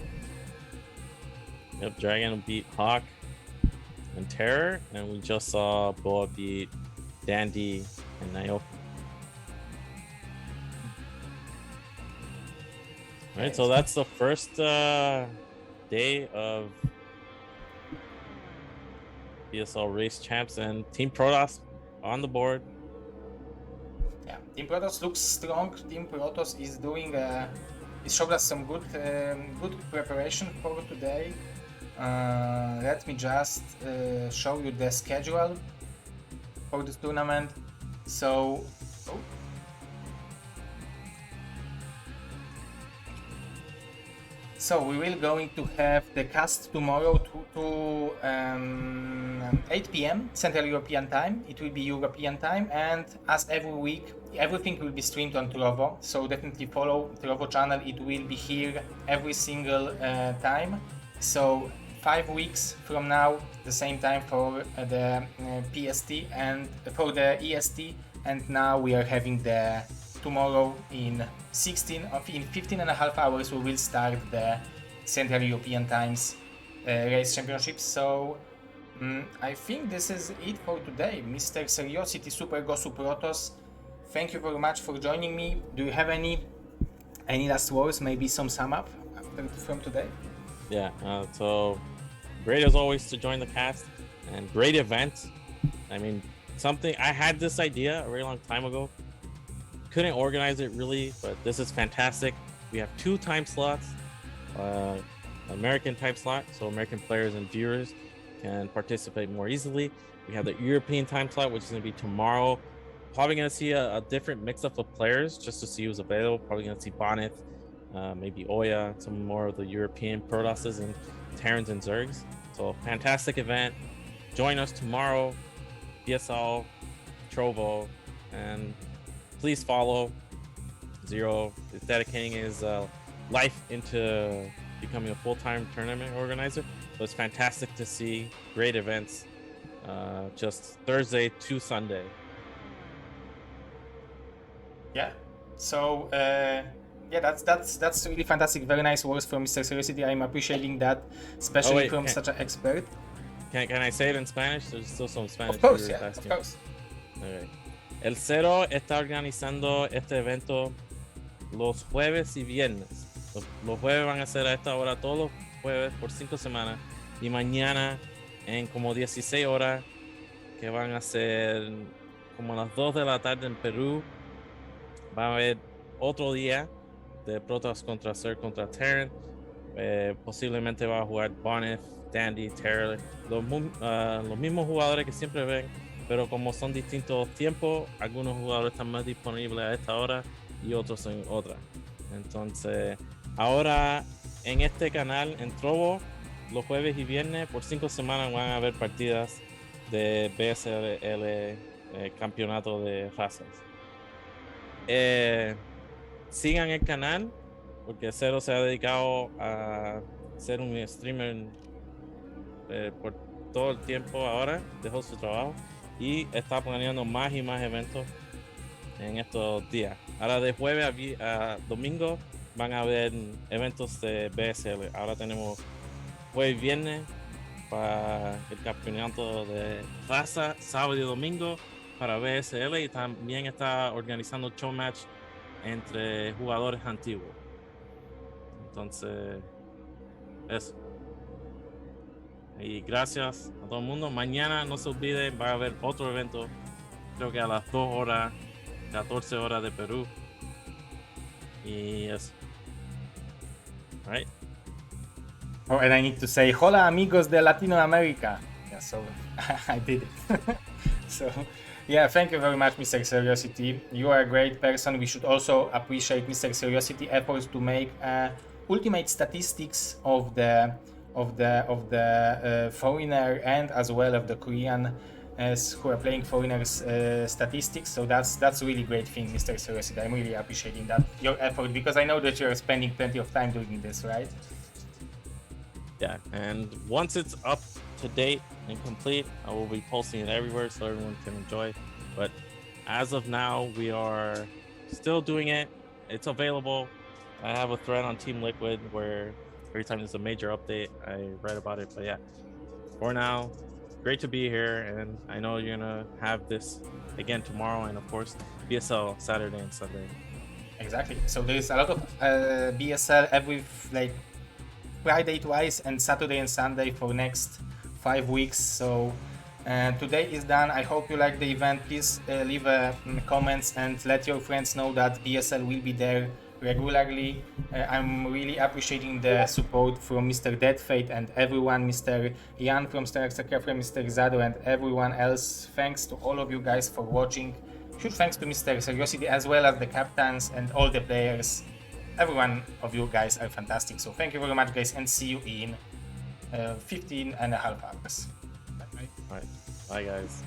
Yep, Dragon beat Hawk and Terror, and we just saw Boa beat Dandy and Niohkin. Alright, so that's the first day of BSL race champs, and Team Protoss on the board. Yeah, Team Protoss looks strong. Team Protoss is doing it showed us some good preparation for today. Let me just show you the schedule for this tournament. So, So we will going to have the cast tomorrow to 8 p.m. Central European time. It will be European time, and as every week, everything will be streamed on Trovo. So definitely follow Trovo channel. It will be here every single time. So 5 weeks from now, the same time for the PST and for the EST, and now we are having the tomorrow in 15 and a half hours we will start the Central European Times race championships. So I think this is it for today. Mr. Seriosity Super Gosu Protoss, thank you very much for joining me. Do you have any last words, maybe some sum up from today? Yeah, so great as always to join the cast, and great event. I mean, something I had this idea a very long time ago, couldn't organize it really, but this is fantastic. We have 2 time slots, American time slot, so American players and viewers can participate more easily. We have the European time slot, which is going to be tomorrow. Probably going to see a different mix-up of players just to see who's available. Probably going to see Bonnet, maybe Oya, some more of the European Protosses and Terrans and Zergs. So fantastic event. Join us tomorrow, BSL, Trovo, and please follow Zero. Is dedicating his life into becoming a full-time tournament organizer. So it's fantastic to see great events just Thursday to Sunday. Yeah. So yeah, that's really fantastic. Very nice words from Mr. Seriosity. I'm appreciating that, especially from such an expert. Can I say it in Spanish? There's still some Spanish. Of course, yeah, of course. Okay. El Cero está organizando este evento los jueves y viernes. Los jueves van a ser a esta hora todos los jueves por 5 semanas, y mañana en como 16 horas, que van a ser como a las 2 de la tarde en Perú, va a haber otro día de Protoss contra Zerg contra Terran. Posiblemente va a jugar Bonnet, Dandy, Terran, los mismos jugadores que siempre ven, pero como son distintos tiempos, algunos jugadores están más disponibles a esta hora y otros en otra. Entonces, ahora en este canal, en Trovo, los jueves y viernes, por 5 semanas van a haber partidas de BSL, campeonato de razas. Sigan el canal, porque Cero se ha dedicado a ser un streamer por todo el tiempo ahora, dejó su trabajo y está planeando más y más eventos en estos días. Ahora de jueves a domingo van a haber eventos de BSL. Ahora tenemos jueves y viernes para el campeonato de raza, sábado y domingo para BSL, y también está organizando show match entre jugadores antiguos. Entonces, eso. Y gracias a todo el mundo. Mañana no se olviden, va a haber otro evento, creo que a las 2 horas, 14 horas de Perú. Y eso. All right. Oh, and I need to say, hola amigos de Latino America. Yeah, so I did it. So, yeah, thank you very much, Mr. Seriosity. You are a great person. We should also appreciate Mr. Seriosity efforts to make ultimate statistics of the foreigner and as well of the Korean who are playing foreigners statistics. So that's a really great thing, Mr. Seriosity. I'm really appreciating that your effort, because I know that you're spending plenty of time doing this, right? Yeah, and once it's up to date and complete, I will be posting it everywhere so everyone can enjoy. But as of now, we are still doing it. It's available. I have a thread on Team Liquid where every time there's a major update, I write about it. But yeah, for now, great to be here, and I know you're gonna have this again tomorrow, and of course BSL Saturday and Sunday. Exactly. So there's a lot of BSL every Friday twice and Saturday and Sunday for next 5 weeks. So today is done. I hope you like the event. Please leave comments and let your friends know that BSL will be there regularly. I'm really appreciating the support from Mr. Deadfate and everyone, Mr. Jan from StarCraft, Mr. Zado, and everyone else. Thanks to all of you guys for watching. Huge thanks to Mr. Seriosity as well as the captains and all the players. Every one of you guys are fantastic. So thank you very much, guys, and see you in 15 and a half hours. All right. Bye, guys.